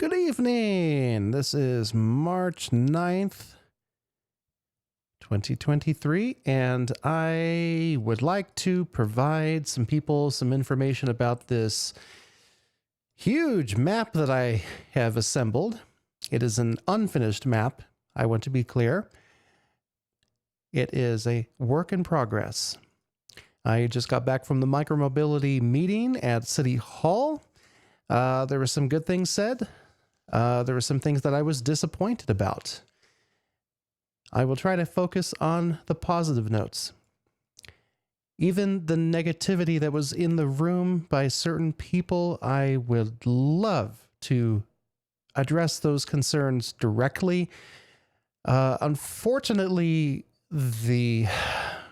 Good evening. This is March 9th, 2023, and I would like to provide some people some information about this huge map that I have assembled. It is an unfinished map, I want to be clear. It is a work in progress. I just got back from the Micromobility meeting at City Hall. There were some good things said. There were some things that I was disappointed about. I will try to focus on the positive notes. Even the negativity that was in the room by certain people, I would love to address those concerns directly. Unfortunately, the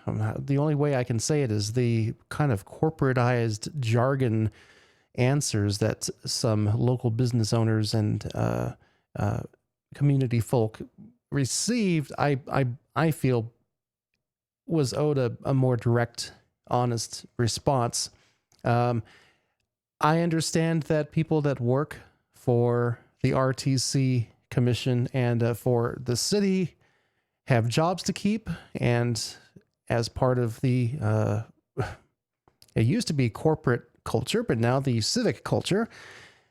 only way I can say it is the kind of corporatized jargon answers that some local business owners and community folk received, I feel was owed a more direct, honest response. I understand that people that work for the RTC Commission and for the city have jobs to keep, and as part of the it used to be corporate culture, but now the civic culture.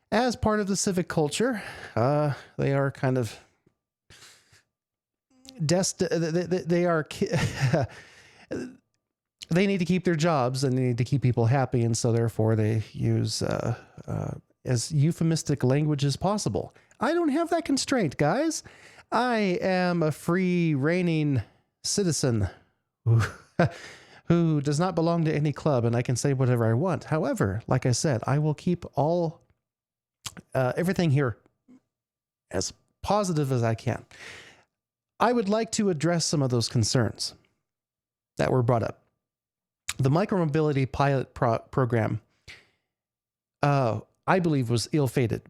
As part of the civic culture, they are kind of they are they need to keep their jobs and they need to keep people happy, and so therefore they use as euphemistic language as possible. I don't have that constraint, guys. I am a free reigning citizen who does not belong to any club, and I can say whatever I want. However, like I said, I will keep everything here as positive as I can. I would like to address some of those concerns that were brought up. The Micromobility pilot program, I believe, was ill-fated.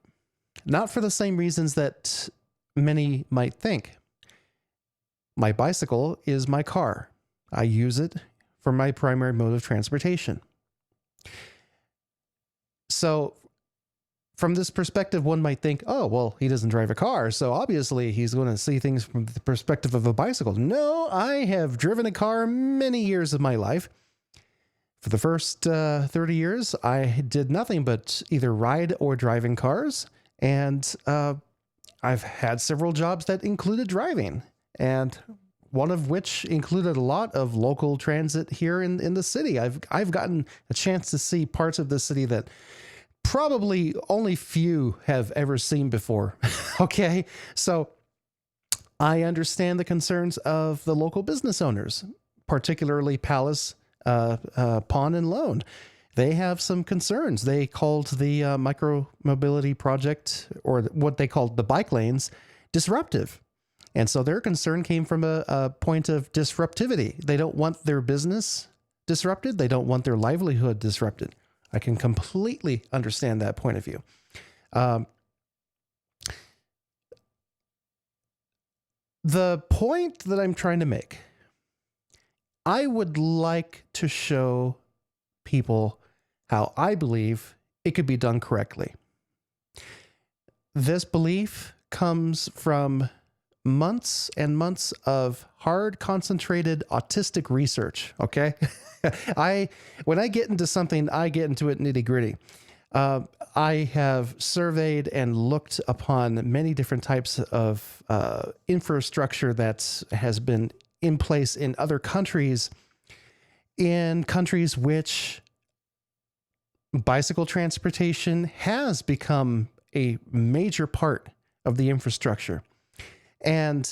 Not for the same reasons that many might think. My bicycle is my car. I use it for my primary mode of transportation. So from this perspective, one might think, oh, well, he doesn't drive a car, so obviously he's going to see things from the perspective of a bicycle. No, I have driven a car many years of my life. For the first 30 years, I did nothing but either ride or drive in cars, and I've had several jobs that included driving, and one of which included a lot of local transit here in the city. I've gotten a chance to see parts of the city that probably only few have ever seen before. Okay, so I understand the concerns of the local business owners, particularly Palace Pawn and Loan. They have some concerns. They called the micromobility project, or what they called the bike lanes, disruptive. And so their concern came from a point of disruptivity. They don't want their business disrupted. They don't want their livelihood disrupted. I can completely understand that point of view. The point that I'm trying to make, I would like to show people how I believe it could be done correctly. This belief comes from months and months of hard, concentrated autistic research. Okay. When I get into something, I get into it nitty gritty. I have surveyed and looked upon many different types of infrastructure that has been in place in other countries, in countries which bicycle transportation has become a major part of the infrastructure. And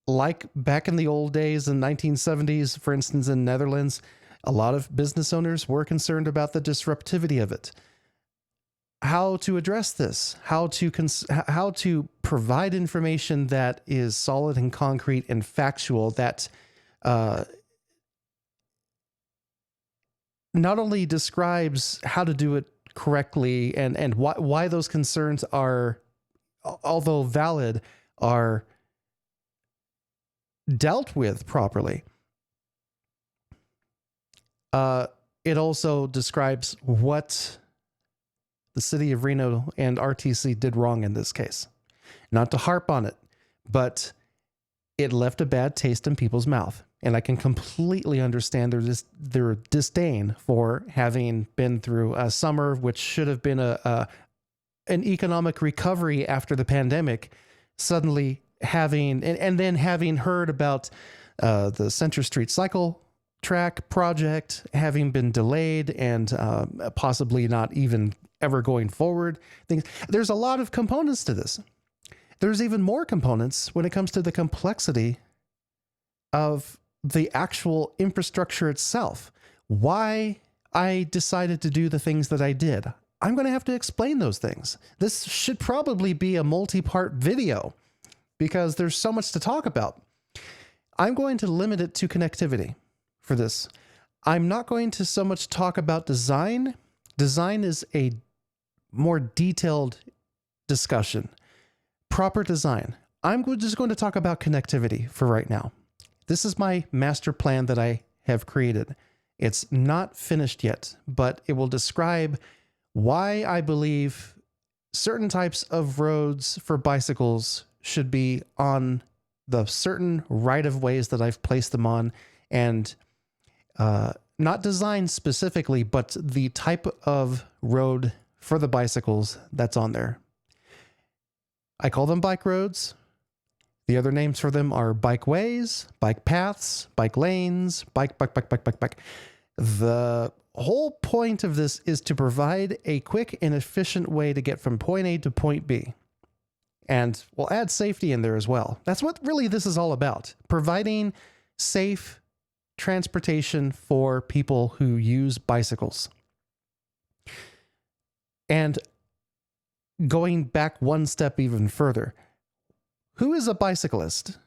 like back in the old days in 1970s, for instance, in Netherlands, a lot of business owners were concerned about the disruptivity of it. How to address this, how to provide information that is solid and concrete and factual, that not only describes how to do it correctly and why those concerns are, although valid, are dealt with properly. It also describes what the city of Reno and RTC did wrong in this case. Not to harp on it, but it left a bad taste in people's mouth. And I can completely understand their disdain for having been through a summer, which should have been an economic recovery after the pandemic, suddenly having, and then having heard about the Center Street Cycle Track project having been delayed and possibly not even ever going forward. There's a lot of components to this. There's even more components when it comes to the complexity of the actual infrastructure itself. Why I decided to do the things that I did. I'm going to have to explain those things. This should probably be a multi-part video because there's so much to talk about. I'm going to limit it to connectivity for this. I'm not going to so much talk about design. Design is a more detailed discussion. Proper design. I'm just going to talk about connectivity for right now. This is my master plan that I have created. It's not finished yet, but it will describe why I believe certain types of roads for bicycles should be on the certain right-of-ways that I've placed them on, and not designed specifically, but the type of road for the bicycles that's on there. I call them bike roads. The other names for them are bikeways, bike paths, bike lanes, bike. The whole point of this is to provide a quick and efficient way to get from point A to point B. And we'll add safety in there as well. That's what really this is all about. Providing safe transportation for people who use bicycles. And going back one step even further, who is a bicyclist?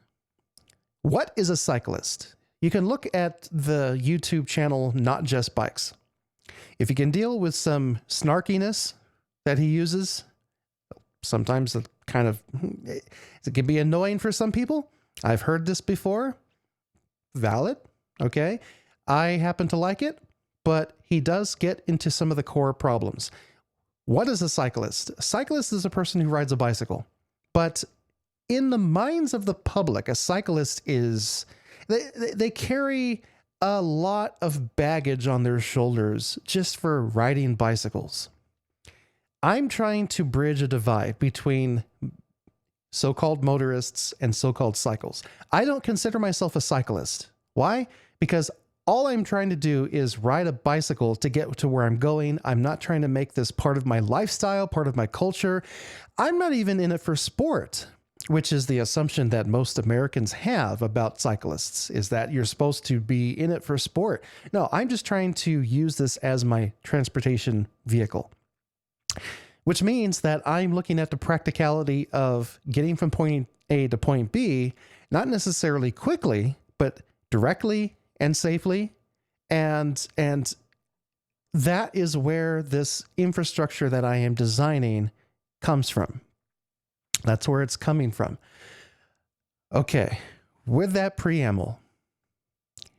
What is a cyclist? You can look at the YouTube channel, Not Just Bikes. If you can deal with some snarkiness that he uses, sometimes it can be annoying for some people. I've heard this before. Valid. Okay. I happen to like it, but he does get into some of the core problems. What is a cyclist? A cyclist is a person who rides a bicycle. But in the minds of the public, a cyclist is, they carry a lot of baggage on their shoulders just for riding bicycles. I'm trying to bridge a divide between so-called motorists and so-called cycles. I don't consider myself a cyclist. Why? Because all I'm trying to do is ride a bicycle to get to where I'm going. I'm not trying to make this part of my lifestyle, part of my culture. I'm not even in it for sport, which is the assumption that most Americans have about cyclists, is that you're supposed to be in it for sport. No, I'm just trying to use this as my transportation vehicle, which means that I'm looking at the practicality of getting from point A to point B, not necessarily quickly, but directly and safely. And that is where this infrastructure that I am designing comes from. That's where it's coming from. Okay, with that preamble,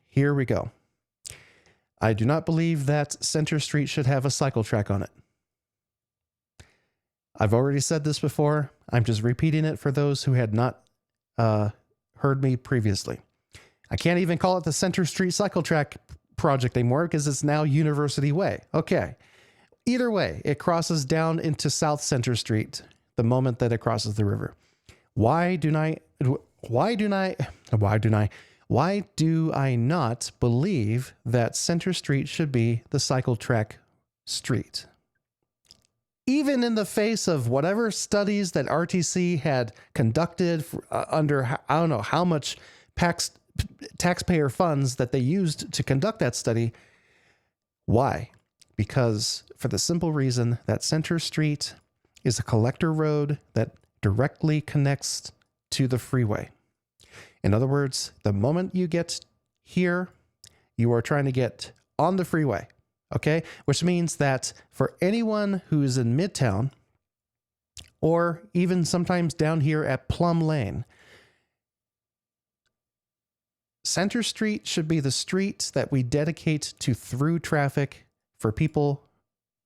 here we go. I do not believe that Center Street should have a cycle track on it. I've already said this before. I'm just repeating it for those who had not heard me previously. I can't even call it the Center Street Cycle Track project anymore because it's now University Way. Okay. Either way, it crosses down into South Center Street the moment that it crosses the river. Why do I not believe that Center Street should be the cycle track street? Even in the face of whatever studies that RTC had conducted under, I don't know how much taxpayer funds that they used to conduct that study. Why? Because for the simple reason that Center Street is a collector road that directly connects to the freeway. In other words, the moment you get here, you are trying to get on the freeway. Okay, which means that for anyone who is in Midtown, or even sometimes down here at Plum Lane, Center Street should be the street that we dedicate to through traffic for people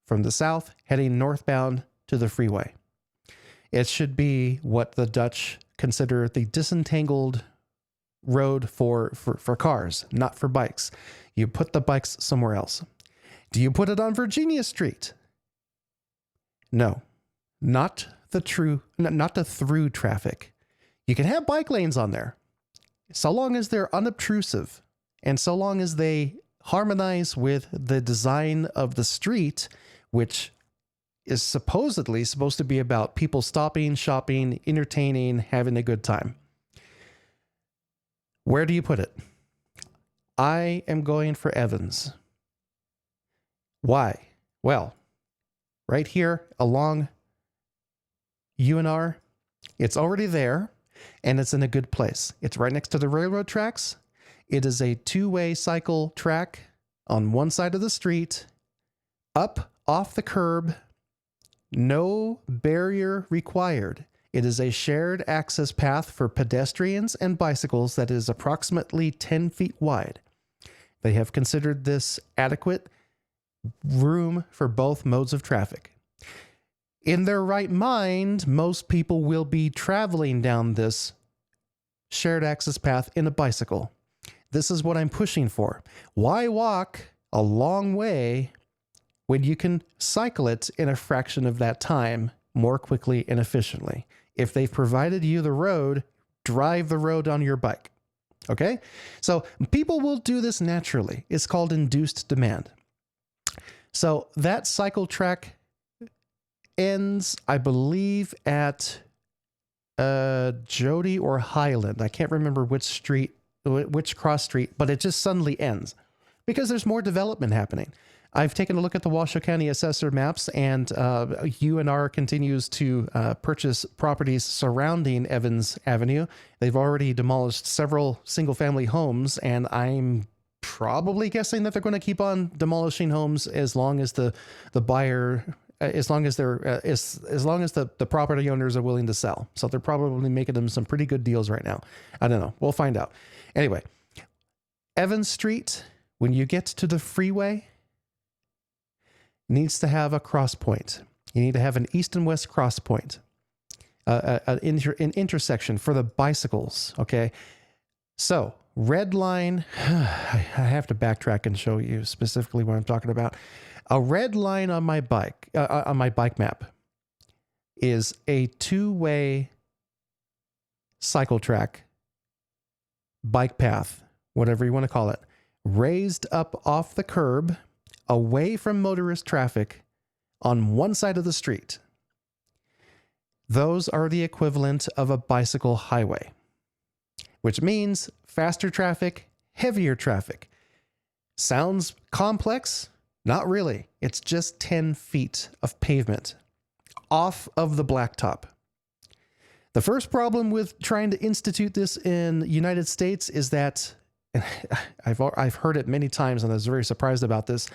from the south heading northbound to the freeway. It should be what the Dutch consider the disentangled road for cars, not for bikes. You put the bikes somewhere else. Do you put it on Virginia Street? No, not the through traffic. You can have bike lanes on there, so long as they're unobtrusive and so long as they harmonize with the design of the street, which is supposedly supposed to be about people stopping, shopping, entertaining, having a good time. Where do you put it? I am going for Evans. Why? Well, right here along UNR, it's already there and it's in a good place. It's right next to the railroad tracks. It is a two-way cycle track on one side of the street, up off the curb, no barrier required. It is a shared access path for pedestrians and bicycles that is approximately 10 feet wide. They have considered this adequate room for both modes of traffic. In their right mind, most people will be traveling down this shared access path in a bicycle. This is what I'm pushing for. Why walk a long way when you can cycle it in a fraction of that time more quickly and efficiently? If they've provided you the road, drive the road on your bike. Okay? So people will do this naturally. It's called induced demand. So that cycle track ends, I believe, at Jody or Highland. I can't remember which cross street, but it just suddenly ends because there's more development happening. I've taken a look at the Washoe County Assessor maps, and UNR continues to purchase properties surrounding Evans Avenue. They've already demolished several single-family homes, and I'm probably guessing that they're going to keep on demolishing homes as long as the buyer, as long as the property owners are willing to sell. So they're probably making them some pretty good deals right now. I don't know. We'll find out. Anyway, Evans Street, when you get to the freeway, needs to have a cross point. You need to have an east and west cross point, an intersection for the bicycles. Okay. So red line, I have to backtrack and show you specifically what I'm talking about. A red line on my bike map is a two-way cycle track, bike path, whatever you want to call it, raised up off the curb, away from motorist traffic on one side of the street. Those are the equivalent of a bicycle highway, which means faster traffic, heavier traffic. Sounds complex? Not really. It's just 10 feet of pavement off of the blacktop. The first problem with trying to institute this in the United States is that, and I've heard it many times and I was very surprised about this,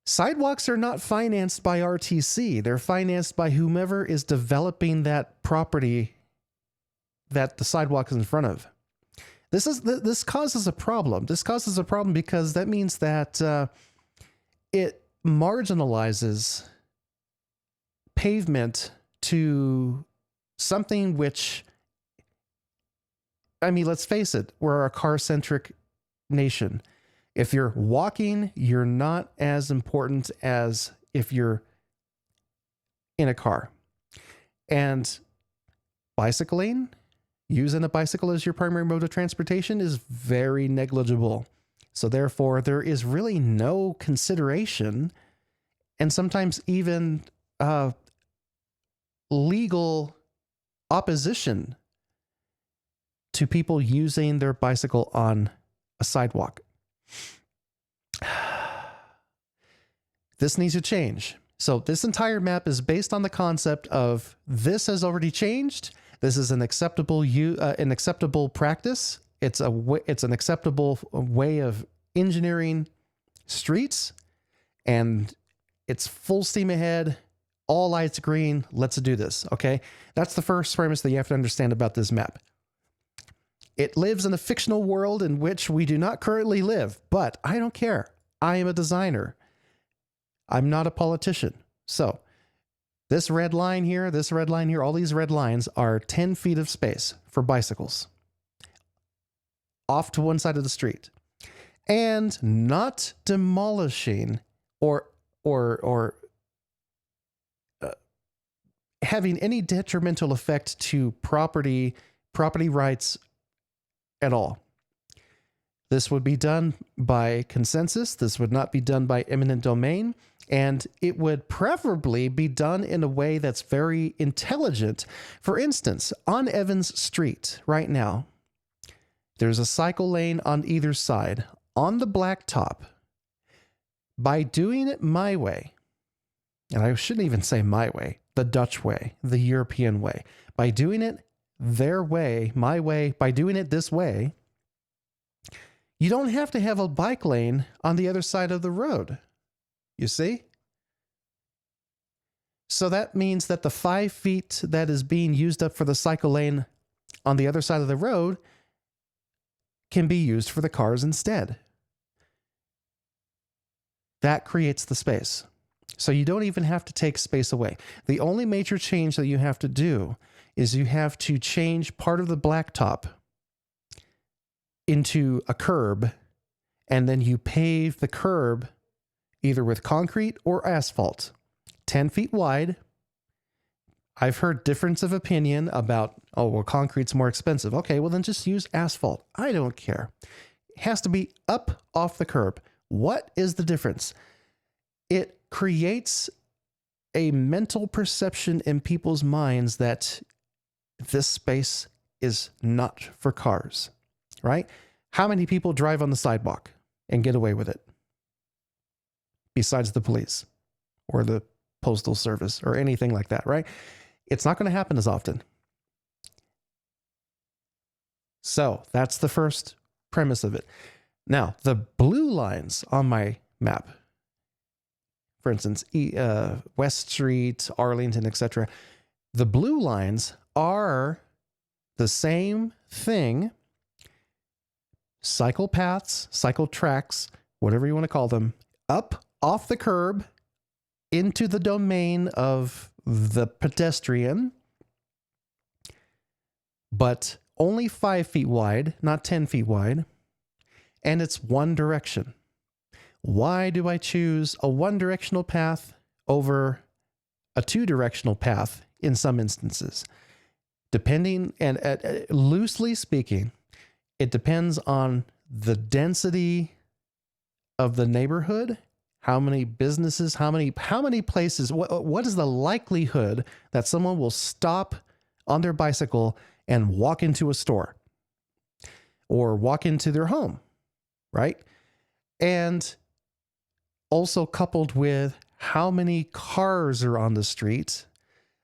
sidewalks are not financed by RTC. They're financed by whomever is developing that property that the sidewalk is in front of. This causes a problem. This causes a problem because that means that it marginalizes pavement to something which, I mean, let's face it, we're a car-centric nation. If you're walking, you're not as important as if you're in a car. And bicycling, using a bicycle as your primary mode of transportation is very negligible. So therefore, there is really no consideration and sometimes even legal opposition to people using their bicycle on a sidewalk. This needs to change. So this entire map is based on the concept of this has already changed. This is an acceptable practice. It's an acceptable way of engineering streets, and it's full steam ahead. All lights green. Let's do this. Okay. That's the first premise that you have to understand about this map. It lives in a fictional world in which we do not currently live, but I don't care. I am a designer. I'm not a politician. So this red line here, all these red lines are 10 feet of space for bicycles off to one side of the street, and not demolishing or having any detrimental effect to property rights at all. This would be done by consensus. This would not be done by eminent domain. And it would preferably be done in a way that's very intelligent. For instance, on Evans Street right now, there's a cycle lane on either side on the blacktop. By doing it my way, and I shouldn't even say my way, the Dutch way, the European way, by doing it their way, my way, by doing it this way, you don't have to have a bike lane on the other side of the road. You see? So that means that the 5 feet that is being used up for the cycle lane on the other side of the road can be used for the cars instead. That creates the space. So you don't even have to take space away. The only major change that you have to do is you have to change part of the blacktop into a curb, and then you pave the curb either with concrete or asphalt, 10 feet wide. I've heard difference of opinion about, oh, well, concrete's more expensive. Okay, well, then just use asphalt. I don't care. It has to be up off the curb. What is the difference? It creates a mental perception in people's minds that this space is not for cars, right? How many people drive on the sidewalk and get away with it? Besides the police or the postal service or anything like that, right? It's not going to happen as often. So that's the first premise of it. Now, the blue lines on my map, for instance, West Street, Arlington, etc., the blue lines are the same thing. Cycle paths, cycle tracks, whatever you want to call them, up off the curb into the domain of the pedestrian, but only 5 feet wide, not 10 feet wide, and it's one direction. Why do I choose a one-directional path over a two-directional path in some instances? Depending, and loosely speaking, it depends on the density of the neighborhood, how many businesses, how many places, what is the likelihood that someone will stop on their bicycle and walk into a store or walk into their home, right? And also coupled with how many cars are on the street,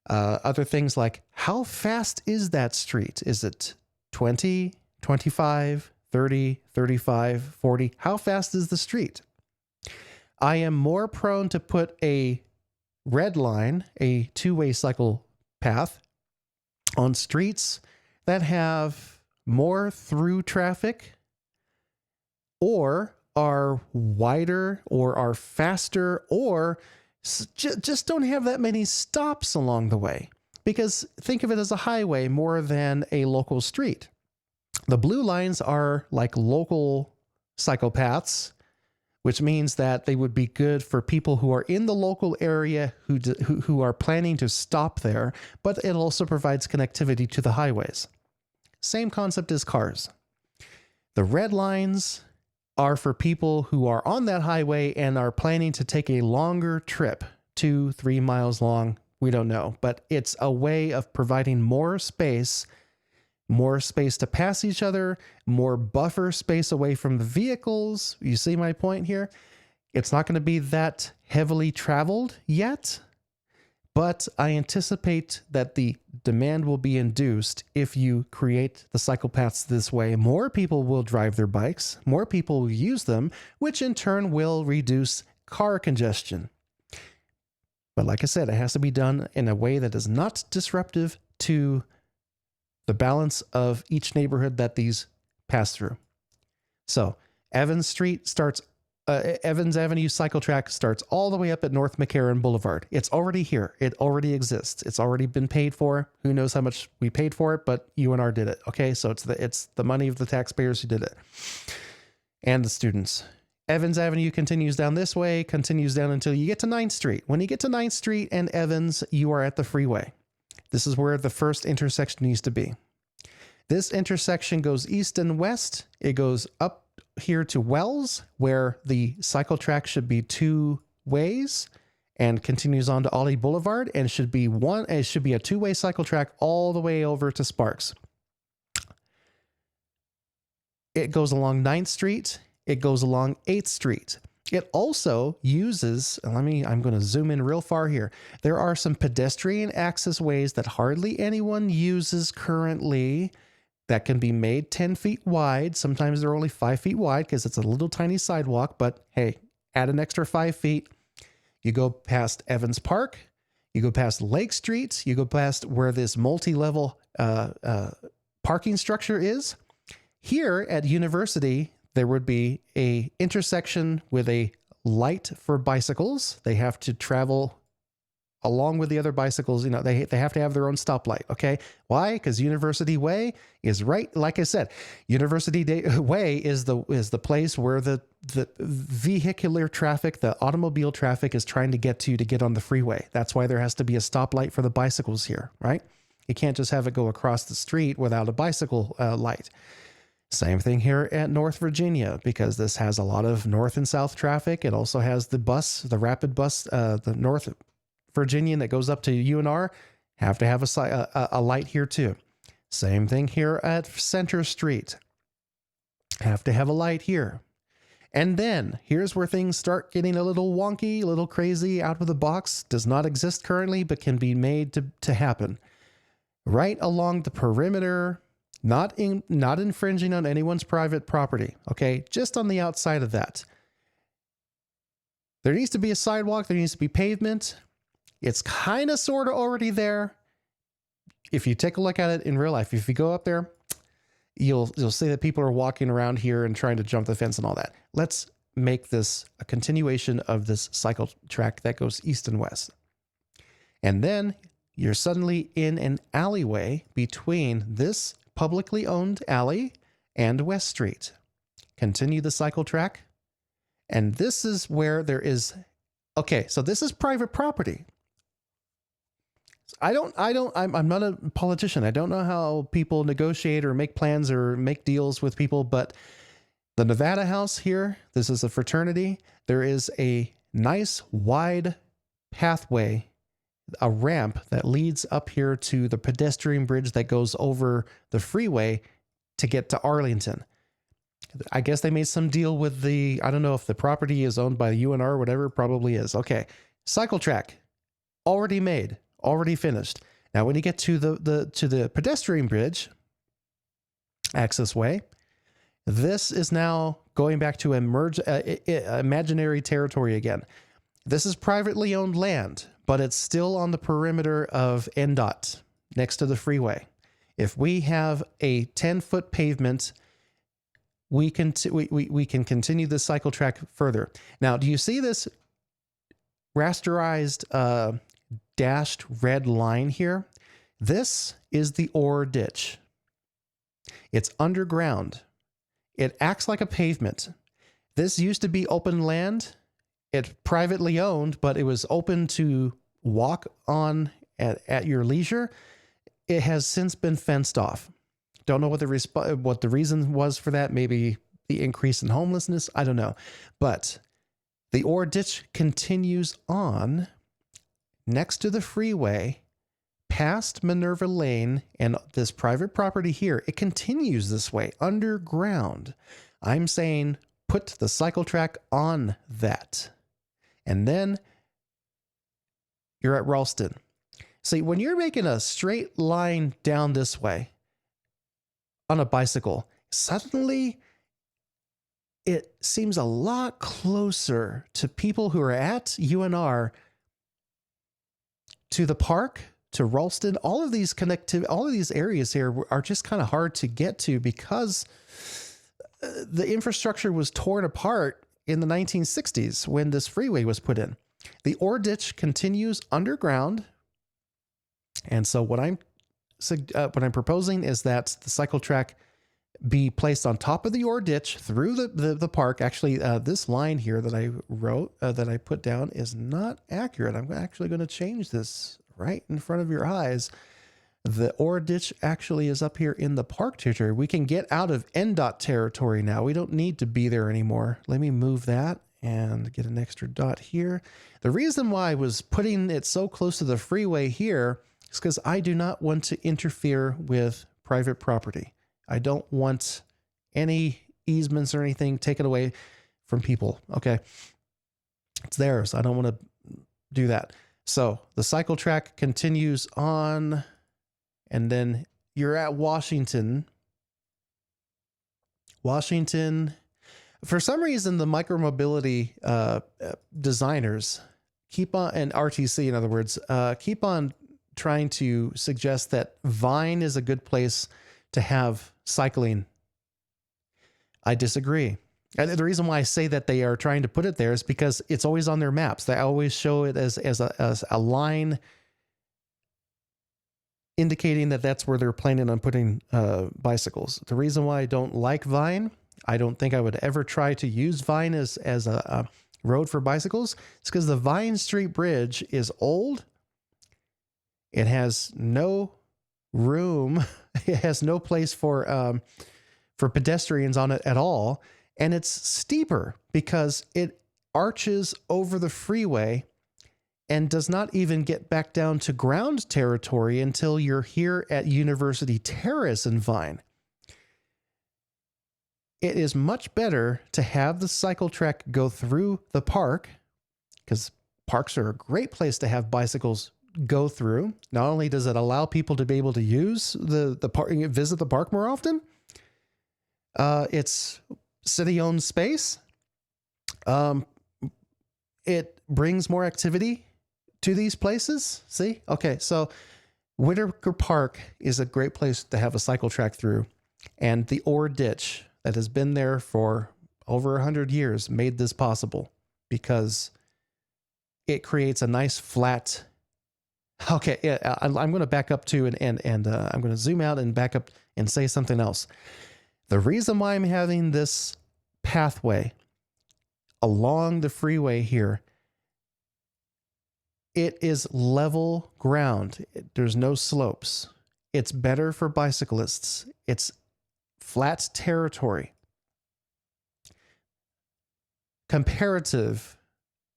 other things like how fast is that street? Is it 20, 25, 30, 35, 40? How fast is the street? I am more prone to put a red line, a two-way cycle path, on streets that have more through traffic or are wider or are faster or just don't have that many stops along the way. Because think of it as a highway more than a local street. The blue lines are like local cycle paths, which means that they would be good for people who are in the local area who are planning to stop there, but it also provides connectivity to the highways. Same concept as cars. The red lines are for people who are on that highway and are planning to take a longer trip, 2-3 miles long. We don't know, but it's a way of providing more space to pass each other, more buffer space away from the vehicles. You see my point here? It's not going to be that heavily traveled yet, but I anticipate that the demand will be induced if you create the cycle paths this way. More people will drive their bikes, more people will use them, which in turn will reduce car congestion. But like I said, it has to be done in a way that is not disruptive to the balance of each neighborhood that these pass through. So Evans Street starts Evans Avenue cycle track starts all the way up at North McCarran Boulevard. It's already here. It already exists. It's already been paid for. Who knows how much we paid for it, but UNR did it. Okay, so it's the money of the taxpayers who did it, and the students. Evans Avenue continues down this way, continues down until you get to 9th Street. When you get to 9th Street and Evans, you are at the freeway. This is where the first intersection needs to be. This intersection goes east and west. It goes up here to Wells, where the cycle track should be 2 ways, and continues on to Ollie Boulevard, and should be a 2-way cycle track all the way over to Sparks. It goes along 9th Street. It goes along 8th Street. It also uses, I'm going to zoom in real far here. There are some pedestrian access ways that hardly anyone uses currently that can be made 10 feet wide. Sometimes they're only 5 feet wide because it's a little tiny sidewalk, but hey, add an extra 5 feet. You go past Evans Park, you go past Lake Street, you go past where this multi-level parking structure is. Here at University, there would be a intersection with a light for bicycles. They have to travel along with the other bicycles. You know, they have to have their own stoplight. Okay. Why? Because University Way is right. Like I said, University Way is the place where the vehicular traffic, the automobile traffic is trying to get on the freeway. That's why there has to be a stoplight for the bicycles here, right? You can't just have it go across the street without a bicycle light. Same thing here at North Virginia, because this has a lot of north and south traffic. It also has the rapid bus, the North Virginian that goes up to UNR, have to have a light here too. Same thing here at Center Street. Have to have a light here. And then here's where things start getting a little wonky, a little crazy, out of the box. Does not exist currently, but can be made to happen. Right along the perimeter, not infringing on anyone's private property, okay? Just on the outside of that. There needs to be a sidewalk, there needs to be pavement. It's kind of sort of already there. If you take a look at it in real life, if you go up there, you'll see that people are walking around here and trying to jump the fence and all that. Let's make this a continuation of this cycle track that goes east and west. And then you're suddenly in an alleyway between this publicly owned alley and West Street. Continue the cycle track. And this is where there is, okay, so this is private property. I'm not a politician. I don't know how people negotiate or make plans or make deals with people, but the Nevada House here, this is a fraternity. There is a nice wide pathway, a ramp that leads up here to the pedestrian bridge that goes over the freeway to get to Arlington. I guess they made some deal with I don't know if the property is owned by the UNR or whatever, probably is. Okay. Cycle track already made, already finished. Now, when you get to the pedestrian bridge access way, this is now going back to imaginary territory again. This is privately owned land, but it's still on the perimeter of NDOT next to the freeway. If we have a 10-foot pavement, we can continue the cycle track further. Now, do you see this rasterized dashed red line here? This is the ore ditch. It's underground. It acts like a pavement. This used to be open land. It's privately owned, but it was open to walk on at your leisure. It has since been fenced off. Don't know what the reason was for that. Maybe the increase in homelessness. I don't know. But the ore ditch continues on next to the freeway, past Minerva Lane and this private property here. It continues this way underground. I'm saying put the cycle track on that. And then you're at Ralston. See, when you're making a straight line down this way on a bicycle, suddenly it seems a lot closer to people who are at UNR, to the park, to Ralston. All of these areas here are just kind of hard to get to because the infrastructure was torn apart in the 1960s when this freeway was put in. The ore ditch continues underground. And so what I'm proposing is that the cycle track be placed on top of the ore ditch through the park. Actually, this line here that I wrote, that I put down is not accurate. I'm actually going to change this right in front of your eyes. The ore ditch actually is up here in the park territory. We can get out of NDOT territory now. We don't need to be there anymore. Let me move that and get an extra dot here. The reason why I was putting it so close to the freeway here is because I do not want to interfere with private property. I don't want any easements or anything taken away from people. Okay. It's theirs. I don't want to do that. So the cycle track continues on, and then you're at Washington. Washington, for some reason, the micromobility designers keep on, and RTC, in other words, keep on trying to suggest that Vine is a good place to have cycling. I disagree. And the reason why I say that they are trying to put it there is because it's always on their maps. They always show it as a line indicating that that's where they're planning on putting bicycles. The reason why I don't like Vine, I don't think I would ever try to use Vine as a road for bicycles, is because the Vine Street Bridge is old. It has no room. It has no place for pedestrians on it at all. And it's steeper because it arches over the freeway and does not even get back down to ground territory until you're here at University Terrace in Vine. It is much better to have the cycle track go through the park, because parks are a great place to have bicycles go through. Not only does it allow people to be able to use the park, visit the park more often, it's city-owned space. It brings more activity to these places. See? Okay, so Whitaker Park is a great place to have a cycle track through, and the ore ditch that has been there for over 100 years made this possible because it creates a nice flat. Okay, yeah, I'm going to back up to and I'm going to zoom out and back up and say something else. The reason why I'm having this pathway along the freeway here, it is level ground. There's no slopes. It's better for bicyclists. It's flat territory comparative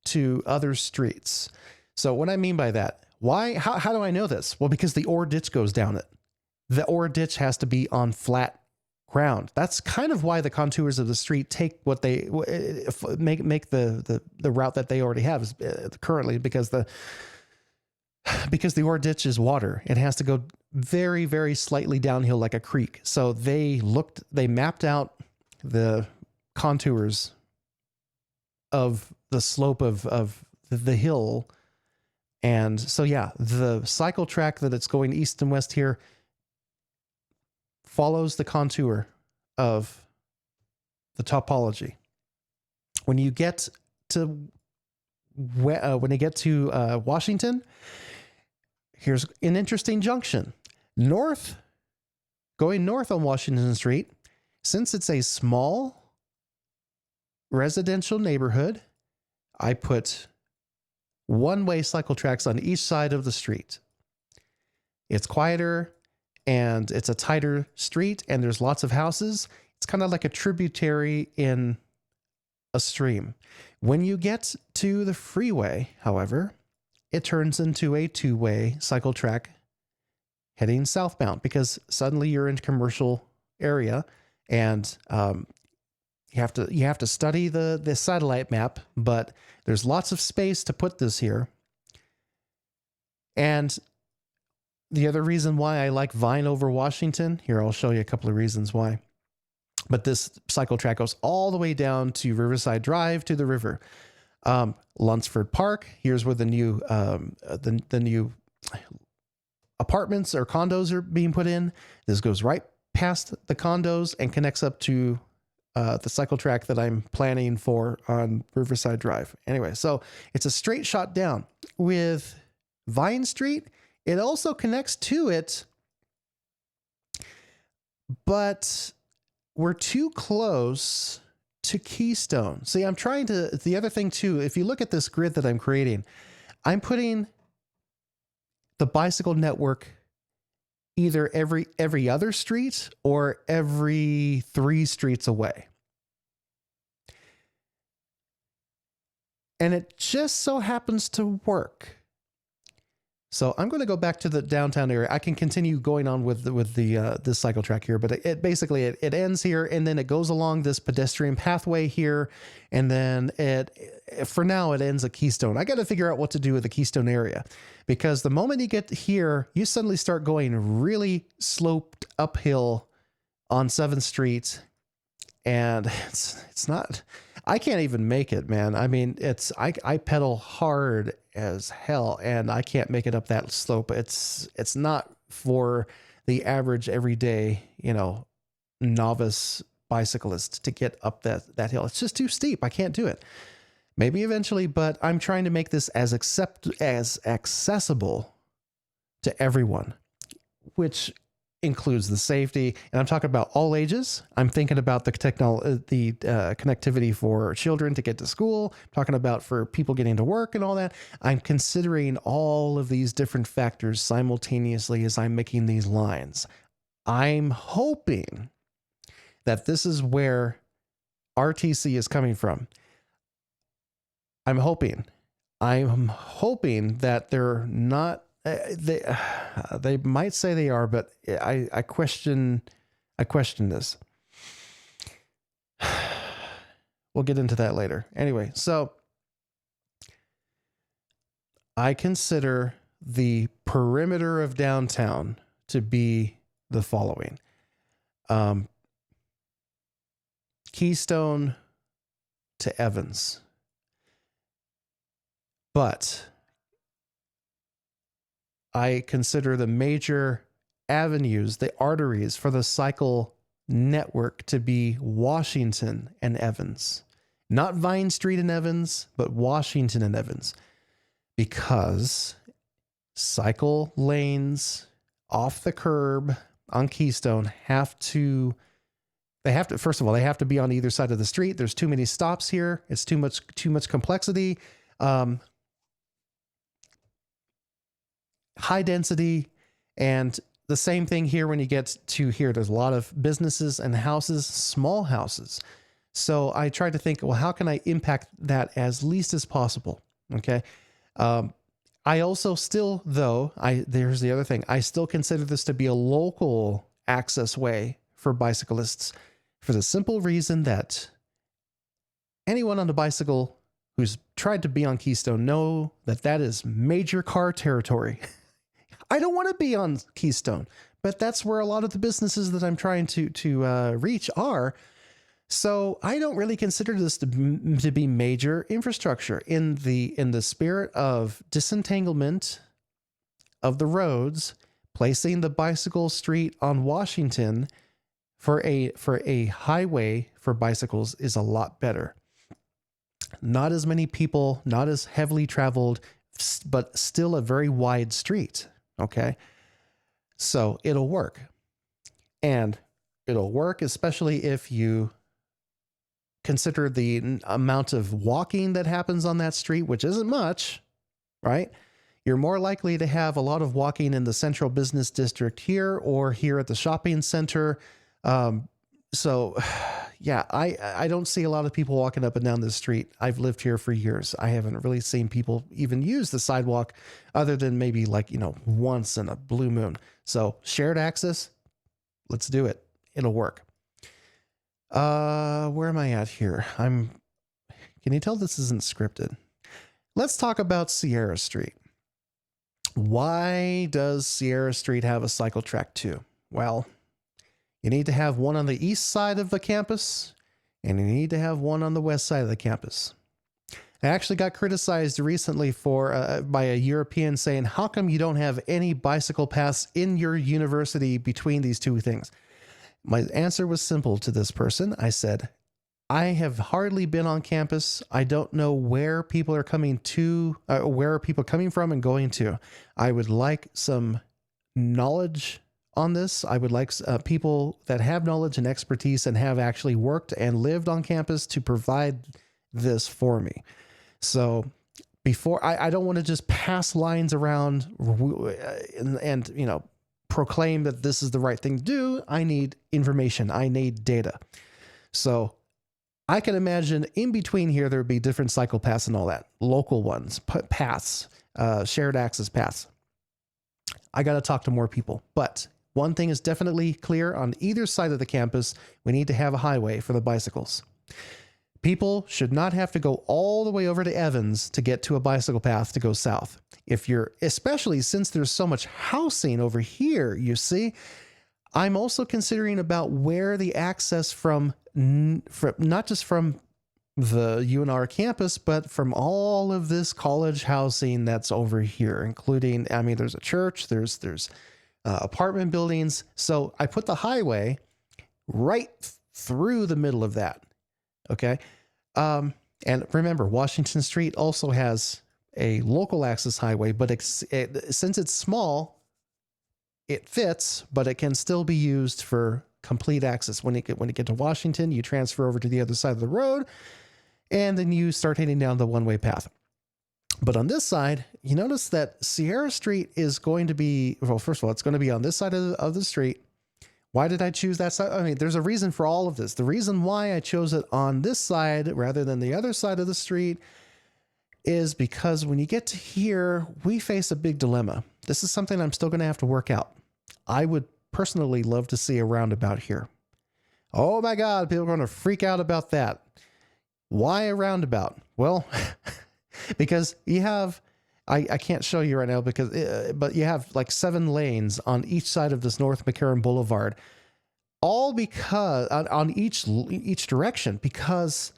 to other streets. So what I mean by that, why, how do I know this? Well, because the ore ditch goes down it. The ore ditch has to be on flat ground. That's kind of why the contours of the street take what they make the route that they already have currently, because the ore ditch is water. It has to go very, very slightly downhill like a creek. So they mapped out the contours of the slope of the hill. And so, yeah, the cycle track that it's going east and west here follows the contour of the topology. When you get to Washington, here's an interesting junction. Going north on Washington Street, since it's a small residential neighborhood, I put one-way cycle tracks on each side of the street. It's quieter and it's a tighter street and there's lots of houses. It's kind of like a tributary in a stream. When you get to the freeway, however, it turns into a two-way cycle track heading southbound, because suddenly you're in a commercial area, and you have to study the satellite map, but there's lots of space to put this here. And the other reason why I like Vine over Washington, here I'll show you a couple of reasons why. But this cycle track goes all the way down to Riverside Drive to the river. Lunsford Park, here's where the new apartments or condos are being put in. This goes right past the condos and connects up to the cycle track that I'm planning for on Riverside Drive. Anyway, so it's a straight shot down with Vine Street. It also connects to it, but we're too close to Keystone. See, I'm trying to, the other thing too, if you look at this grid that I'm creating, I'm putting the bicycle network either every other street or every 3 streets away. And it just so happens to work. So I'm going to go back to the downtown area. I can continue going on with this cycle track here, but it basically it ends here, and then it goes along this pedestrian pathway here, and then for now it ends at Keystone. I got to figure out what to do with the Keystone area, because the moment you get here, you suddenly start going really sloped uphill on 7th Street, and it's not. I can't even make it, man. I mean, I pedal hard as hell, and I can't make it up that slope. It's not for the average everyday, novice bicyclist to get up that hill. It's just too steep. I can't do it. Maybe eventually, but I'm trying to make this as accessible to everyone, which includes the safety, and I'm talking about all ages. I'm thinking about the connectivity for children to get to school, I'm talking about for people getting to work and all that. I'm considering all of these different factors simultaneously as I'm making these lines. I'm hoping that this is where RTC is coming from. I'm hoping that they're not. They might say they are, but I question this. We'll get into that later. Anyway, so I consider the perimeter of downtown to be the following. Keystone to Evans. But I consider the major avenues, the arteries for the cycle network to be Washington and Evans. Not Vine Street and Evans, but Washington and Evans. Because cycle lanes off the curb on Keystone first of all, they have to be on either side of the street. There's too many stops here. It's too much complexity. High density, and the same thing here when you get to here. There's a lot of businesses and houses, small houses. So I tried to think, well, how can I impact that as least as possible? Okay. I also still, there's the other thing. I still consider this to be a local access way for bicyclists, for the simple reason that anyone on a bicycle who's tried to be on Keystone know that is major car territory. I don't want to be on Keystone, but that's where a lot of the businesses that I'm trying to reach are. So I don't really consider this to be major infrastructure in the spirit of disentanglement of the roads. Placing the bicycle street on Washington for a highway for bicycles is a lot better. Not as many people, not as heavily traveled, but still a very wide street. Okay. So it'll work. And it'll work, especially if you consider the amount of walking that happens on that street, which isn't much, right? You're more likely to have a lot of walking in the central business district here or here at the shopping center. So yeah, I don't see a lot of people walking up and down this street. I've lived here for years. I haven't really seen people even use the sidewalk other than maybe once in a blue moon. So shared access, let's do it. It'll work. Where am I at here? Can you tell this isn't scripted? Let's talk about Sierra Street. Why does Sierra Street have a cycle track too? Well, you need to have one on the east side of the campus, and you need to have one on the west side of the campus. I actually got criticized recently by a European saying, how come you don't have any bicycle paths in your university between these two things? My answer was simple to this person. I said, I have hardly been on campus. I don't know where people are coming to, where are people coming from and going to. I would like some knowledge on this. I would like people that have knowledge and expertise and have actually worked and lived on campus to provide this for me. So before I don't want to just pass lines around and you know, proclaim that this is the right thing to do. I need information. I need data. So I can imagine in between here, there would be different cycle paths and all that, local ones, paths, shared access paths. I got to talk to more people, but one thing is definitely clear: on either side of the campus, we need to have a highway for the bicycles. People should not have to go all the way over to Evans to get to a bicycle path to go south. If you're, especially since there's so much housing over here, you see, I'm also considering about where the access from not just from the UNR campus, but from all of this college housing that's over here, including, I mean, there's a church, there's apartment buildings. So I put the highway right through the middle of that. Okay. And remember, Washington Street also has a local access highway, but since it's small, it fits, but it can still be used for complete access. When you get to Washington, you transfer over to the other side of the road, and then you start heading down the one-way path. But on this side, you notice that Sierra Street is going to be, well, first of all, it's going to be on this side of the street. Why did I choose that side? I mean, there's a reason for all of this. The reason why I chose it on this side rather than the other side of the street is because when you get to here, we face a big dilemma. This is something I'm still going to have to work out. I would personally love to see a roundabout here. Oh my God, people are going to freak out about that. Why a roundabout? Well, because you have, I can't show you right now because, but you have like 7 lanes on each side of this North McCarran Boulevard, all because on each direction, because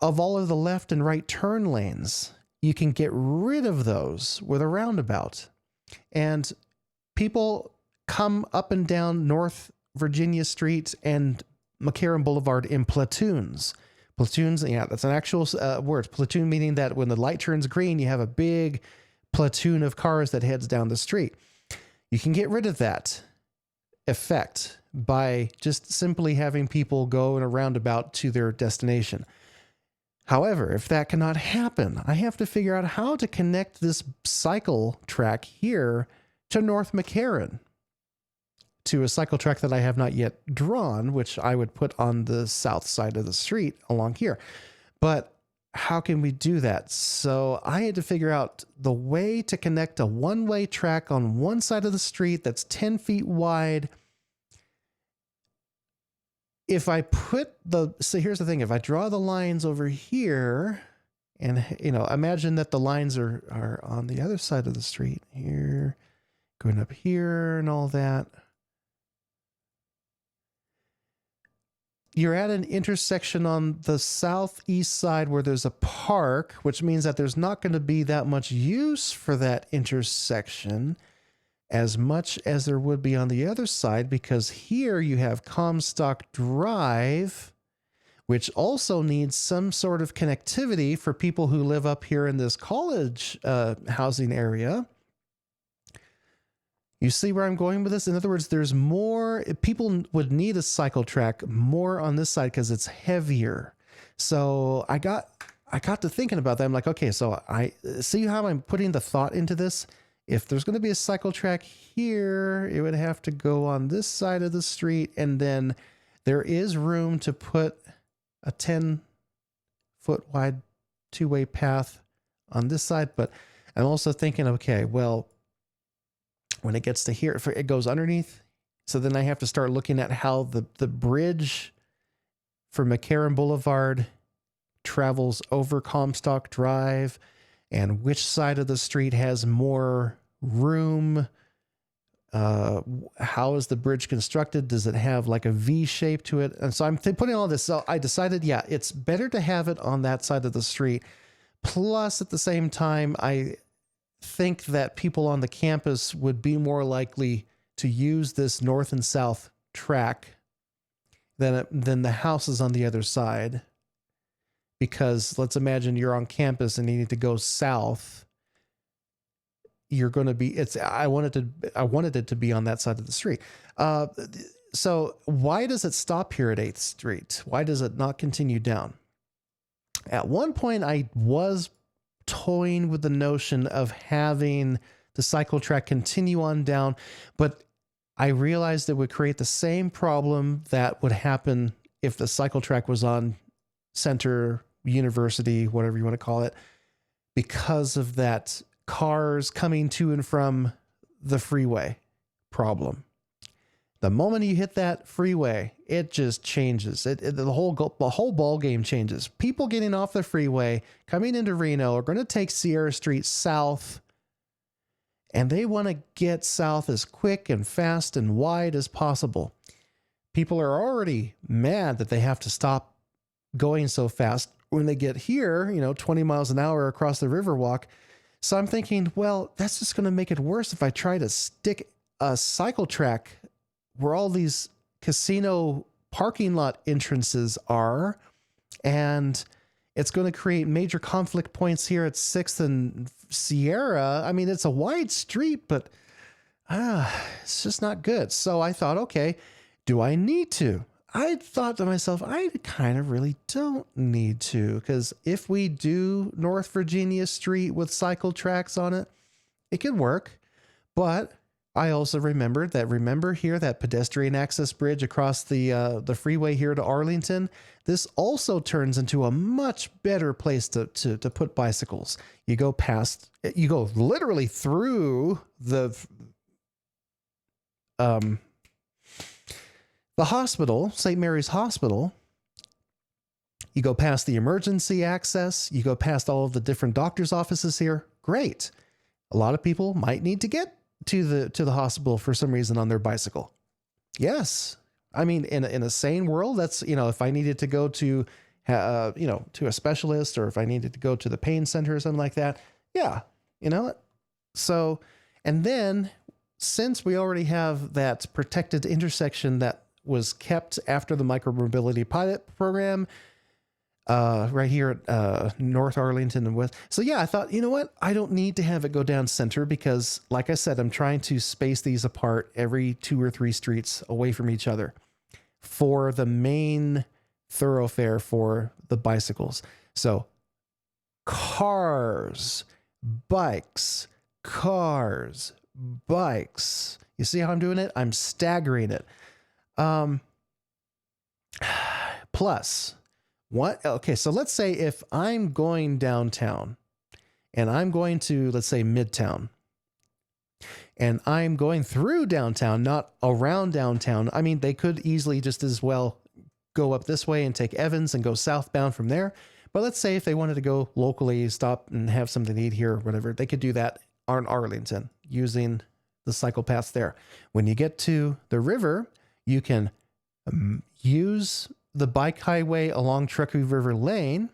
of all of the left and right turn lanes. You can get rid of those with a roundabout, and people come up and down North Virginia Street and McCarran Boulevard in platoons. Platoons, yeah, that's an actual word. Platoon meaning that when the light turns green, you have a big platoon of cars that heads down the street. You can get rid of that effect by just simply having people go in a roundabout to their destination. However, if that cannot happen, I have to figure out how to connect this cycle track here to North McCarran, to a cycle track that I have not yet drawn, which I would put on the south side of the street along here. But how can we do that? So I had to figure out the way to connect a one-way track on one side of the street that's 10 feet wide. If I put so here's the thing, if I draw the lines over here, and, you know, imagine that the lines are on the other side of the street here, going up here and all that. You're at an intersection on the southeast side where there's a park, which means that there's not going to be that much use for that intersection as much as there would be on the other side, because here you have Comstock Drive, which also needs some sort of connectivity for people who live up here in this college housing area. You see where I'm going with this? In other words, there's more, people would need a cycle track more on this side because it's heavier. So I got to thinking about that. I'm like, okay, so I see how I'm putting the thought into this. If there's going to be a cycle track here, it would have to go on this side of the street. And then there is room to put a 10-foot wide two-way path on this side. But I'm also thinking, okay, well, when it gets to here, it goes underneath. So then I have to start looking at how the bridge for McCarran Boulevard travels over Comstock Drive and which side of the street has more room. How is the bridge constructed? Does it have like a V shape to it? And so I'm putting all this. So I decided, yeah, it's better to have it on that side of the street. Plus, at the same time, I think that people on the campus would be more likely to use this north and south track than the houses on the other side. because let's imagine you're on campus and you need to go south. You're going to be, I wanted it to be on that side of the street. So why does it stop here at 8th Street? Why does it not continue down? At one point, I was toying with the notion of having the cycle track continue on down, but I realized it would create the same problem that would happen if the cycle track was on Center, University, whatever you want to call it, because of that cars coming to and from the freeway problem. The moment you hit that freeway, it just changes. The whole ball game changes. People getting off the freeway, coming into Reno, are going to take Sierra Street south, and they want to get south as quick and fast and wide as possible. People are already mad that they have to stop going so fast when they get here, 20 miles an hour across the Riverwalk. So I'm thinking, well, that's just going to make it worse if I try to stick a cycle track where all these casino parking lot entrances are, and it's going to create major conflict points here at 6th and Sierra. I mean, it's a wide street, but it's just not good. So I thought, okay, do I need to? I thought to myself, I kind of really don't need to, because if we do North Virginia Street with cycle tracks on it, it can work. But I also remembered that, that pedestrian access bridge across the freeway here to Arlington, this also turns into a much better place to put bicycles. You go literally through the hospital, St. Mary's Hospital. You go past the emergency access. You go past all of the different doctor's offices here. Great. A lot of people might need to get to the hospital for some reason on their bicycle. Yes. I mean, in a sane world, that's, if I needed to go to, to a specialist, or if I needed to go to the pain center or something like that. Yeah. So, and then since we already have that protected intersection that was kept after the micromobility pilot program, right here at North Arlington and West. So yeah, I thought, you know what? I don't need to have it go down Center, because like I said, I'm trying to space these apart every 2 or 3 streets away from each other for the main thoroughfare for the bicycles. So cars, bikes. You see how I'm doing it? I'm staggering it. Plus, what? Okay, so let's say if I'm going downtown and I'm going to, let's say, Midtown, and I'm going through downtown, not around downtown. I mean, they could easily just as well go up this way and take Evans and go southbound from there. But let's say if they wanted to go locally, stop and have something to eat here or whatever, they could do that on Arlington using the cycle paths there. When you get to the river, you can use the bike highway along Truckee River Lane,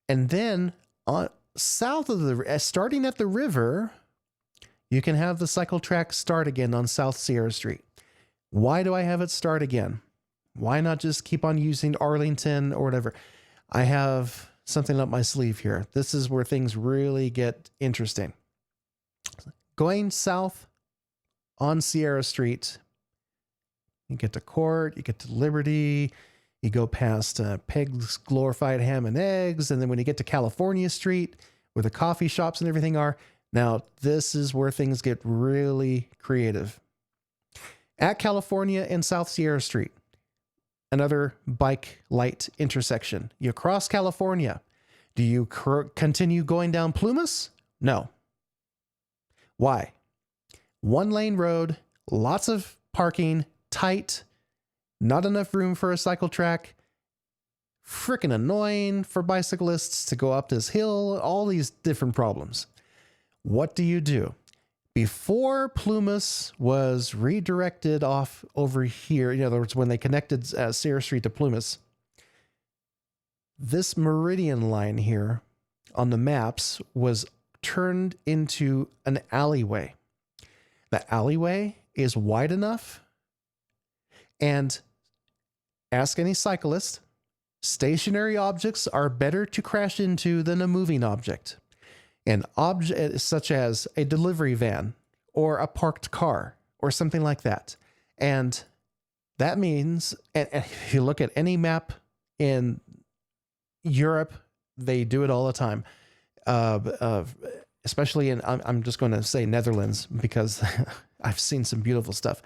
and then on south of the, starting at the river, you can have the cycle track start again on South Sierra Street. Why do I have it start again? Why not just keep on using Arlington or whatever? I have something up my sleeve here. This is where things really get interesting. Going south on Sierra Street, you get to Court, you get to Liberty, you go past Peg's Glorified Ham and Eggs, and then when you get to California Street, where the coffee shops and everything are, now this is where things get really creative. At California and South Sierra Street, another bike light intersection. You cross California. Do you continue going down Plumas? No. Why? 1-lane road, lots of parking, tight, not enough room for a cycle track, freaking annoying for bicyclists to go up this hill, all these different problems. What do? Before Plumas was redirected off over here, in other words, when they connected Sierra Street to Plumas, this meridian line here on the maps was turned into an alleyway. The alleyway is wide enough, and ask any cyclist, Stationary objects are better to crash into than a moving object. An object such as a delivery van or a parked car or something like that. And that means, and if you look at any map in Europe, they do it all the time. Especially in, I'm just going to say Netherlands because I've seen some beautiful stuff.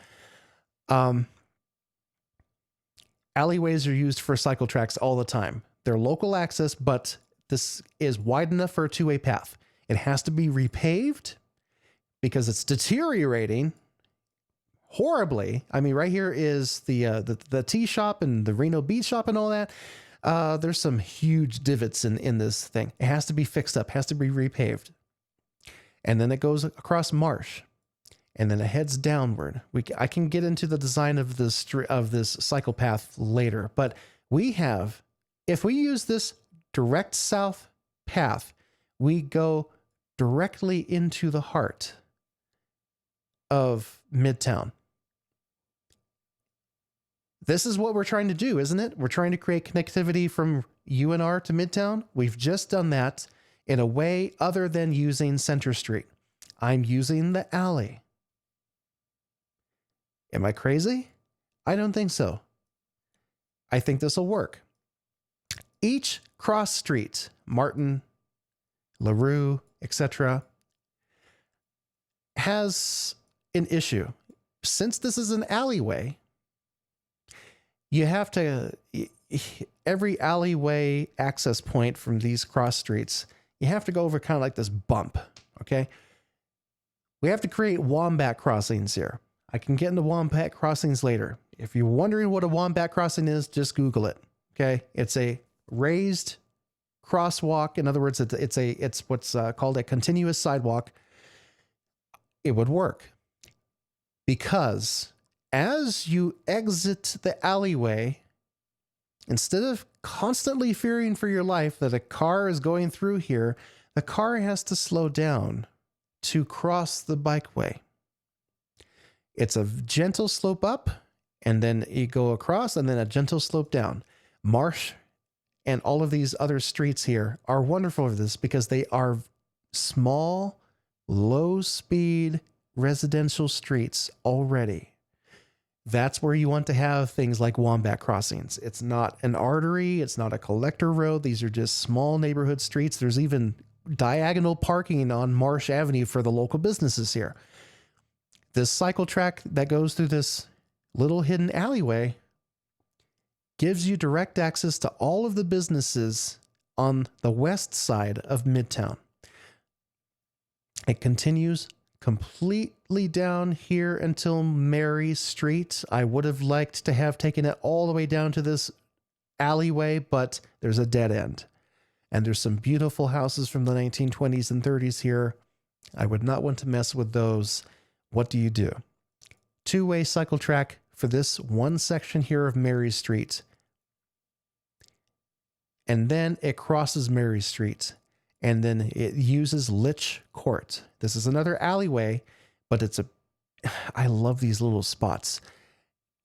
Alleyways are used for cycle tracks all the time. They're local access, but this is wide enough for a two-way path. It has to be repaved because it's deteriorating horribly. I mean, right here is the tea shop and the Reno Beach shop and all that. There's some huge divots in this thing. It has to be fixed up, has to be repaved. And then it goes across marsh, and then it heads downward. I can get into the design of this cycle path later, but if we use this direct south path, we go directly into the heart of Midtown. This is what we're trying to do, isn't it? We're trying to create connectivity from UNR to Midtown. We've just done that in a way other than using Center Street. I'm using the alley. Am I crazy? I don't think so. I think this will work. Each cross street, Martin, LaRue, etc., has an issue. Since this is an alleyway, you have to, every alleyway access point from these cross streets, you have to go over kind of like this bump, okay? We have to create wombat crossings here. I can get into wombat crossings later. If you're wondering what a wombat crossing is, just Google it, okay? It's a raised crosswalk. In other words, it's what's called a continuous sidewalk. It would work because as you exit the alleyway, instead of constantly fearing for your life that a car is going through here, the car has to slow down to cross the bikeway. It's a gentle slope up, and then you go across, and then a gentle slope down. Marsh and all of these other streets here are wonderful for this because they are small, low-speed residential streets already. That's where you want to have things like wombat crossings. It's not an artery. It's not a collector road. These are just small neighborhood streets. There's even diagonal parking on Marsh Avenue for the local businesses here. This cycle track that goes through this little hidden alleyway gives you direct access to all of the businesses on the west side of Midtown. It continues completely down here until Mary Street. I would have liked to have taken it all the way down to this alleyway, but there's a dead end. And there's some beautiful houses from the 1920s and 30s here. I would not want to mess with those. What do you do? Two-way cycle track for this one section here of Mary Street. And then it crosses Mary Street. And then it uses Litch Court. This is another alleyway, but I love these little spots.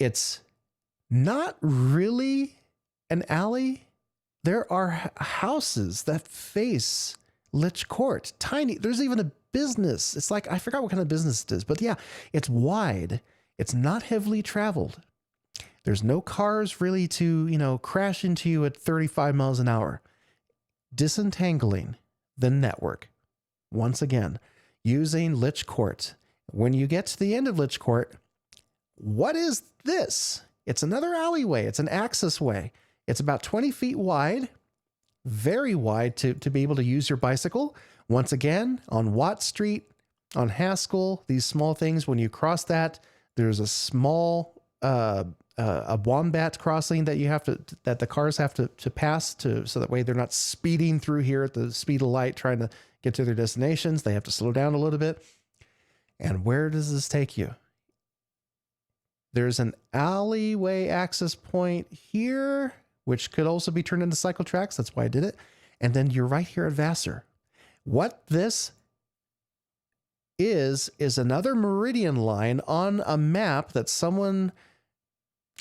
It's not really an alley. There are houses that face Litch Court. Tiny. There's even a business. It's like, I forgot what kind of business it is, but yeah, it's wide. It's not heavily traveled. There's no cars really to, crash into you at 35 miles an hour. Disentangling the network. Once again, using Litch Court. When you get to the end of Litch Court, what is this? It's another alleyway. It's an access way. It's about 20 feet wide, very wide to be able to use your bicycle. Once again, on Watt Street, on Haskell, these small things, when you cross that, there's a small a wombat crossing that the cars have to pass so that way they're not speeding through here at the speed of light trying to get to their destinations. They have to slow down a little bit. And where does this take you? There's an alleyway access point here, which could also be turned into cycle tracks. That's why I did it. And then you're right here at Vassar. What this is another meridian line on a map that someone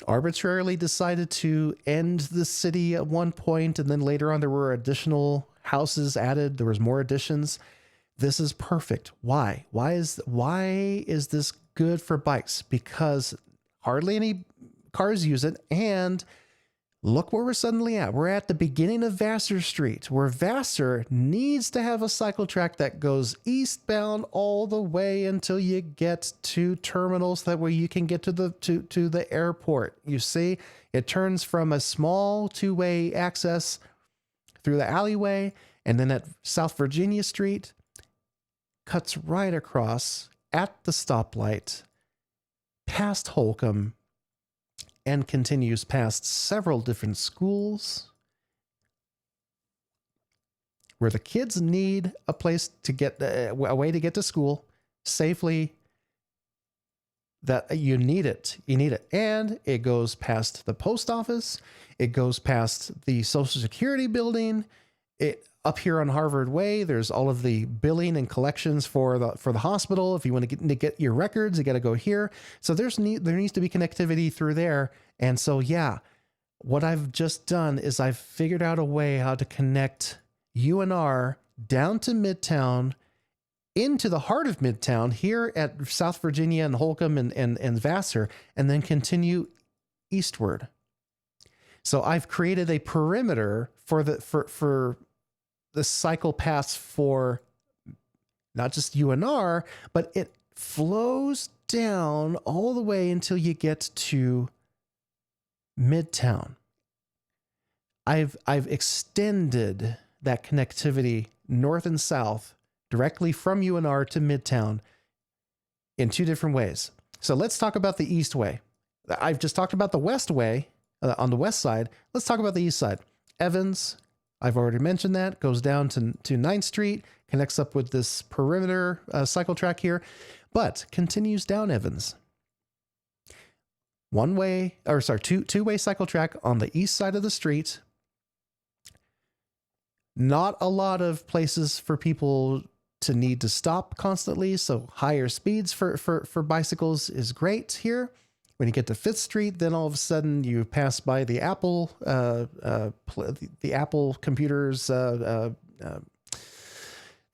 arbitrarily decided to end the city at one point, and then later on there were additional houses added. There was more additions. This is perfect. Why? Why is this good for bikes? Because hardly any cars use it, and look where we're suddenly at. We're at the beginning of Vassar Street, where Vassar needs to have a cycle track that goes eastbound all the way until you get to terminals. That way you can get to the airport. You see, it turns from a small two-way access through the alleyway, and then at South Virginia Street, cuts right across at the stoplight, past Holcomb, and continues past several different schools where the kids need a place to get a way to get to school safely. That you need it. And it goes past the post office. It goes past the Social Security building. Up here on Harvard Way, there's all of the billing and collections for the hospital. If you want to get your records, you got to go here. So there needs to be connectivity through there. And so, yeah, what I've just done is I've figured out a way how to connect UNR down to Midtown, into the heart of Midtown here at South Virginia and Holcomb and Vassar, and then continue eastward. So I've created a perimeter for the cycle paths for not just UNR, but it flows down all the way until you get to Midtown. I've extended that connectivity north and south directly from UNR to Midtown in two different ways. So let's talk about the East Way. I've just talked about the West Way on the west side. Let's talk about the east side. Evans, I've already mentioned that, goes down to 9th Street, connects up with this perimeter cycle track here, but continues down Evans. Two-way cycle track on the east side of the street. Not a lot of places for people to need to stop constantly, so higher speeds for bicycles is great here. When you get to 5th Street, then all of a sudden you pass by the Apple computers. They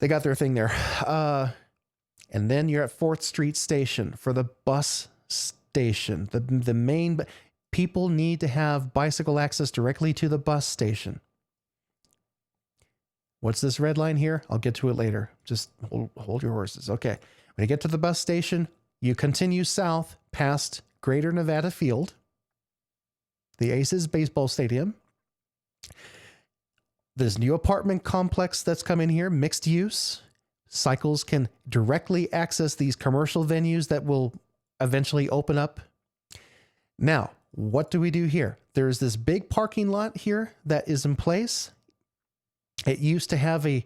got their thing there. And then you're at 4th Street Station for the bus station. The main, people need to have bicycle access directly to the bus station. What's this red line here? I'll get to it later. Just hold your horses. Okay. When you get to the bus station, you continue south past Greater Nevada Field, the Aces baseball stadium. This new apartment complex that's come in here, mixed use. Cycles can directly access these commercial venues that will eventually open up. Now, what do we do here? There's this big parking lot here that is in place. It used to have a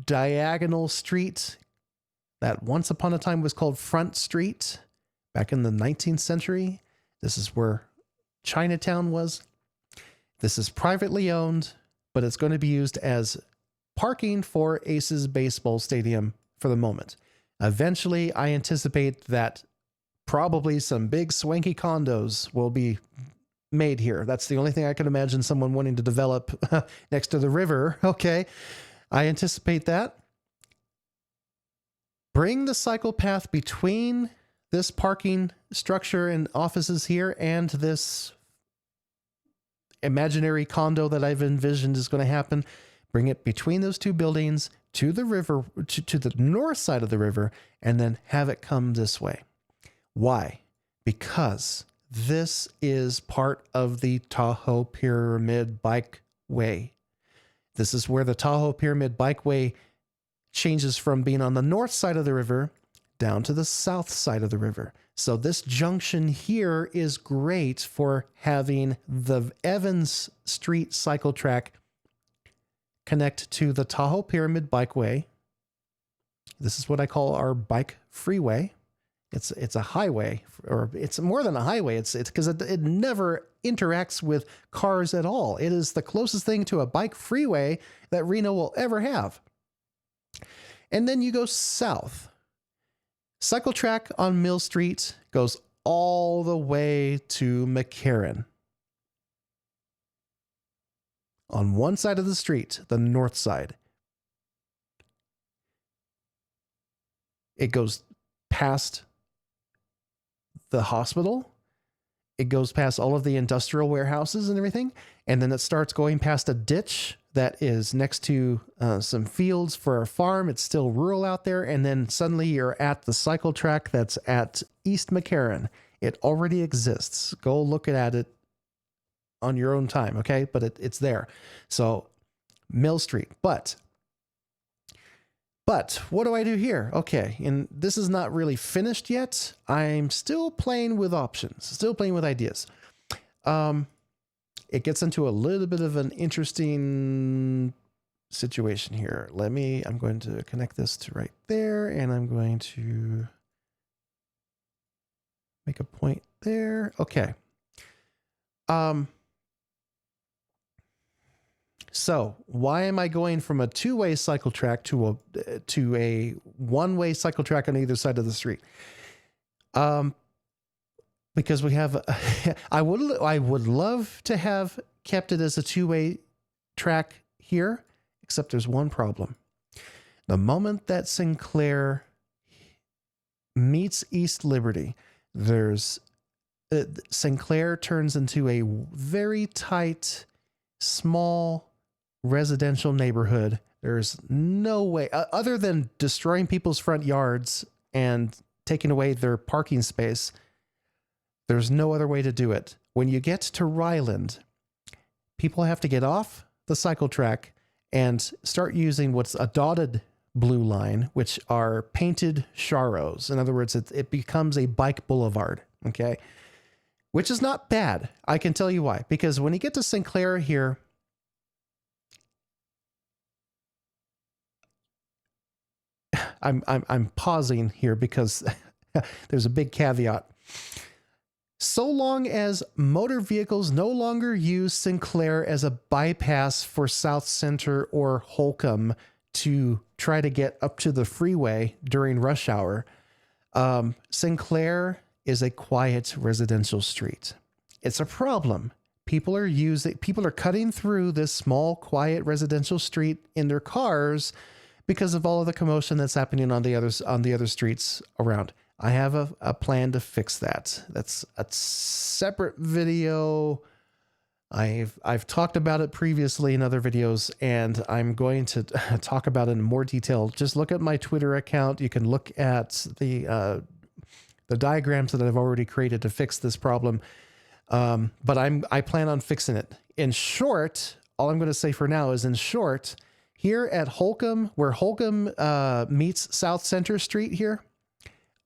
diagonal street that once upon a time was called Front Street. Back in the 19th century, this is where Chinatown was. This is privately owned, but it's going to be used as parking for Aces baseball stadium for the moment. Eventually, I anticipate that probably some big swanky condos will be made here. That's the only thing I can imagine someone wanting to develop next to the river. Okay. I anticipate that. Bring the cycle path between this parking structure and offices here and this imaginary condo that I've envisioned is going to happen. Bring it between those two buildings to the river, to the north side of the river, and then have it come this way. Why? Because this is part of the Tahoe Pyramid Bikeway. This is where the Tahoe Pyramid Bikeway changes from being on the north side of the river down to the south side of the river. So this junction here is great for having the Evans Street cycle track connect to the Tahoe Pyramid Bikeway. This is what I call our bike freeway. It's a highway, or it's more than a highway. It's because it never interacts with cars at all. It is the closest thing to a bike freeway that Reno will ever have. And then you go south. Cycle track on Mill Street goes all all the way to McCarran. On one side of the street, the north side. It goes past the hospital. It goes past all of the industrial warehouses and everything. And then it starts going past a ditch that is next to some fields for a farm. It's still rural out there. And then suddenly you're at the cycle track that's at East McCarran. It already exists. Go look at it on your own time, okay? But it's there. So Mill Street. But what do I do here? Okay, and this is not really finished yet. I'm still playing with options, still playing with ideas. It gets into a little bit of an interesting situation here. I'm going to connect this to right there, and I'm going to make a point there. Okay. So why am I going from a two-way cycle track to a one-way cycle track on either side of the street? Because we have, I would love to have kept it as a two-way track here, except there's one problem. The moment that Sinclair meets East Liberty, Sinclair turns into a very tight, small residential neighborhood. There's no way, other than destroying people's front yards and taking away their parking space, there's no other way to do it. When you get to Ryland, people have to get off the cycle track and start using what's a dotted blue line, which are painted charros. In other words, it becomes a bike boulevard, okay? Which is not bad. I can tell you why. Because when you get to Sinclair here, I'm pausing here because there's a big caveat. So long as motor vehicles no longer use Sinclair as a bypass for South Center or Holcomb to try to get up to the freeway during rush hour, Sinclair is a quiet residential street. It's a problem. People are cutting through this small, quiet residential street in their cars because of all of the commotion that's happening on the other streets around. I have a plan to fix that. That's a separate video. I've talked about it previously in other videos, and I'm going to talk about it in more detail. Just look at my Twitter account. You can look at the diagrams that I've already created to fix this problem. But I plan on fixing it. In short, all I'm going to say for now is, in short, here at Holcomb, where Holcomb meets South Center Street here,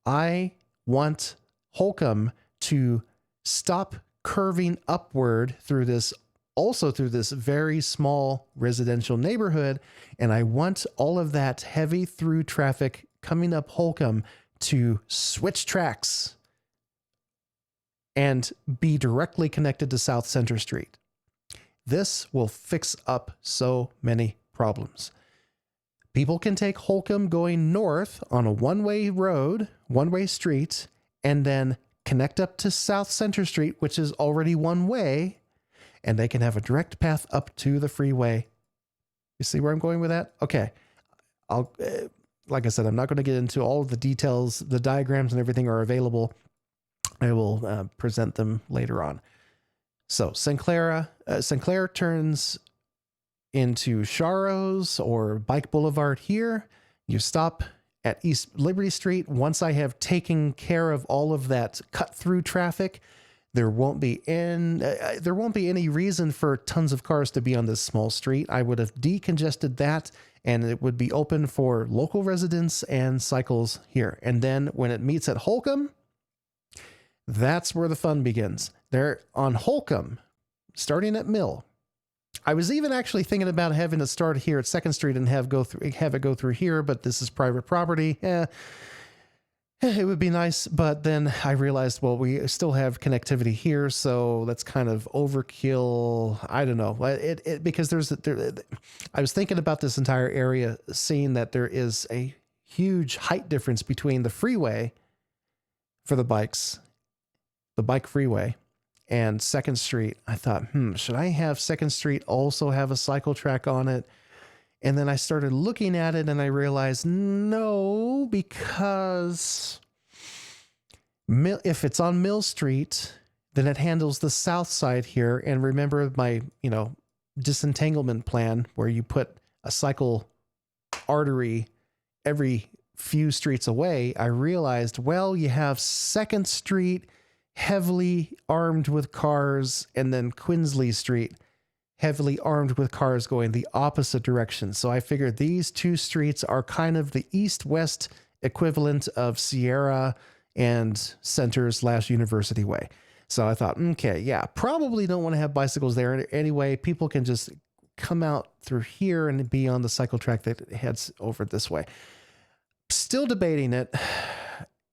I want Holcomb to stop curving upward through this very small residential neighborhood. And I want all of that heavy through traffic coming up Holcomb to switch tracks and be directly connected to South Center Street. This will fix up so many problems. People can take Holcomb going north on a one-way road, one-way street, and then connect up to South Center Street, which is already one way, and they can have a direct path up to the freeway. You see where I'm going with that? Okay. Like I said, I'm not going to get into all of the details. The diagrams and everything are available. I will present them later on. So Sinclair turns into Charros or Bike Boulevard here. You stop at East Liberty Street. Once I have taken care of all of that cut through traffic, there won't be any reason for tons of cars to be on this small street. I would have decongested that, and it would be open for local residents and cycles here. And then when it meets at Holcomb, that's where the fun begins. There on Holcomb, starting at Mill. I was even actually thinking about having to start here at 2nd Street and have it go through here, but this is private property. It would be nice, but then I realized, well, we still have connectivity here, so that's kind of overkill. I don't know. Because I was thinking about this entire area, seeing that there is a huge height difference between the freeway for the bikes the bike freeway and 2nd Street. I thought, should I have 2nd Street also have a cycle track on it? And then I started looking at it and I realized no, because if it's on Mill Street, then it handles the south side here. And remember my, disentanglement plan where you put a cycle artery every few streets away. I realized, well, you have 2nd Street heavily armed with cars, and then Quinsley Street heavily armed with cars going the opposite direction. So I figured these two streets are kind of the east-west equivalent of Sierra and Center/University Way. So I thought, okay, yeah, probably don't want to have bicycles there anyway. People can just come out through here and be on the cycle track that heads over this way. Still debating it.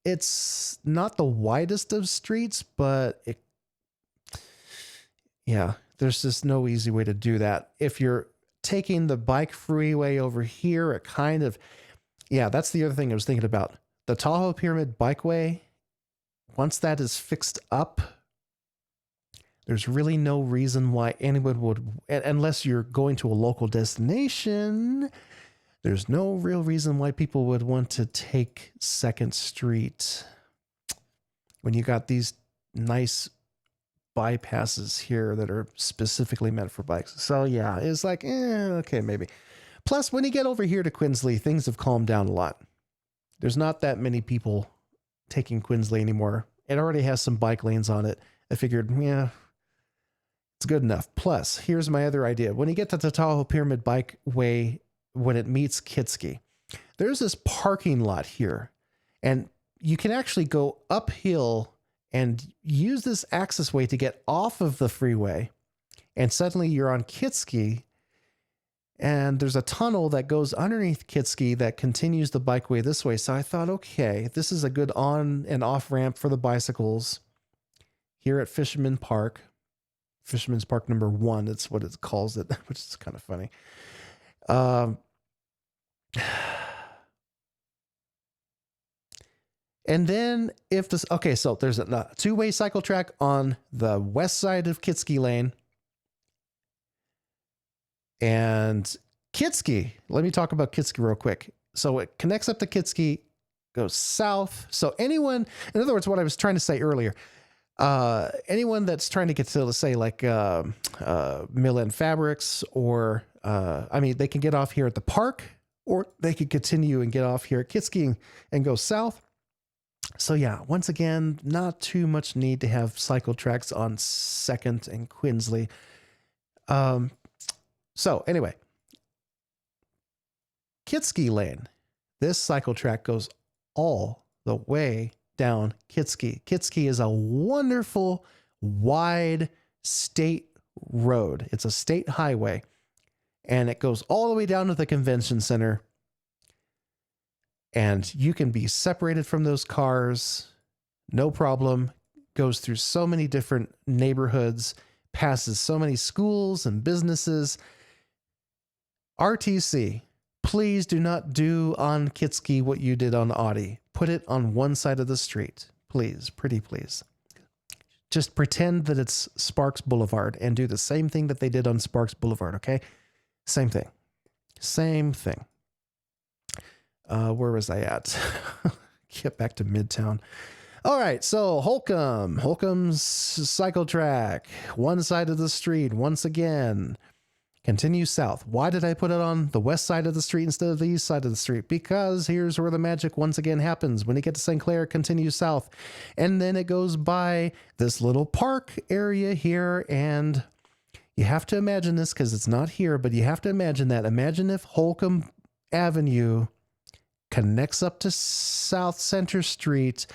It's not the widest of streets, but there's just no easy way to do that. If you're taking the bike freeway over here, it kind of, that's the other thing I was thinking about. The Tahoe Pyramid Bikeway, once that is fixed up, there's really no reason why anyone would, unless you're going to a local destination, there's no real reason why people would want to take 2nd Street when you got these nice bypasses here that are specifically meant for bikes. So yeah, it's like, okay, maybe. Plus, when you get over here to Quinsley, things have calmed down a lot. There's not that many people taking Quinsley anymore. It already has some bike lanes on it. I figured, it's good enough. Plus, here's my other idea. When you get to the Tahoe Pyramid Bikeway, when it meets Kitsky, there's this parking lot here, and you can actually go uphill and use this access way to get off of the freeway. And suddenly you're on Kitsky, and there's a tunnel that goes underneath Kitsky that continues the bikeway this way. So I thought, okay, this is a good on and off ramp for the bicycles here at Fisherman Park. Fisherman's Park number 1, that's what it calls it, which is kind of funny. And then if this, so there's a 2-way cycle track on the west side of Kitsky Lane. And Kitsky, let me talk about Kitsky real quick. So it connects up to Kitsky, goes south. So anyone, in other words, what I was trying to say earlier, anyone that's trying to get to, let's say, like Mill and Fabrics, or they can get off here at the park, or they could continue and get off here at Kitsky and go south. So yeah, once again, not too much need to have cycle tracks on 2nd and Quinsley. So anyway, Kitsky Lane, this cycle track goes all the way down Kitsky. Kitsky is a wonderful, wide state road. It's a state highway, and it goes all the way down to the convention center. And you can be separated from those cars, no problem. Goes through so many different neighborhoods, passes so many schools and businesses. RTC, please do not do on Kitsky what you did on Audi. Put it on one side of the street. Please, pretty please. Just pretend that it's Sparks Boulevard and do the same thing that they did on Sparks Boulevard, okay? Same thing. Same thing. Where was I at? Get back to Midtown. All right, so Holcomb's cycle track, one side of the street, once again. Continue south. Why did I put it on the west side of the street instead of the east side of the street? Because here's where the magic once again happens. When you get to St. Clair, continue south. And then it goes by this little park area here. And you have to imagine this because it's not here, but you have to imagine that. Imagine if Holcomb Avenue connects up to South Center Street.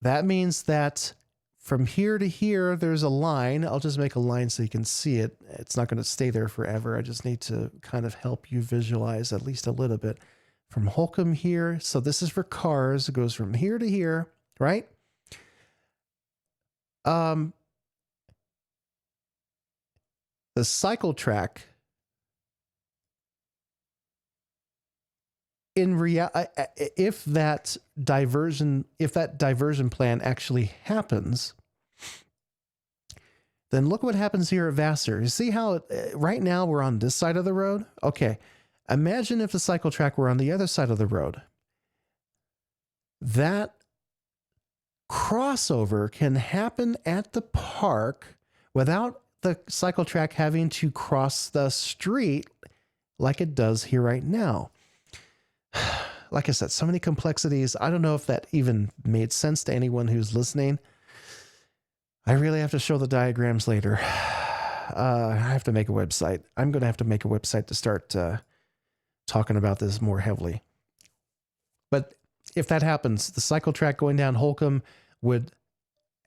That means that from here to here, there's a line. I'll just make a line so you can see it. It's not going to stay there forever. I just need to kind of help you visualize at least a little bit. From Holcomb here, so this is for cars. It goes from here to here, right? The cycle track if that diversion plan actually happens, then look what happens here at Vassar. You see how right now we're on this side of the road? Okay. Imagine if the cycle track were on the other side of the road. That crossover can happen at the park without the cycle track having to cross the street like it does here right now. Like I said, so many complexities. I don't know if that even made sense to anyone who's listening. I really have to show the diagrams later. I have to make a website. I'm going to have to make a website to start talking about this more heavily. But if that happens, the cycle track going down Holcomb would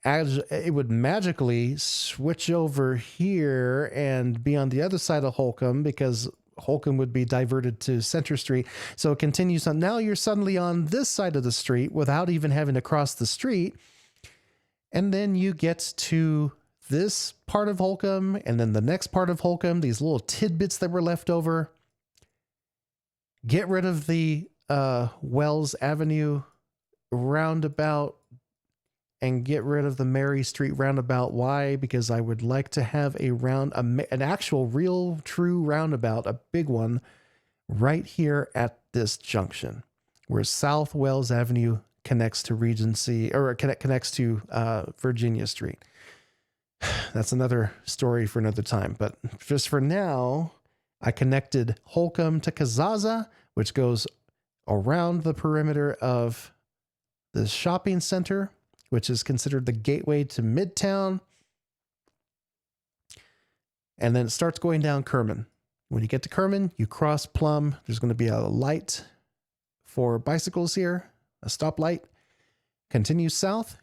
magically switch over here and be on the other side of Holcomb, because Holcomb would be diverted to Center Street. So it continues on. Now you're suddenly on this side of the street without even having to cross the street. And then you get to this part of Holcomb, and then the next part of Holcomb, these little tidbits that were left over. Get rid of the Wells Avenue roundabout and get rid of the Mary Street roundabout. Why? Because I would like to have an actual real true roundabout, a big one, right here at this junction where South Wells Avenue connects to Regency, or connects to Virginia Street. That's another story for another time. But just for now, I connected Holcomb to Kazaza, which goes around the perimeter of the shopping center, which is considered the gateway to Midtown. And then it starts going down Kerman. When you get to Kerman, you cross Plum. There's going to be a light for bicycles here, a stoplight. Continue south.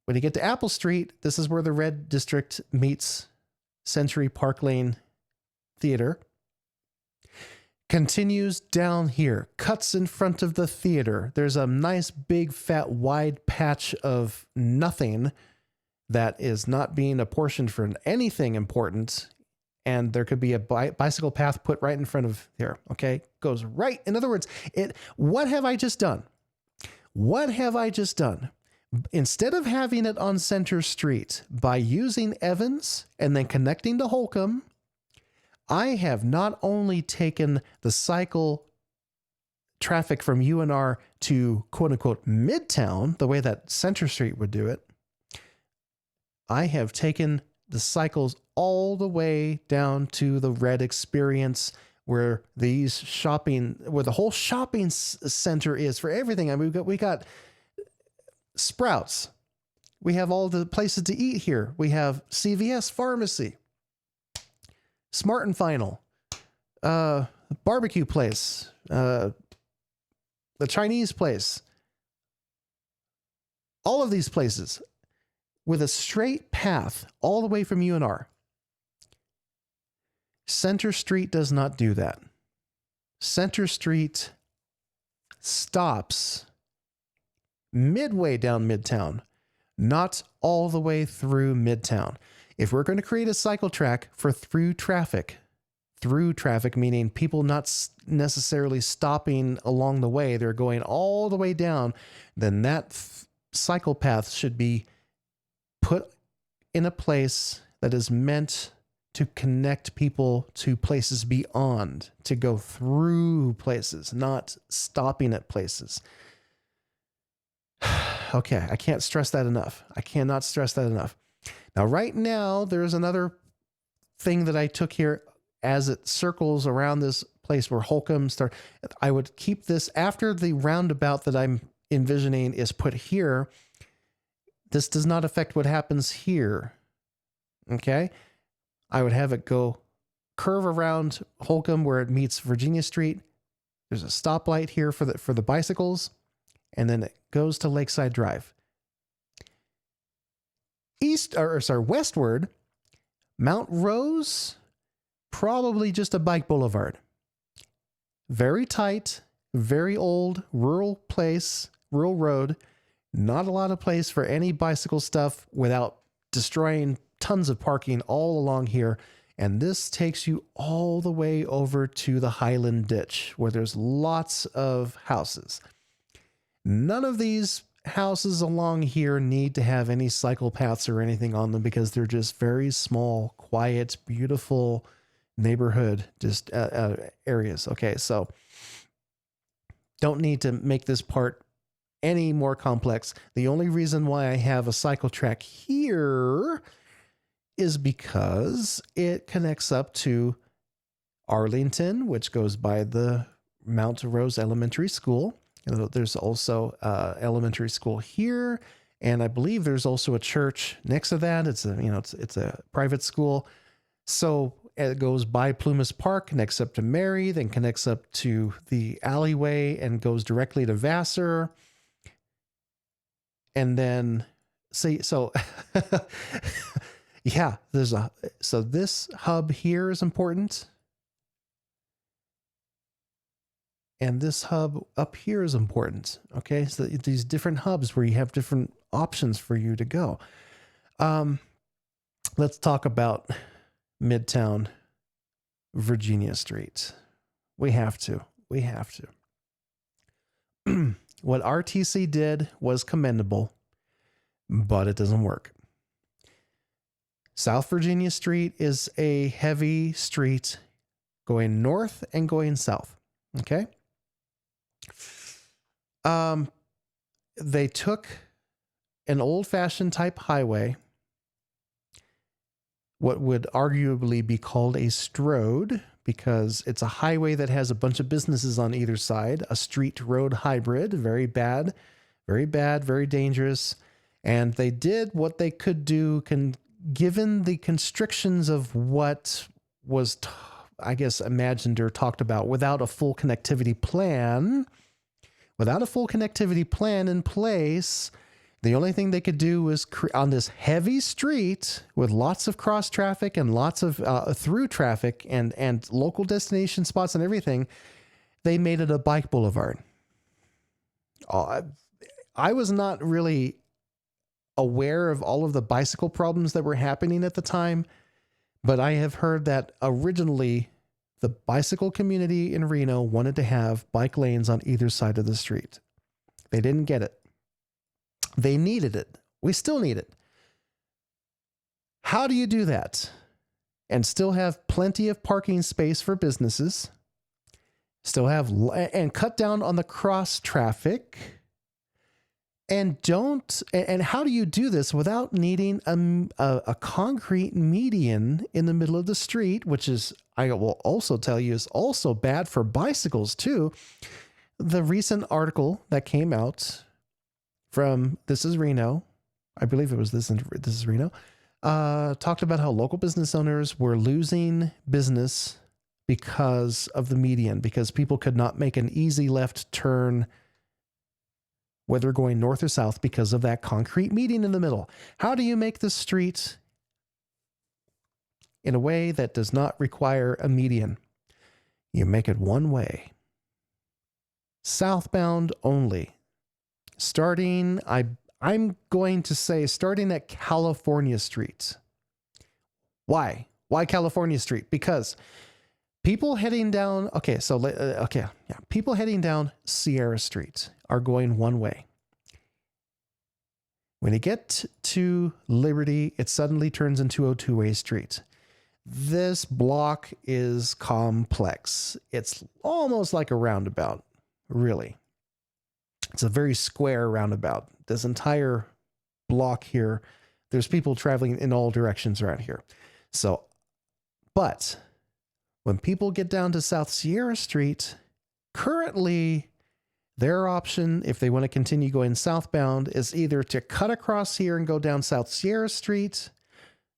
When you get to Apple Street, this is where the Red District meets Century Park Lane Theater. Continues down here, cuts in front of the theater. There's a nice big fat wide patch of nothing that is not being apportioned for anything important. And there could be a bicycle path put right in front of here. Okay. Goes right. In other words, what have I just done? What have I just done? Instead of having it on Center Street, by using Evans and then connecting to Holcomb, I have not only taken the cycle traffic from UNR to quote unquote Midtown, the way that Center Street would do it, I have taken the cycles all the way down to the Red Experience, where the whole shopping center is for everything. I mean, we got Sprouts. We have all the places to eat here. We have CVS Pharmacy, Smart and Final, barbecue place, the Chinese place, all of these places with a straight path all the way from UNR. Center Street does not do that. Center Street stops midway down Midtown, not all the way through Midtown. If we're going to create a cycle track for through traffic meaning people not necessarily stopping along the way, they're going all the way down, then that cycle path should be put in a place that is meant to connect people to places beyond, to go through places, not stopping at places. Okay, I can't stress that enough. I cannot stress that enough. Now, right now, there's another thing that I took here as it circles around this place where Holcomb starts. I would keep this after the roundabout that I'm envisioning is put here. This does not affect what happens here. Okay? I would have it go curve around Holcomb where it meets Virginia Street. There's a stoplight here for the bicycles, and then it goes to Lakeside Drive. Westward, Mount Rose, probably just a bike boulevard. Very tight, very old, rural place, rural road. Not a lot of place for any bicycle stuff without destroying tons of parking all along here. And this takes you all the way over to the Highland Ditch, where there's lots of houses. None of these houses along here need to have any cycle paths or anything on them because they're just very small, quiet, beautiful neighborhood just areas. Okay, so don't need to make this part any more complex. The only reason why I have a cycle track here is because it connects up to Arlington, which goes by the Mount Rose Elementary School. There's also elementary school here, and I believe there's also a church next to that. It's a private school. So it goes by Plumas Park, connects up to Mary, then connects up to the alleyway and goes directly to Vassar. And then yeah, so this hub here is important. And this hub up here is important. Okay, so these different hubs where you have different options for you to go. Let's talk about Midtown Virginia Street. We have to. What RTC did was commendable, but it doesn't work. South Virginia Street is a heavy street going north and going south. Okay. They took an old-fashioned type highway, what would arguably be called a stroad, because it's a highway that has a bunch of businesses on either side, a street road hybrid, very bad, very dangerous. And they did what they could do, given the constrictions of what was, I guess, imagined or talked about without a full connectivity plan. Without a full connectivity plan in place, the only thing they could do was on this heavy street with lots of cross traffic and lots of through traffic and local destination spots and everything, they made it a bike boulevard. I was not really aware of all of the bicycle problems that were happening at the time, but I have heard that originally the bicycle community in Reno wanted to have bike lanes on either side of the street. They didn't get it. They needed it. We still need it. How do you do that and still have plenty of parking space for businesses, still have and cut down on the cross traffic, and how do you do this without needing a concrete median in the middle of the street, which is, I will also tell you, is also bad for bicycles too. The recent article that came out from This Is Reno, I believe it was This Is Reno, talked about how local business owners were losing business because of the median, because people could not make an easy left turn whether going north or south because of that concrete median in the middle. How do you make the street in a way that does not require a median? You make it one way. Southbound only. Starting, I'm going to say starting at California Street. Why? Why California Street? Because people heading down, people heading down Sierra Street are going one way. When you get to Liberty, it suddenly turns into a two-way street. This block is complex. It's almost like a roundabout, really. It's a very square roundabout. This entire block here, there's people traveling in all directions around here. But when people get down to South Sierra Street, currently their option, if they want to continue going southbound, is either to cut across here and go down South Sierra Street,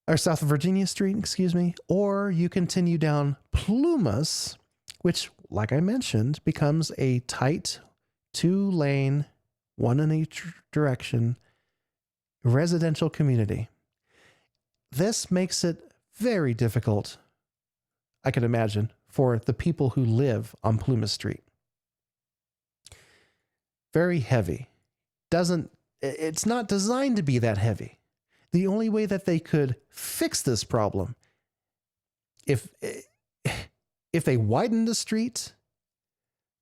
or South Virginia Street, excuse me, or you continue down Plumas, which, like I mentioned, becomes a tight 2-lane, one in each direction, residential community. This makes it very difficult, I can imagine, for the people who live on Plumas Street. Very heavy. It's not designed to be that heavy. The only way that they could fix this problem if if they widen the street,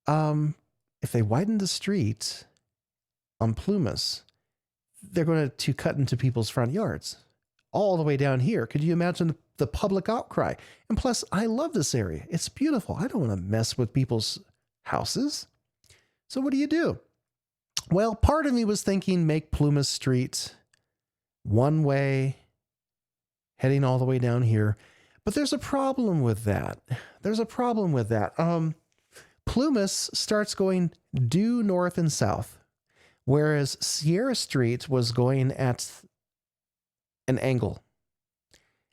if they widen the street on Plumas, they're going to cut into people's front yards all the way down here. Could you imagine the public outcry? And plus, I love this area. It's beautiful. I don't want to mess with people's houses. So what do? Well, part of me was thinking make Plumas Street one way, heading all the way down here. But there's a problem with that. Plumas starts going due north and south, whereas Sierra Street was going at an angle.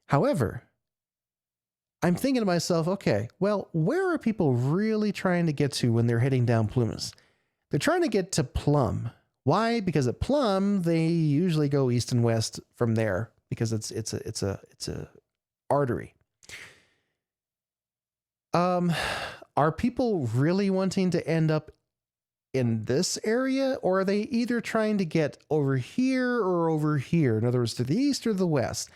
However, I'm thinking to myself, okay, well, where are people really trying to get to when they're heading down Plumas? They're trying to get to Plum. Why? Because at Plum, they usually go east and west from there because it's a artery. Are people really wanting to end up in this area, or are they either trying to get over here or over here? In other words, to the east or the west?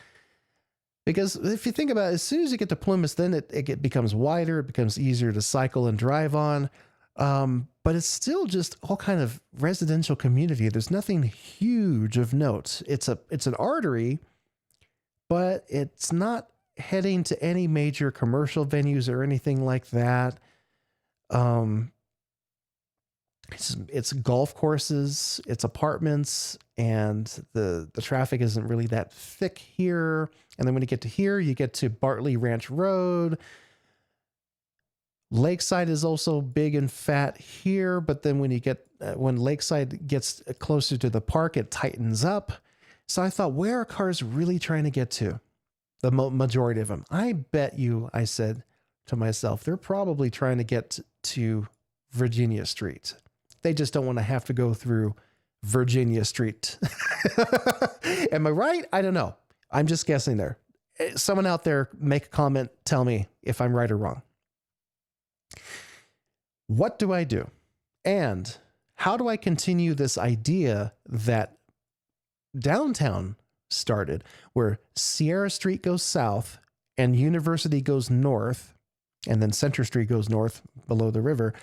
Because if you think about it, as soon as you get to Plymouth, then it becomes wider, it becomes easier to cycle and drive on. But it's still just all kind of residential community. There's nothing huge of note. It's an artery, but it's not heading to any major commercial venues or anything like that. It's golf courses, it's apartments, and the traffic isn't really that thick here. And then when you get to here, you get to Bartley Ranch Road. Lakeside is also big and fat here, but then when Lakeside gets closer to the park, it tightens up. So I thought, where are cars really trying to get to? The majority of them. I bet you, I said to myself, they're probably trying to get to Virginia Street. They just don't want to have to go through Virginia Street. Am I right? I don't know. I'm just guessing there. Someone out there, make a comment, tell me if I'm right or wrong. What do I do? And how do I continue this idea that downtown started, where Sierra Street goes south and University goes north, and then Center Street goes north below the river?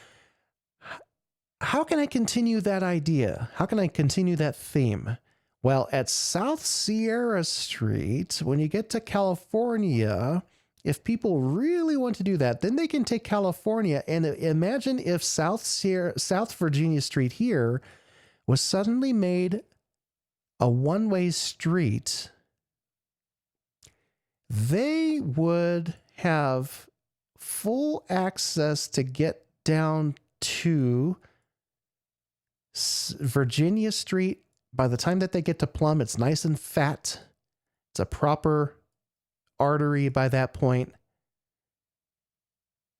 How can I continue that idea? How can I continue that theme? Well, at South Sierra Street, when you get to California, if people really want to do that, then they can take California. And imagine if South Virginia Street here was suddenly made a one-way street. They would have full access to get down to Virginia Street. By the time that they get to Plum, it's nice and fat. It's a proper artery by that point.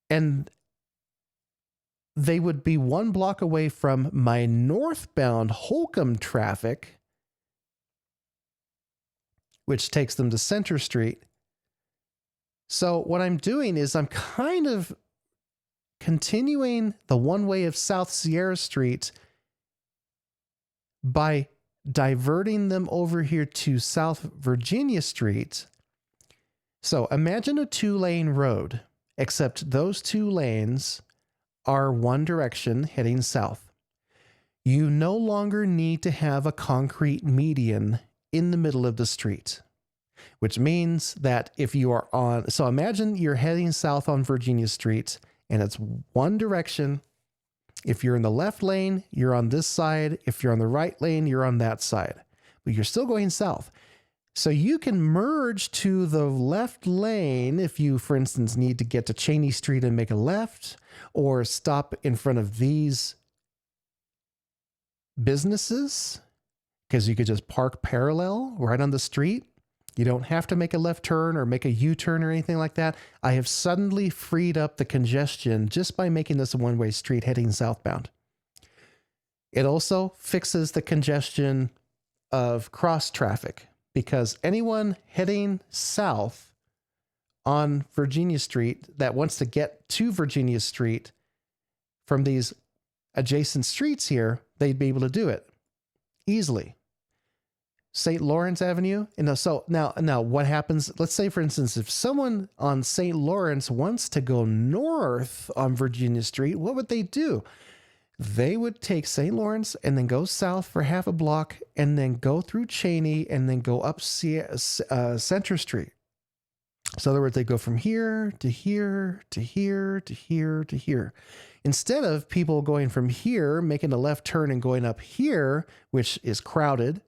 And they would be one block away from my northbound Holcomb traffic, which takes them to Center Street. So what I'm doing is I'm kind of continuing the one way of South Sierra Street by diverting them over here to South Virginia Street. So imagine a 2-lane road, except those 2 lanes are one direction heading south. You no longer need to have a concrete median in the middle of the street, which means that if you are on, so imagine you're heading south on Virginia Street and it's one direction. If you're in the left lane, you're on this side. If you're on the right lane, you're on that side, but you're still going south. So you can merge to the left lane if you, for instance, need to get to Cheney Street and make a left, or stop in front of these businesses, because you could just park parallel right on the street. You don't have to make a left turn or make a U-turn or anything like that. I have suddenly freed up the congestion just by making this a one-way street heading southbound. It also fixes the congestion of cross traffic, because anyone heading south on Virginia Street that wants to get to Virginia Street from these adjacent streets here, they'd be able to do it easily. St. Lawrence Avenue. And so now what happens? Let's say, for instance, if someone on St. Lawrence wants to go north on Virginia Street, what would they do? They would take St. Lawrence and then go south for half a block and then go through Cheney and then go up Center Street. So in other words, they go from here to here to here to here to here. Instead of people going from here, making a left turn and going up here, which is crowded,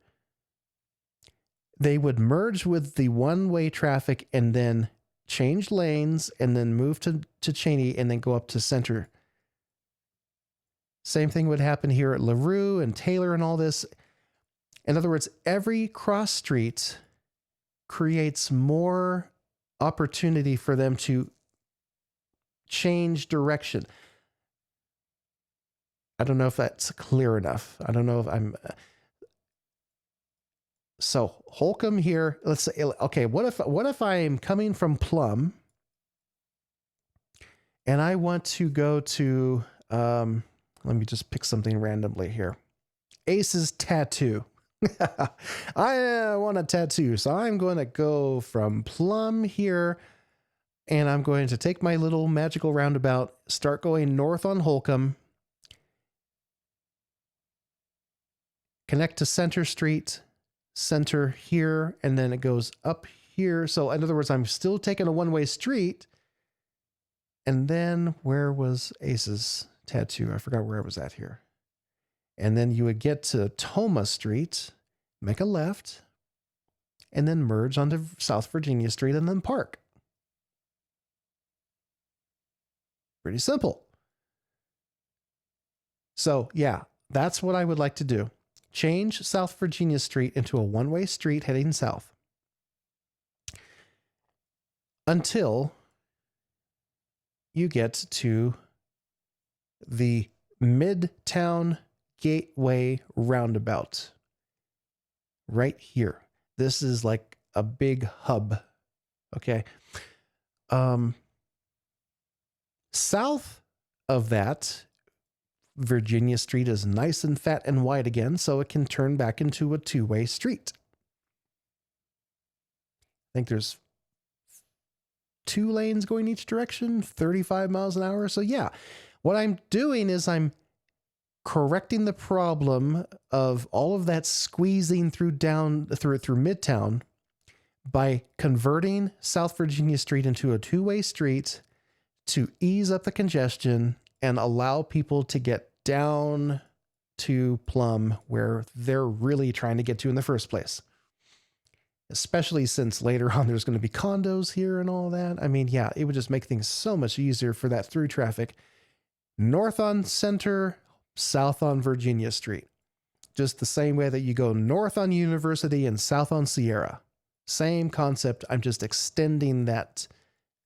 they would merge with the one-way traffic and then change lanes and then move to Cheney and then go up to Center. Same thing would happen here at LaRue and Taylor and all this. In other words, every cross street creates more opportunity for them to change direction. I don't know if that's clear enough. I don't know if I'm... So Holcomb here, let's say, okay, what if I'm coming from Plum and I want to go to, let me just pick something randomly here. Ace's Tattoo. I want a tattoo. So I'm going to go from Plum here and I'm going to take my little magical roundabout, start going north on Holcomb, connect to Center Street, Center here, and then it goes up here. So in other words, I'm still taking a one-way street. And then where was Ace's Tattoo? I forgot where I was at here. And then you would get to Toma Street, make a left, and then merge onto South Virginia Street and then park. Pretty simple. So yeah, that's what I would like to do. Change South Virginia Street into a one-way street heading south until you get to the Midtown Gateway roundabout right here. This is like a big hub. Okay. South of that, Virginia Street is nice and fat and wide again, so it can turn back into a two-way street. I think there's 2 lanes going each direction, 35 miles an hour. So yeah, what I'm doing is I'm correcting the problem of all of that squeezing through Midtown by converting South Virginia Street into a two-way street to ease up the congestion and allow people to get down to Plum where they're really trying to get to in the first place. Especially since later on there's going to be condos here and all that. I mean, yeah, it would just make things so much easier for that through traffic. North on Center, south on Virginia Street. Just the same way that you go north on University and south on Sierra. Same concept. I'm just extending that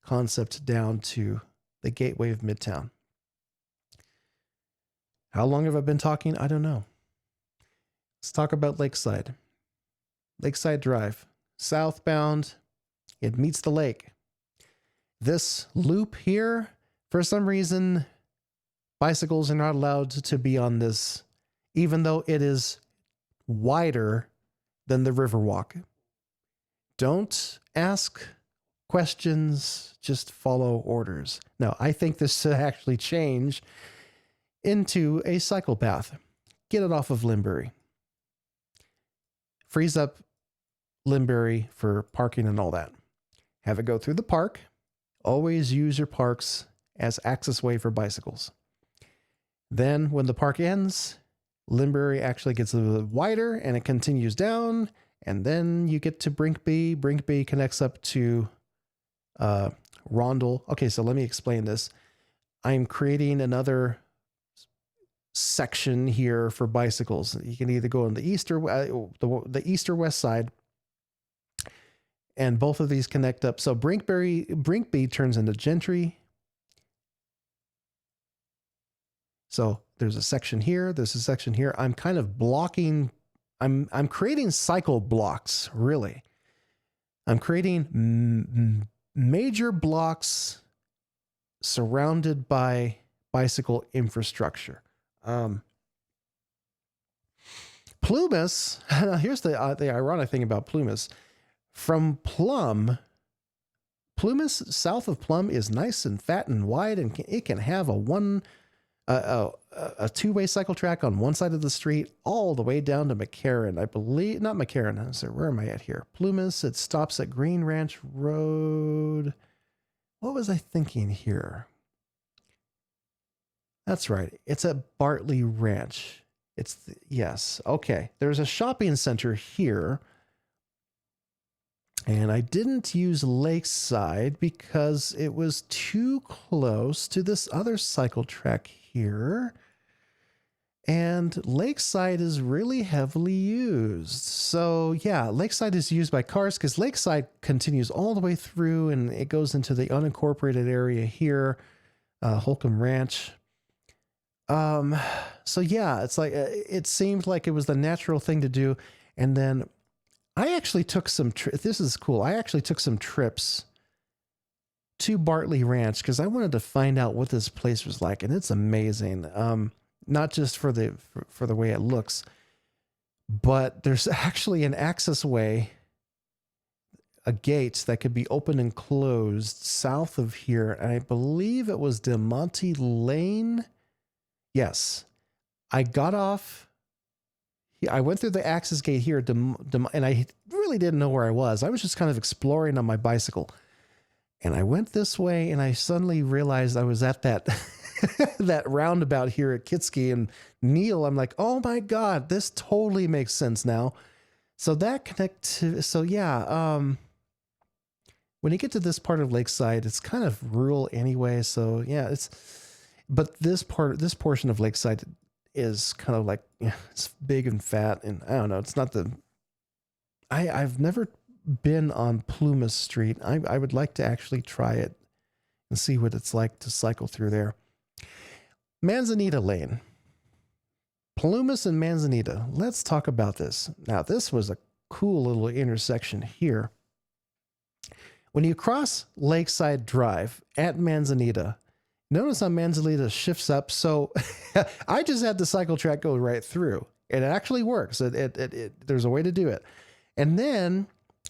concept down to the gateway of Midtown. How long have I been talking? I don't know. Let's talk about Lakeside. Lakeside Drive. Southbound. It meets the lake. This loop here, for some reason, bicycles are not allowed to be on this, even though it is wider than the Riverwalk. Don't ask questions, just follow orders. No, I think this should actually change into a cycle path. Get it off of Limbury. Freeze up Limbury for parking and all that. Have it go through the park. Always use your parks as access way for bicycles. Then when the park ends, Limbury actually gets a little wider and it continues down. And then you get to Brinkby. Brinkby connects up to Rondell. Okay, so let me explain this. I'm creating another section here for bicycles. You can either go on the east or the east or west side, and both of these connect up. So Brinkby turns into Gentry. So there's a section here. There's a section here. I'm kind of blocking. I'm creating cycle blocks. Really, I'm creating major blocks surrounded by bicycle infrastructure. Plumas. Now here's the ironic thing about Plumas. From Plum, Plumas south of Plum is nice and fat and wide, and it can have a two-way cycle track on one side of the street all the way down to McCarran. I believe, not McCarran. So where am I at here? Plumas. It stops at Green Ranch Road. What was I thinking here? That's right. It's at Bartley Ranch. Yes. Okay. There's a shopping center here. And I didn't use Lakeside because it was too close to this other cycle track here. And Lakeside is really heavily used. So yeah, Lakeside is used by cars because Lakeside continues all the way through and it goes into the unincorporated area here, Holcomb Ranch. So yeah, it's like, it seemed like it was the natural thing to do. And then I actually took this is cool. I actually took some trips to Bartley Ranch because I wanted to find out what this place was like. And it's amazing. Not just for the way it looks, but there's actually an access way, a gate that could be opened and closed south of here. And I believe it was DeMonte Lane. Yes. I got off. I went through the access gate here, and I really didn't know where I was. I was just kind of exploring on my bicycle. And I went this way, and I suddenly realized I was at that that roundabout here at Kitsky and Neil. I'm like, oh my God, this totally makes sense now. So that when you get to this part of Lakeside, it's kind of rural anyway. So yeah, but this portion of Lakeside is kind of like, it's big and fat, and I don't know, it's not I've never been on Plumas Street. I would like to actually try it and see what it's like to cycle through there. Manzanita Lane. Plumas and Manzanita. Let's talk about this. Now, this was a cool little intersection here. When you cross Lakeside Drive at Manzanita, notice how Manzanita shifts up. So I just had the cycle track go right through. It actually works. There's a way to do it. And then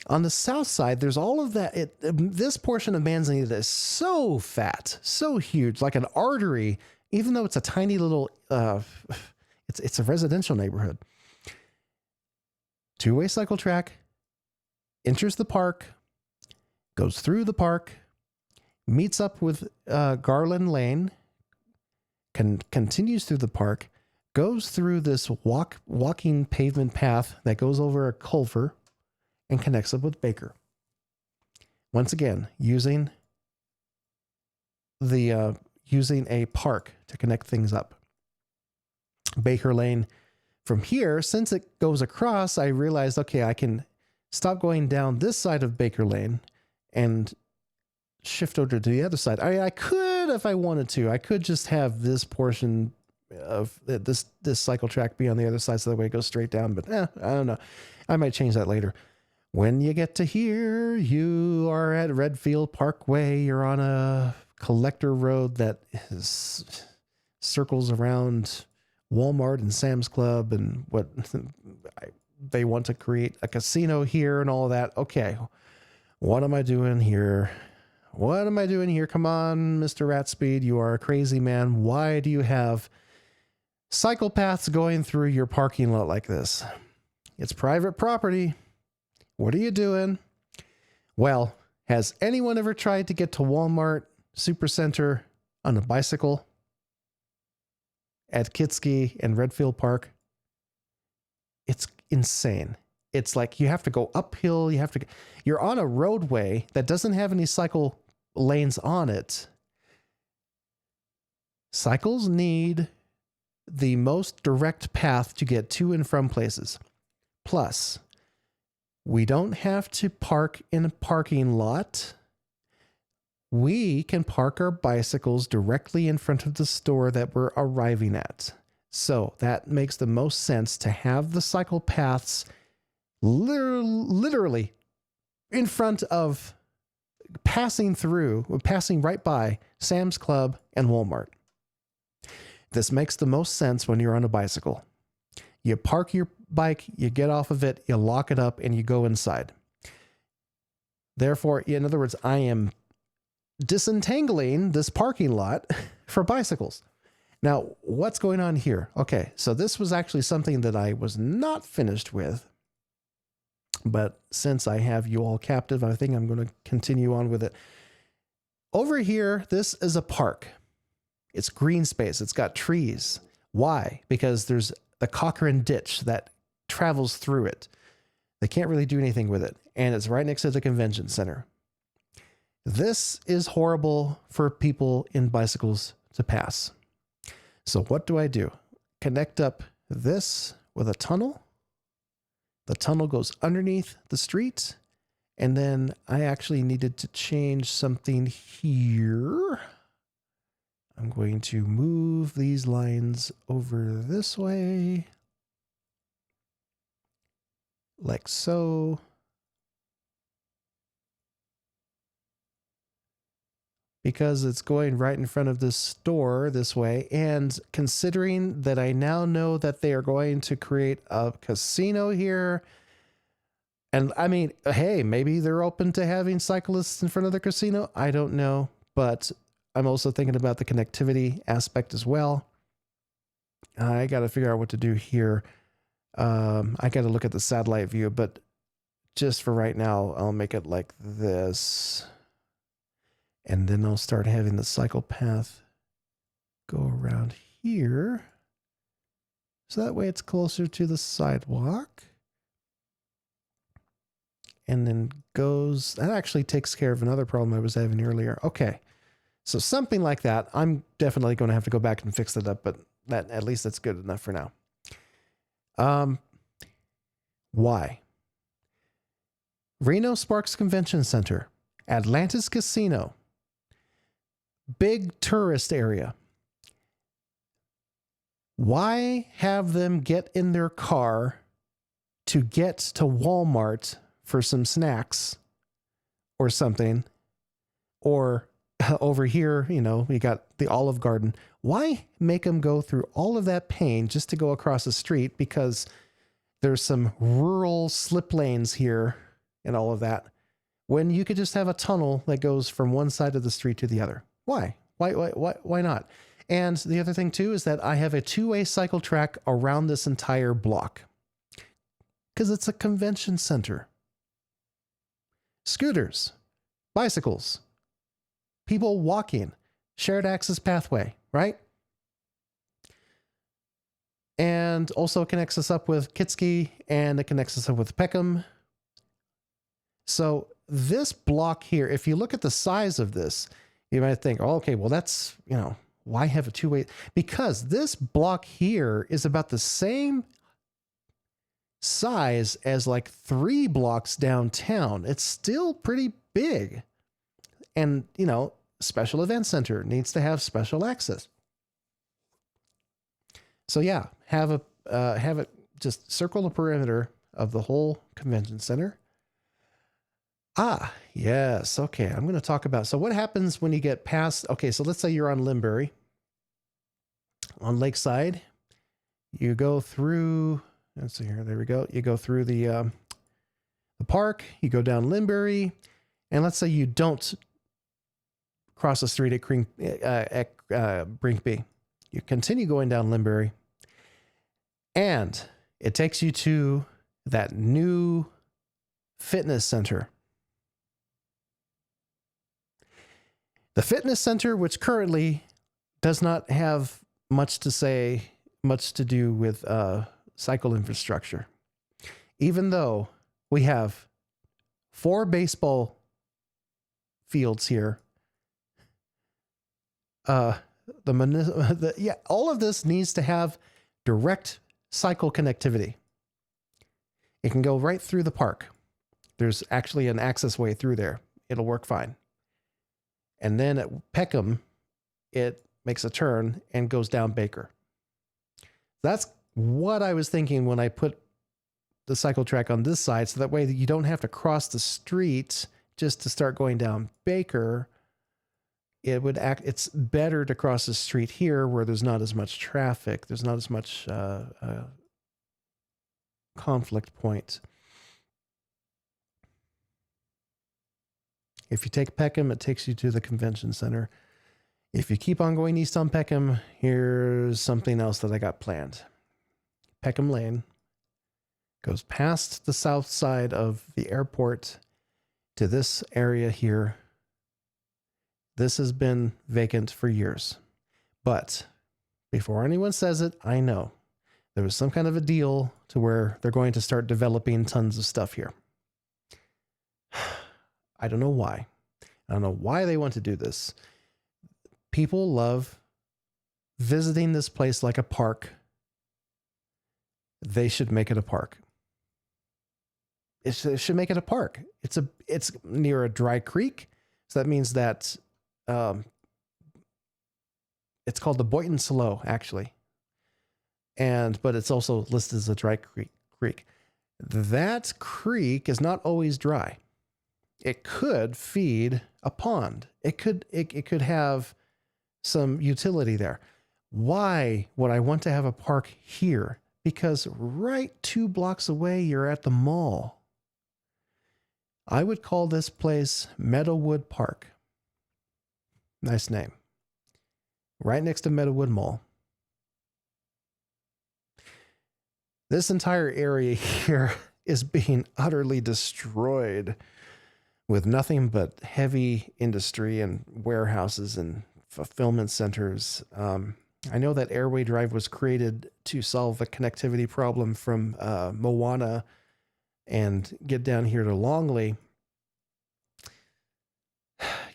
on the south side, there's all of that. This portion of Manzanita is so fat, so huge, like an artery, even though it's a tiny little, it's a residential neighborhood. Two-way cycle track, enters the park, goes through the park, meets up with Garland Lane, continues through the park, goes through this walking pavement path that goes over a culvert and connects up with Baker. Once again, using a park to connect things up. Baker Lane. From here, since it goes across, I realized, okay, I can stop going down this side of Baker Lane and shift over to the other side. I could, if I wanted to, I could just have this portion of this cycle track be on the other side so that way it goes straight down, but I don't know. I might change that later. When you get to here, you are at Redfield Parkway. You're on a collector road that circles around Walmart and Sam's Club and they want to create a casino here and all of that. Okay. What am I doing here? What am I doing here? Come on, Mr. Ratspeed. You are a crazy man. Why do you have cycle paths going through your parking lot like this? It's private property. What are you doing? Well, has anyone ever tried to get to Walmart Supercenter on a bicycle at Kitsky and Redfield Park? It's insane. It's like you have to go uphill. You're on a roadway that doesn't have any cycle lanes on it. Cycles need the most direct path to get to and from places. Plus, we don't have to park in a parking lot. We can park our bicycles directly in front of the store that we're arriving at. So that makes the most sense to have the cycle paths literally in front of passing right by Sam's Club and Walmart. This makes the most sense when you're on a bicycle. You park your bike, you get off of it, you lock it up, and you go inside. Therefore, in other words, I am disentangling this parking lot for bicycles. Now, what's going on here? Okay, so this was actually something that I was not finished with, but since I have you all captive, I think I'm going to continue on with it. Over here, this is a park. It's green space. It's got trees. Why? Because there's the Cochrane ditch that travels through it. They can't really do anything with it. And it's right next to the convention center. This is horrible for people in bicycles to pass. So what do? Connect up this with a tunnel. The tunnel goes underneath the street. And then I actually needed to change something here. I'm going to move these lines over this way. Like so. Because it's going right in front of this store this way. And considering that I now know that they are going to create a casino here. And I mean, hey, maybe they're open to having cyclists in front of the casino. I don't know. But I'm also thinking about the connectivity aspect as well. I got to figure out what to do here. I got to look at the satellite view, but just for right now, I'll make it like this. And then I'll start having the cycle path go around here. So that way it's closer to the sidewalk. And then goes, that actually takes care of another problem I was having earlier. Okay. So something like that. I'm definitely going to have to go back and fix that up, but that at least that's good enough for now. Why? Reno-Sparks Convention Center, Atlantis Casino, big tourist area. Why have them get in their car to get to Walmart for some snacks or something? Or over here, you know, we got the Olive Garden. Why make them go through all of that pain just to go across the street? Because there's some rural slip lanes here and all of that, when you could just have a tunnel that goes from one side of the street to the other. Why? Why not? And the other thing too is that I have a two-way cycle track around this entire block because it's a convention center. Scooters, bicycles, people walking, shared access pathway, right? And also connects us up with Kitski, and it connects us up with Peckham. So this block here, if you look at the size of this, you might think, oh, okay, well, that's, you know, why have a two-way? Because this block here is about the same size as like 3 blocks downtown. It's still pretty big. And, you know, special event center needs to have special access. So yeah, have it just circle the perimeter of the whole convention center. Ah, yes. Okay. I'm going to talk about, so what happens when you get past, okay, so let's say you're on Limbury, on Lakeside, you go through, let's see here, there we go. You go through the park, you go down Limbury, and let's say you don't cross the street at Brinkby. You continue going down Limbury, and it takes you to that new fitness center. The fitness center, which currently does not have much to do with cycle infrastructure, even though we have 4 baseball fields here. All of this needs to have direct cycle connectivity. It can go right through the park. There's actually an access way through there. It'll work fine. And then at Peckham, it makes a turn and goes down Baker. That's what I was thinking when I put the cycle track on this side, so that way you don't have to cross the street just to start going down Baker. It's better to cross the street here where there's not as much traffic. There's not as much conflict point. If you take Peckham, it takes you to the convention center. If you keep on going east on Peckham, here's something else that I got planned. Peckham Lane goes past the south side of the airport to this area here. This has been vacant for years. But before anyone says it, I know there was some kind of a deal to where they're going to start developing tons of stuff here. I don't know why. I don't know why they want to do this. People love visiting this place like a park. They should make it a park. It should make it a park. It's near a dry creek. So that means that it's called the Boynton Slough, actually. But it's also listed as a dry creek. That creek is not always dry. It could feed a pond. It could have some utility there. Why would I want to have a park here? Because right 2 blocks away, you're at the mall. I would call this place Meadowwood Park. Nice name. Right next to Meadowwood Mall. This entire area here is being utterly destroyed with nothing but heavy industry and warehouses and fulfillment centers. I know that Airway Drive was created to solve a connectivity problem from Moana and get down here to Longley.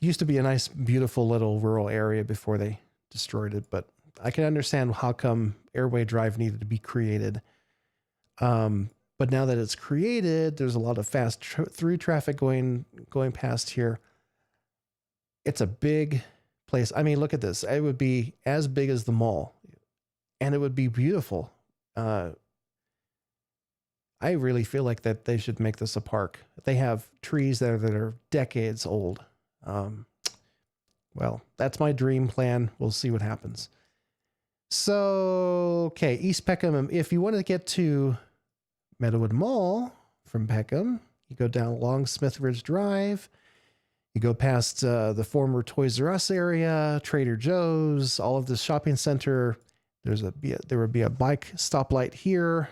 Used to be a nice, beautiful little rural area before they destroyed it, but I can understand how come Airway Drive needed to be created. But now that it's created, there's a lot of fast through traffic going past here. It's a big place. I mean, look at this. It would be as big as the mall, and it would be beautiful. I really feel like that they should make this a park. They have trees there that are decades old. Well, that's my dream plan. We'll see what happens. So, okay, East Peckham. If you want to get to Meadowwood Mall from Peckham, you go down along Smith Ridge Drive. You go past the former Toys R Us area, Trader Joe's, all of this shopping center. There would be a bike stoplight here,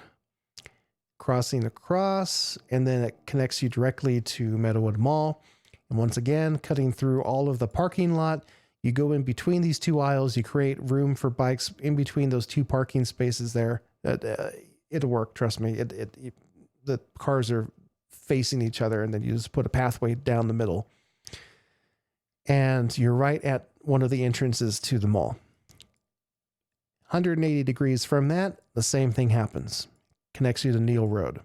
crossing across, and then it connects you directly to Meadowwood Mall. And once again, cutting through all of the parking lot, you go in between these 2 aisles, you create room for bikes in between those 2 parking spaces there. It'll work, trust me. The cars are facing each other, and then you just put a pathway down the middle. And you're right at one of the entrances to the mall. 180 degrees from that, the same thing happens. Connects you to Neal Road.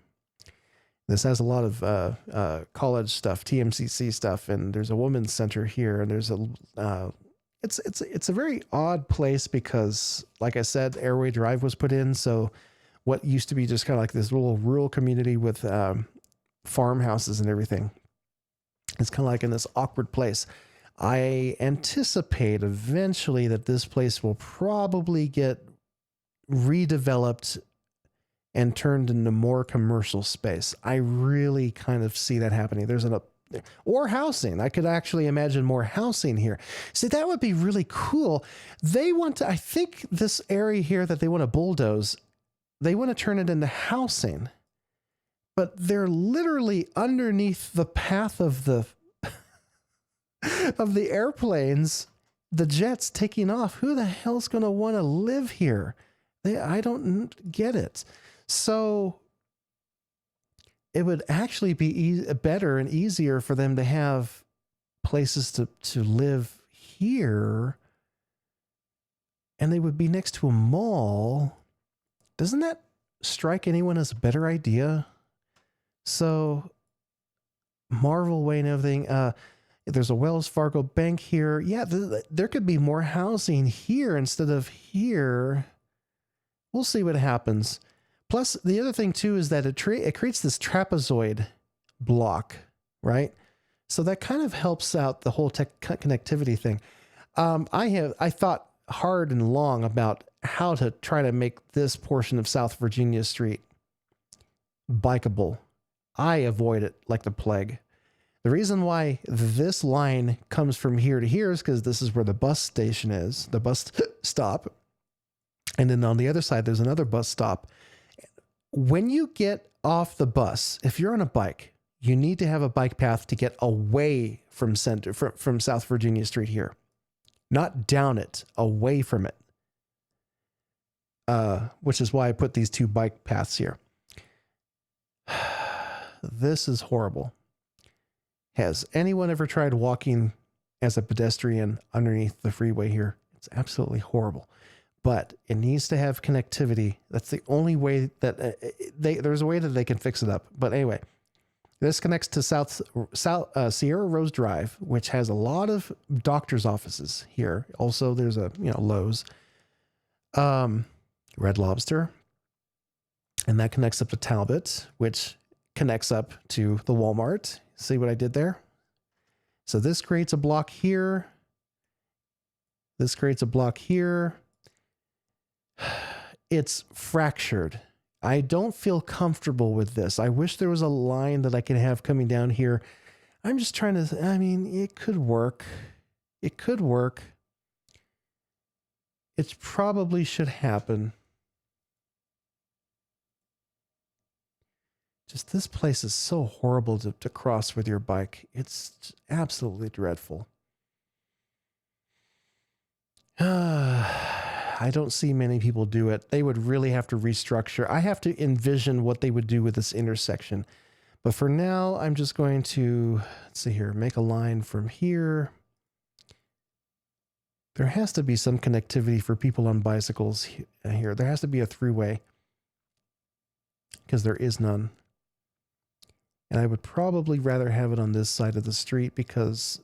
This has a lot of college stuff, TMCC stuff, and there's a women's center here, and there's it's a very odd place because, like I said, Airway Drive was put in, so what used to be just kind of like this little rural community with farmhouses and everything, it's kind of like in this awkward place. I anticipate eventually that this place will probably get redeveloped and turned into more commercial space. I really kind of see that happening. Or housing. I could actually imagine more housing here. See, that would be really cool. I think this area here that they want to bulldoze, they want to turn it into housing, but they're literally underneath the path of the airplanes, the jets taking off. Who the hell's going to want to live here? I don't get it. So it would actually be better and easier for them to have places to live here, and they would be next to a mall. Doesn't that strike anyone as a better idea? So Marvel Way and everything. There's a Wells Fargo bank here. Yeah, there could be more housing here instead of here. We'll see what happens. Plus, the other thing too is that it creates this trapezoid block, right? So that kind of helps out the whole connectivity thing. I thought hard and long about how to try to make this portion of South Virginia Street bikeable. I avoid it like the plague. The reason why this line comes from here to here is because this is where the bus station is, the bus stop. And then on the other side, there's another bus stop. When you get off the bus, if you're on a bike, you need to have a bike path to get away from from South Virginia Street here. Not down it, away from it. Which is why I put these two bike paths here. This is horrible. Has anyone ever tried walking as a pedestrian underneath the freeway here? It's absolutely horrible. But it needs to have connectivity. That's the only way that there's a way that they can fix it up. But anyway, this connects to South Sierra Rose Drive, which has a lot of doctor's offices here. Also, there's a Lowe's, Red Lobster, and that connects up to Talbot, which connects up to the Walmart. See what I did there? So this creates a block here. This creates a block here. It's fractured. I don't feel comfortable with this. I wish there was a line that I could have coming down here. I'm just trying to, it could work. It could work. It probably should happen. Just this place is so horrible to cross with your bike. It's absolutely dreadful. I don't see many people do it. They would really have to restructure. I have to envision what they would do with this intersection. But for now, I'm just going to, let's see here, make a line from here. There has to be some connectivity for people on bicycles here. There has to be a throughway because there is none. And I would probably rather have it on this side of the street because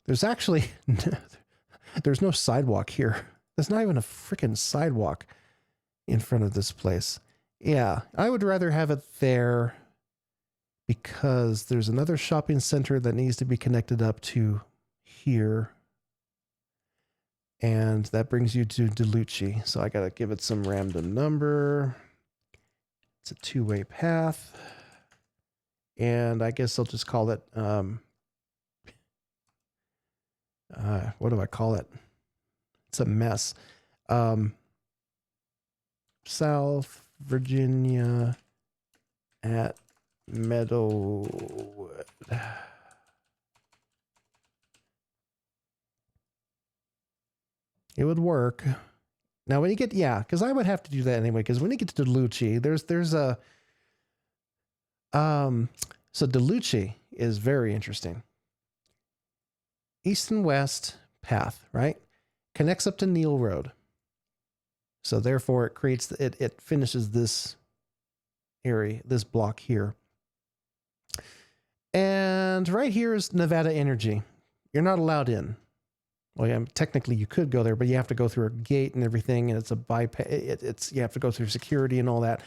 there's actually, there's no sidewalk here. There's not even a freaking sidewalk in front of this place. Yeah, I would rather have it there because there's another shopping center that needs to be connected up to here. And that brings you to DeLucci. So I got to give it some random number. It's a two-way path. And I guess I'll just call it, what do I call it? It's a mess. South Virginia at Meadowwood. It would work. Now, when you get, because I would have to do that anyway, because when you get to DeLucci, there's a, so DeLucci is very interesting. East and west path, right? Connects up to Neal Road. So therefore it creates, it finishes this area, this block here. And right here is Nevada Energy. You're not allowed in. Well, yeah, technically you could go there, but you have to go through a gate and everything, and it's a bypass. You have to go through security and all that.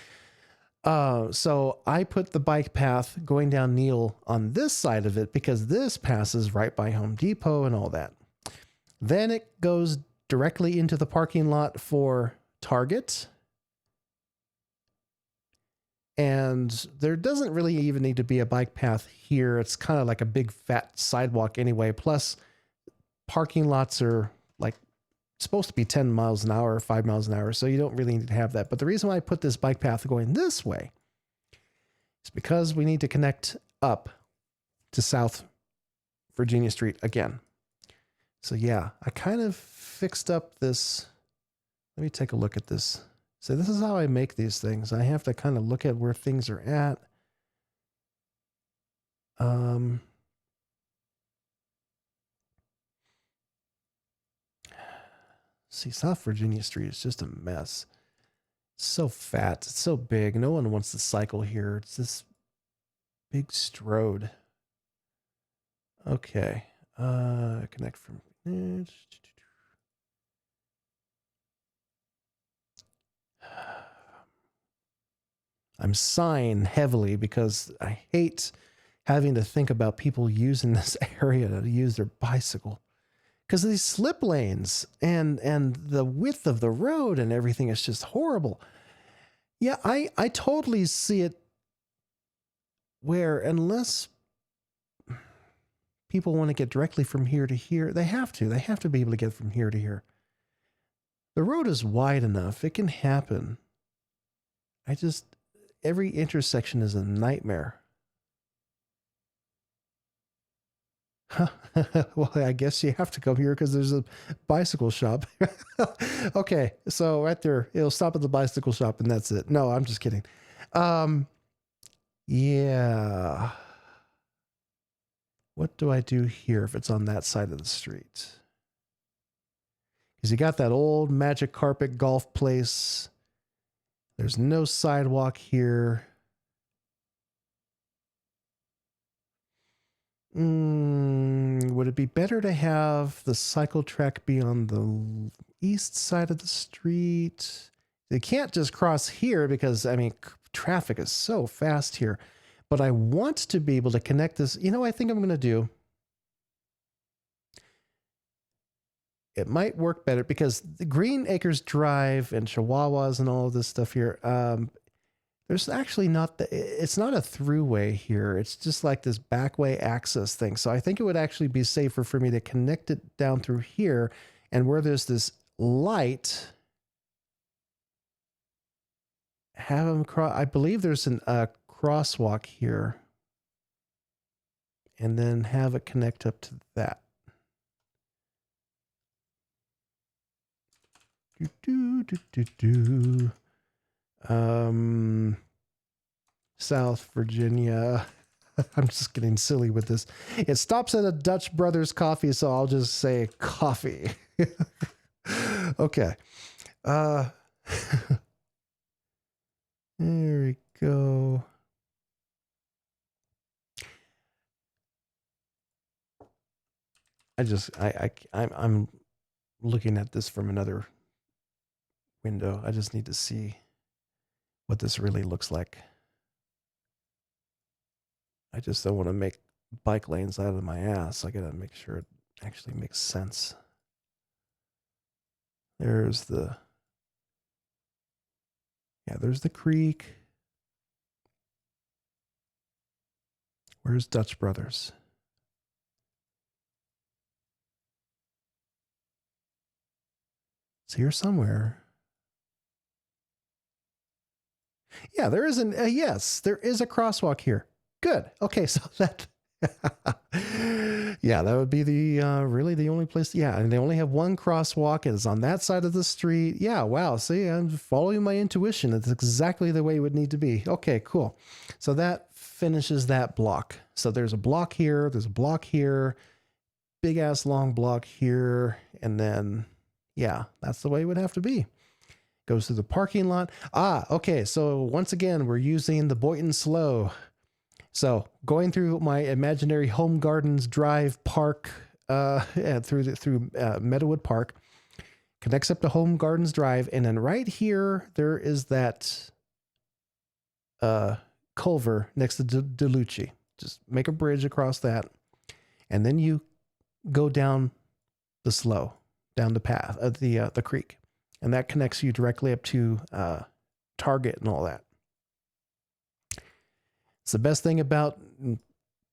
So I put the bike path going down Neal on this side of it because this passes right by Home Depot and all that. Then it goes directly into the parking lot for Target. And there doesn't really even need to be a bike path here. It's kind of like a big fat sidewalk anyway. Plus, parking lots are like supposed to be 10 miles an hour, 5 miles an hour. So you don't really need to have that. But the reason why I put this bike path going this way is because we need to connect up to South Virginia Street again. So yeah, I kind of fixed up this. Let me take a look at this. So this is how I make these things. I have to kind of look at where things are at. See, South Virginia Street is just a mess. It's so fat. It's so big. No one wants to cycle here. It's this big strode. Okay. Connect from... I'm sighing heavily because I hate having to think about people using this area to use their bicycle. Because of these slip lanes and the width of the road and everything is just horrible. Yeah, I totally see it where unless people want to get directly from here to here, they have to. They have to be able to get from here to here. The road is wide enough. It can happen. I just, every intersection is a nightmare. Well, I guess you have to come here because there's a bicycle shop. Okay, so right there, it'll stop at the bicycle shop and that's it. No, I'm just kidding. Um, yeah. What do I do here if it's on that side of the street? Because you got that old magic carpet golf place. There's no sidewalk here. Would it be better to have the cycle track be on the east side of the street? They can't just cross here because, I mean, traffic is so fast here. But I want to be able to connect this. You know, I think I'm going to do. It might work better because the Green Acres Drive and Chihuahuas and all of this stuff here, there's actually not it's not a throughway here. It's just like this backway access thing. So I think it would actually be safer for me to connect it down through here, and where there's this light, have them cross. I believe there's a crosswalk here, and then have it connect up to that. South Virginia. I'm just getting silly with this. It stops at a Dutch Brothers coffee, so I'll just say coffee. Okay. There we go. I'm looking at this from another window. I just need to see what this really looks like. I just don't want to make bike lanes out of my ass. I gotta make sure it actually makes sense. There's the creek. Where's Dutch Brothers? It's here somewhere. Yeah, there is yes, there is a crosswalk here. Good. Okay, so that yeah, that would be the really the only place. Yeah, and they only have one crosswalk. It's on that side of the street. Yeah, wow. See, I'm following my intuition. It's exactly the way it would need to be. Okay, cool. So that finishes that block. So there's a block here. There's a block here. Big ass long block here, and then yeah, that's the way it would have to be. Goes to the parking lot. Okay. So once again, we're using the Boynton Slow. So going through my imaginary Home Gardens Drive Park, through Meadowood Park, connects up to Home Gardens Drive, and then right here there is that culver next to DeLucci. Just make a bridge across that, and then you go down the slow, down the path of the creek, and that connects you directly up to Target and all that. It's the best thing about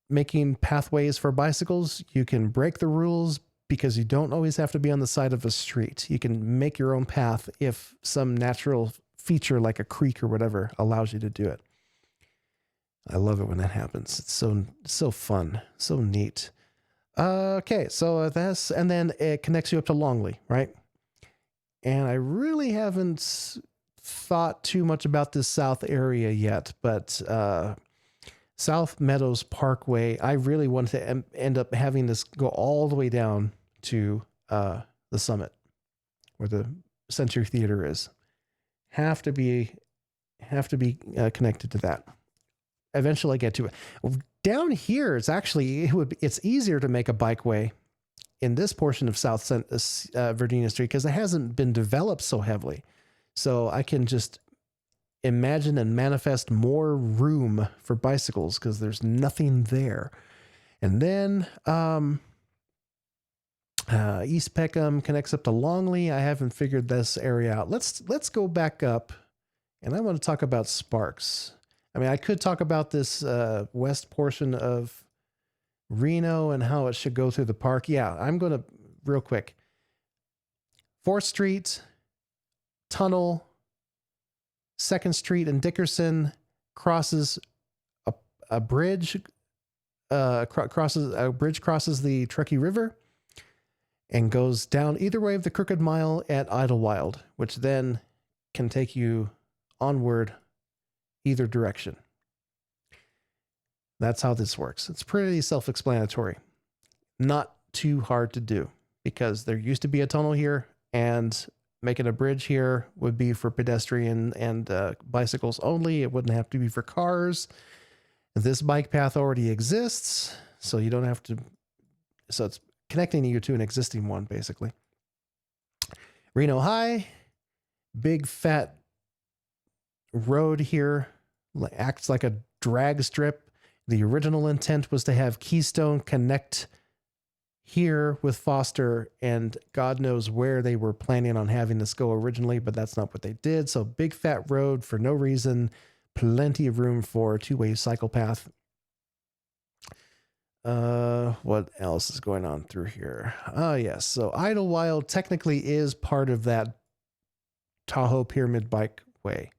making pathways for bicycles. You can break the rules because you don't always have to be on the side of a street. You can make your own path if some natural feature like a creek or whatever allows you to do it. I love it when that happens. It's so fun, so neat. Okay, so that's, and then it connects you up to Longley, right? And I really haven't thought too much about this south area yet, but South Meadows Parkway, I really want to end up having this go all the way down to the summit where the Century Theater is. Have to be connected to that. Eventually I get to it. Down here, it's easier to make a bikeway in this portion of South Virginia Street because it hasn't been developed so heavily. So I can just imagine and manifest more room for bicycles because there's nothing there. And then East Peckham connects up to Longley. I haven't figured this area out. Let's go back up And I want to talk about Sparks. I mean, I could talk about this west portion of Reno and how it should go through the park. Yeah, I'm going to real quick. 4th Street, tunnel, 2nd Street and Dickerson, crosses a bridge, crosses the Truckee River and goes down either way of the Crooked Mile at Idlewild, which then can take you onward either direction. That's how this works. It's pretty self-explanatory. Not too hard to do because there used to be a tunnel here, and making a bridge here would be for pedestrian and bicycles only. It wouldn't have to be for cars. This bike path already exists, so you don't have to. So it's connecting you to an existing one, basically. Reno High, big fat road here, acts like a drag strip. The original intent was to have Keystone connect here with Foster, and God knows where they were planning on having this go originally, but that's not what they did. So big fat road for no reason, plenty of room for a two-way cycle path. What else is going on through here? Oh, yes. So Idlewild technically is part of that Tahoe Pyramid Bikeway,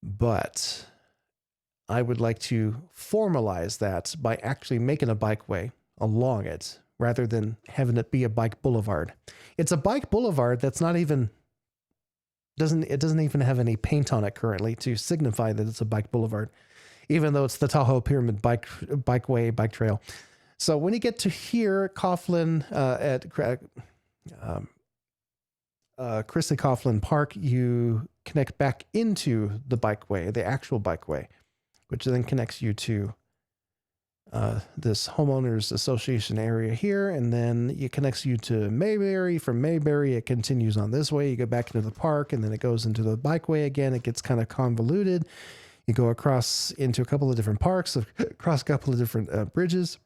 but I would like to formalize that by actually making a bikeway along it rather than having it be a bike boulevard. It's a bike boulevard that's not even doesn't even have any paint on it currently to signify that it's a bike boulevard, even though it's the Tahoe Pyramid Bikeway bike trail. So when you get to here, Coughlin at Chrisley Coughlin Park, you connect back into the bikeway, the actual bikeway, which then connects you to this homeowners association area here, and then it connects you to Mayberry. From Mayberry, it continues on this way. You go back into the park, and then it goes into the bikeway again. It gets kind of convoluted. You go across into a couple of different parks, across a couple of different bridges.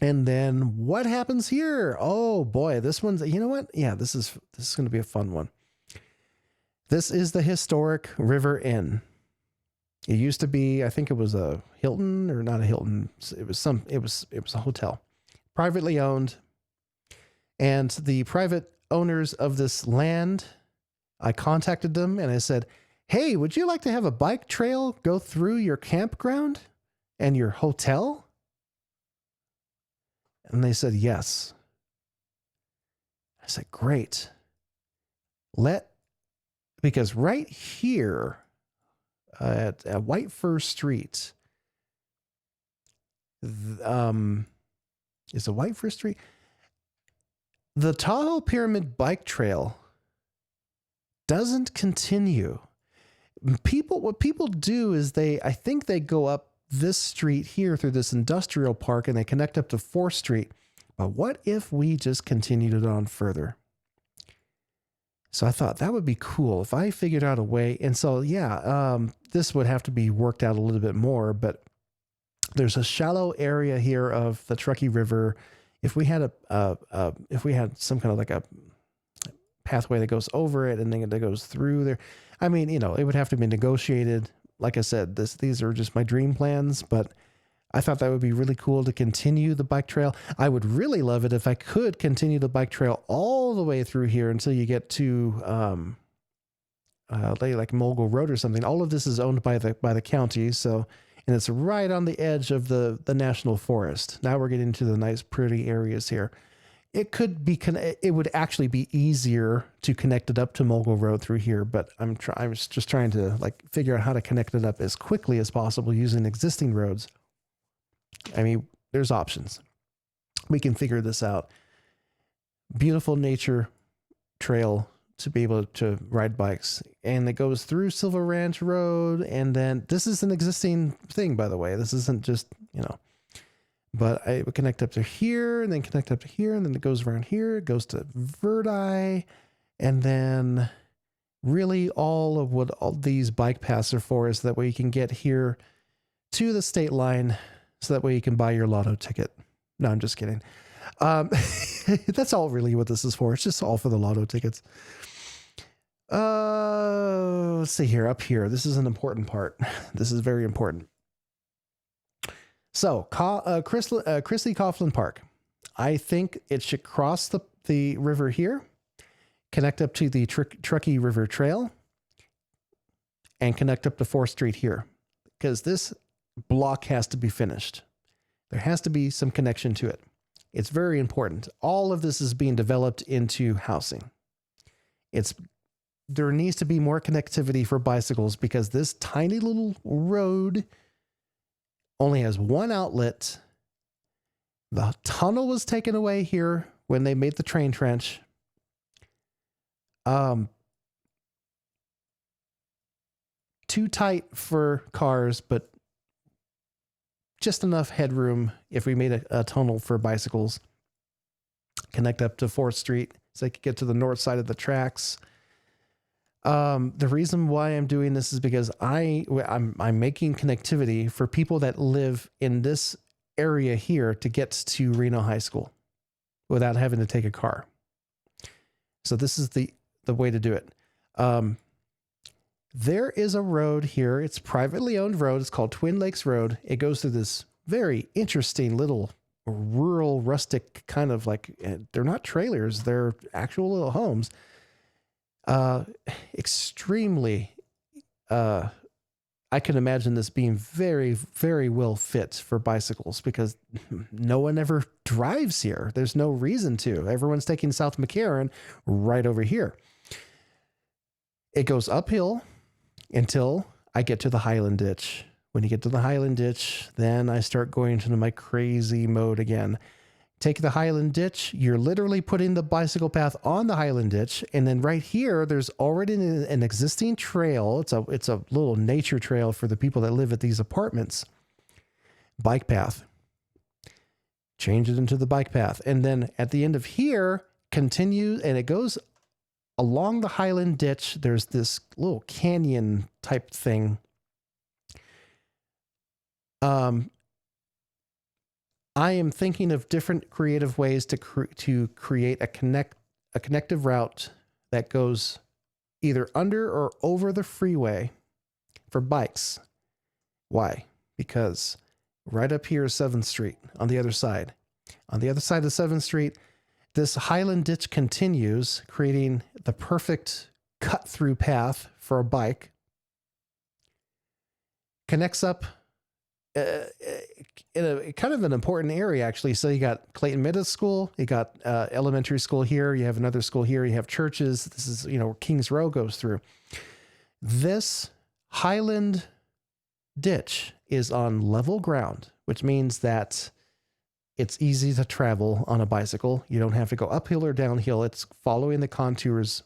And then what happens here? Oh boy, this one's, you know what? Yeah, this is going to be a fun one. This is the historic River Inn. It used to be, I think it was a Hilton, or not a Hilton. It was a hotel, privately owned. And the private owners of this land, I contacted them and I said, hey, would you like to have a bike trail go through your campground and your hotel? And they said, yes. I said, great. Because right here, at White Fir Street, is it White Fir Street? The Tahoe Pyramid Bike Trail doesn't continue. What people do is I think they go up this street here through this industrial park and they connect up to 4th Street. But what if we just continued it on further? So I thought that would be cool if I figured out a way. And so, yeah, this would have to be worked out a little bit more, but there's a shallow area here of the Truckee River. If we had if we had some kind of like a pathway that goes over it and then that goes through there, I mean, you know, it would have to be negotiated. Like I said, these are just my dream plans, but I thought that would be really cool to continue the bike trail. I would really love it if I could continue the bike trail all the way through here until you get to like Mogul Road or something. All of this is owned by the county, so, and it's right on the edge of the national forest. Now we're getting to the nice, pretty areas here. It could be it would actually be easier to connect it up to Mogul Road through here, but I was just trying to like figure out how to connect it up as quickly as possible using existing roads. I mean, there's options. We can figure this out. Beautiful nature trail to be able to ride bikes. And it goes through Silver Ranch Road. And then this is an existing thing, by the way. This isn't just, you know, but I would connect up to here and then connect up to here. And then it goes around here. It goes to Verdi. And then really all these bike paths are for is that way you can get here to the state line. So that way you can buy your lotto ticket. No, I'm just kidding. That's all really what this is for. It's just all for the lotto tickets. Let's see here, up here. This is an important part. This is very important. So, Chrisley Coughlin Park. I think it should cross the river here, connect up to the Truckee River Trail, and connect up to 4th Street here. Because this block has to be finished. There has to be some connection to it. It's very important. All of this is being developed into housing. There needs to be more connectivity for bicycles because this tiny little road only has one outlet. The tunnel was taken away here when they made the train trench. Too tight for cars, but just enough headroom if we made a tunnel for bicycles. Connect up to 4th Street so they could get to the north side of the tracks. The reason why I'm doing this is because I'm making connectivity for people that live in this area here to get to Reno High School without having to take a car. So this is the way to do it. There is a road here. It's a privately owned road. It's called Twin Lakes Road. It goes through this very interesting little rural, rustic kind of like, they're not trailers. They're actual little homes. Extremely, I can imagine this being very, very well fit for bicycles because no one ever drives here. There's no reason to. Everyone's taking South McCarran right over here. It goes uphill until I get to the Highland Ditch. When you get to the Highland Ditch, then I start going into my crazy mode again. Take the Highland Ditch, you're literally putting the bicycle path on the Highland Ditch, and then right here, there's already an existing trail. It's a little nature trail for the people that live at these apartments. Bike path. Change it into the bike path. And then at the end of here, continue, and it goes along the Highland Ditch. There's this little canyon type thing. I am thinking of different creative ways to create a connective route that goes either under or over the freeway for bikes. Why? Because right up here is 7th Street on the other side. On the other side of 7th Street, this Highland Ditch continues, creating the perfect cut-through path for a bike. Connects up in a kind of an important area, actually. So you got Clayton Middle School, you got elementary school here, you have another school here, you have churches. This is, where Kings Row goes through. This Highland Ditch is on level ground, which means that it's easy to travel on a bicycle. You don't have to go uphill or downhill. It's following the contours,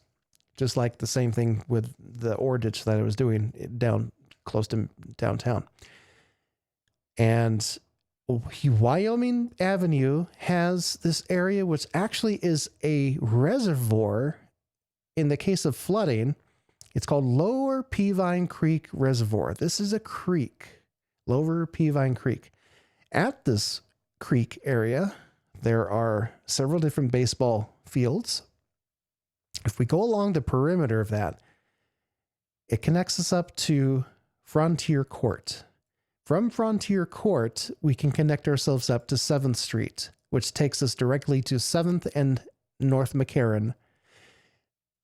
just like the same thing with the ore ditch that I was doing down close to downtown. And Wyoming Avenue has this area which actually is a reservoir. In the case of flooding, it's called Lower Peavine Creek Reservoir. This is a creek, Lower Peavine Creek. At this creek area, there are several different baseball fields. If we go along the perimeter of that, it connects us up to Frontier Court. From Frontier Court, we can connect ourselves up to 7th Street, which takes us directly to 7th and North McCarran,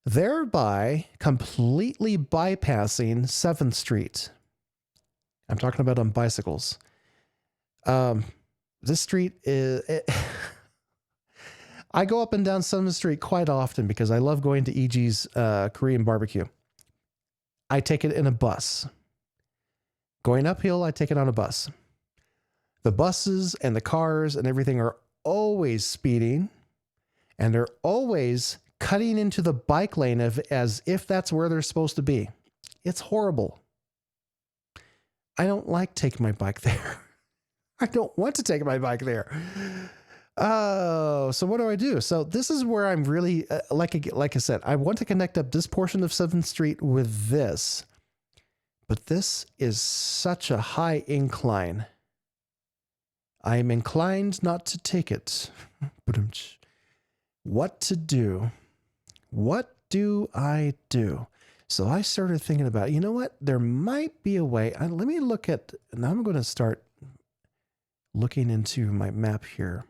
thereby completely bypassing 7th Street. I'm talking about on bicycles. This street is... I go up and down 7th Street quite often because I love going to EG's Korean barbecue. I take it in a bus. Going uphill, I take it on a bus. The buses and the cars and everything are always speeding, and they're always cutting into the bike lane as if that's where they're supposed to be. It's horrible. I don't like taking my bike there. I don't want to take my bike there. Oh, so what do? So this is where I'm really, like I said, I want to connect up this portion of 7th Street with this. But this is such a high incline. I am inclined not to take it. What to do? What do I do? So I started thinking about, you know what? There might be a way. Let me look at, now I'm going to start looking into my map here.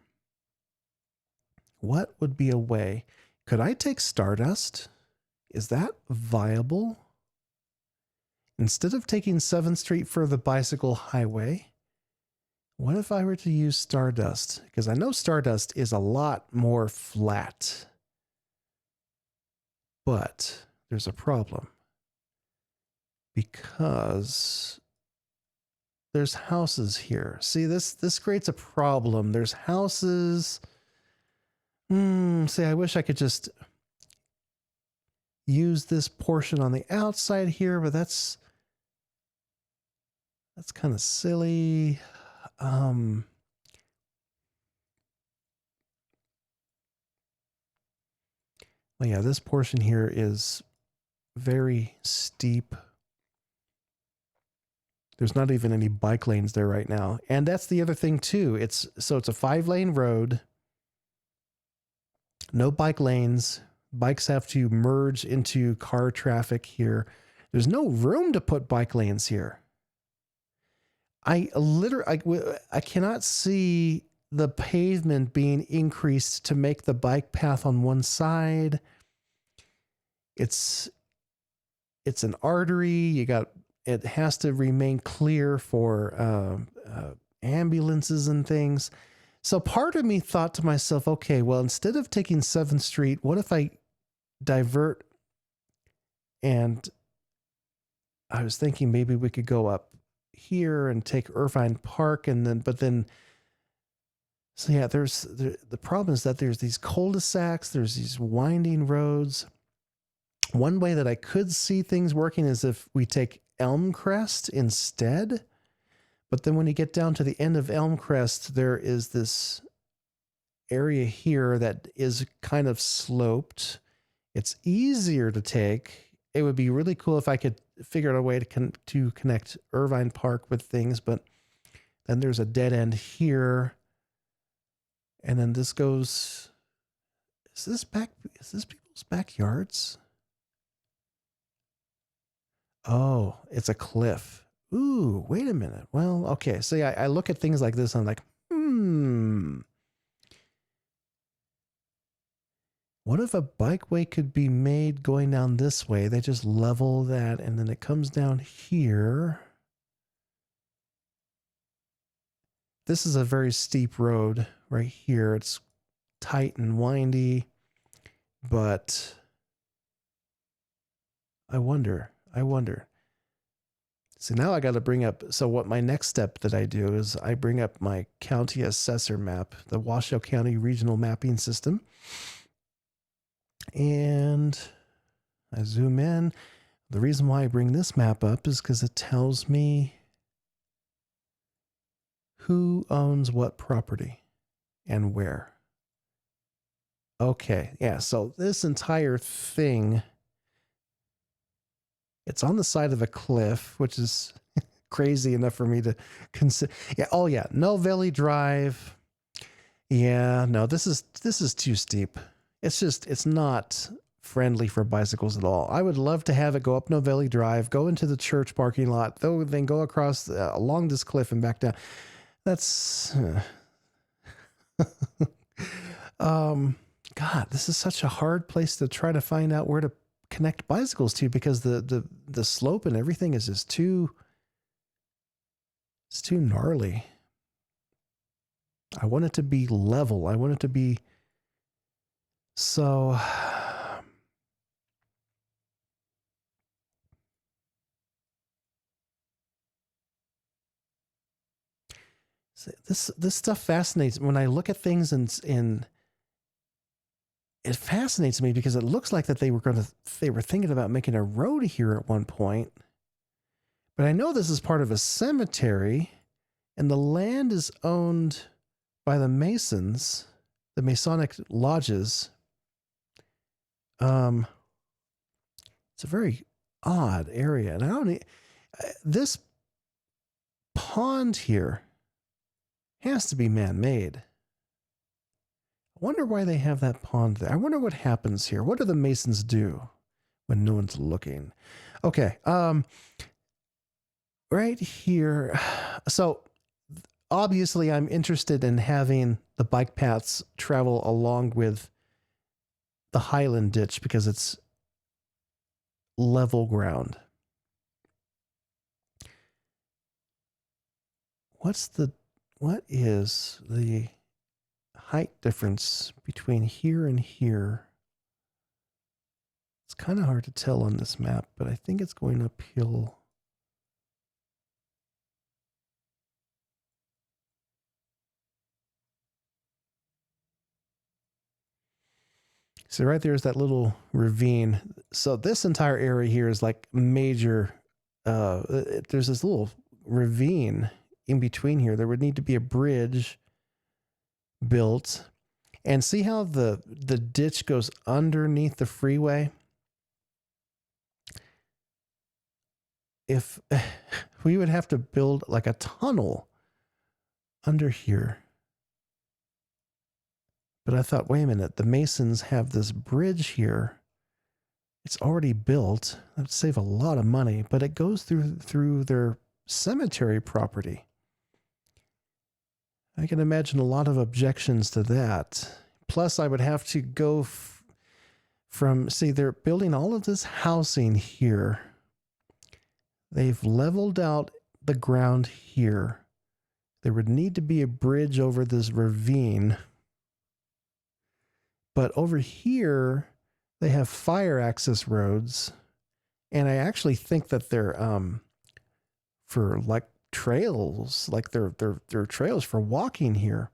What would be a way? Could I take Stardust? Is that viable? Instead of taking 7th Street for the bicycle highway, what if I were to use Stardust? Because I know Stardust is a lot more flat. But there's a problem. Because there's houses here. See, this creates a problem. There's houses. See, I wish I could just use this portion on the outside here, but that's kind of silly. Well, yeah, this portion here is very steep. There's not even any bike lanes there right now. And that's the other thing too. It's a 5-lane road. No bike lanes. Bikes have to merge into car traffic here. There's no room to put bike lanes here. I cannot see the pavement being increased to make the bike path on one side. It's an artery. It has to remain clear for ambulances and things. So part of me thought to myself, okay, well, instead of taking 7th Street, what if I divert? And I was thinking maybe we could go up here and take Irvine Park, so yeah, the problem is that there's these cul-de-sacs, there's these winding roads. One way that I could see things working is if we take Elmcrest instead. But then when you get down to the end of Elmcrest, there is this area here that is kind of sloped. It's easier to take. It would be really cool if I could figure out a way to connect Irvine Park with things, but then there's a dead end here. And then this goes, is this people's backyards? Oh, it's a cliff. Ooh, wait a minute. Well, okay. So yeah, I look at things like this and I'm like, what if a bikeway could be made going down this way? They just level that and then it comes down here. This is a very steep road right here. It's tight and windy, but I wonder. So now I got to bring up, so what my next step that I do is I bring up my county assessor map, the Washoe County Regional Mapping System. And I zoom in. The reason why I bring this map up is because it tells me who owns what property and where. Okay, yeah, so this entire thing, it's on the side of a cliff, which is crazy enough for me to consider. Yeah, oh yeah, No Valley Drive. Yeah, no, this is too steep. It's not friendly for bicycles at all. I would love to have it go up Novelli Drive, go into the church parking lot, then go across along this cliff and back down. That's God, this is such a hard place to try to find out where to connect bicycles to, because the slope and everything is just too gnarly. I want it to be level. I want it to be so. This stuff fascinates when I look at things in it fascinates me, because it looks like that they were thinking about making a road here at one point. But I know this is part of a cemetery, and the land is owned by the Masons, the Masonic lodges. It's a very odd area, and this pond here has to be man-made. I wonder why they have that pond there. I wonder what happens here. What do the Masons do when no one's looking. Okay. Right here. So obviously I'm interested in having the bike paths travel along with the Highland ditch because it's level ground. What is the height difference between here and here? It's kind of hard to tell on this map, but I think it's going uphill. So right there's that little ravine. So this entire area here is like major. There's this little ravine in between here. There would need to be a bridge built. And see how the ditch goes underneath the freeway? If we would have to build like a tunnel under here. But I thought, wait a minute, the Masons have this bridge here. It's already built. That would save a lot of money, but it goes through their cemetery property. I can imagine a lot of objections to that. Plus, I would have to go from, see, they're building all of this housing here. They've leveled out the ground here. There would need to be a bridge over this ravine. But over here, they have fire access roads. And I actually think that they're for like trails, like they're trails for walking here.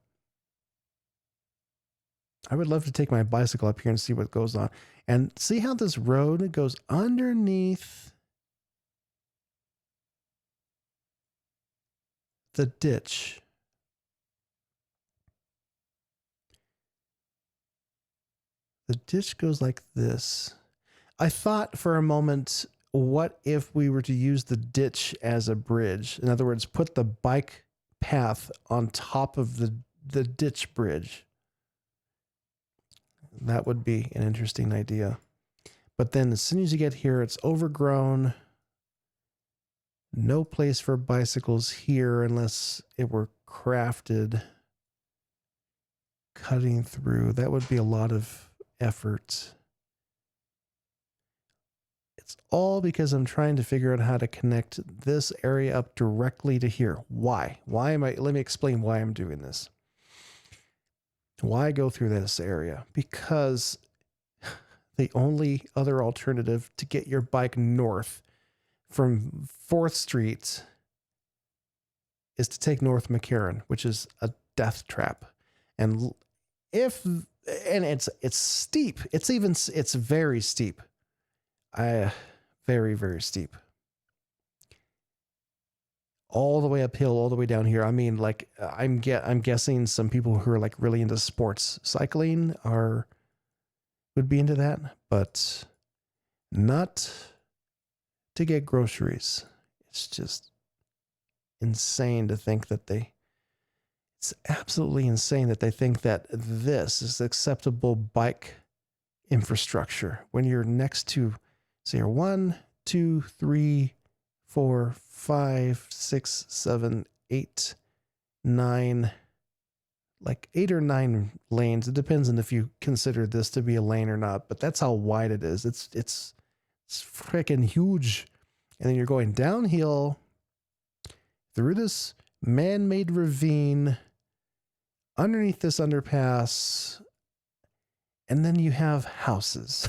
I would love to take my bicycle up here and see what goes on. And see how this road goes underneath the ditch. The ditch goes like this. I thought for a moment, what if we were to use the ditch as a bridge? In other words, put the bike path on top of the ditch bridge. That would be an interesting idea. But then as soon as you get here, it's overgrown. No place for bicycles here unless it were crafted. Cutting through, that would be a lot of effort. It's all because I'm trying to figure out how to connect this area up directly to here. Why? Let me explain why I'm doing this. Why go through this area? Because the only other alternative to get your bike north from 4th Street is to take North McCarran, which is a death trap. And it's steep. It's very steep. Very, very steep. All the way uphill, all the way down here. I mean, like I'm guessing some people who are like really into sports cycling would be into that, but not to get groceries. It's just insane to think that it's absolutely insane that they think that this is acceptable bike infrastructure when you're next to, say, 1, 2, 3, 4, 5, 6, 7, 8, 9, like 8 or 9 lanes. It depends on if you consider this to be a lane or not, but that's how wide it is. It's freaking huge. And then you're going downhill through this man-made ravine underneath this underpass, and then you have houses.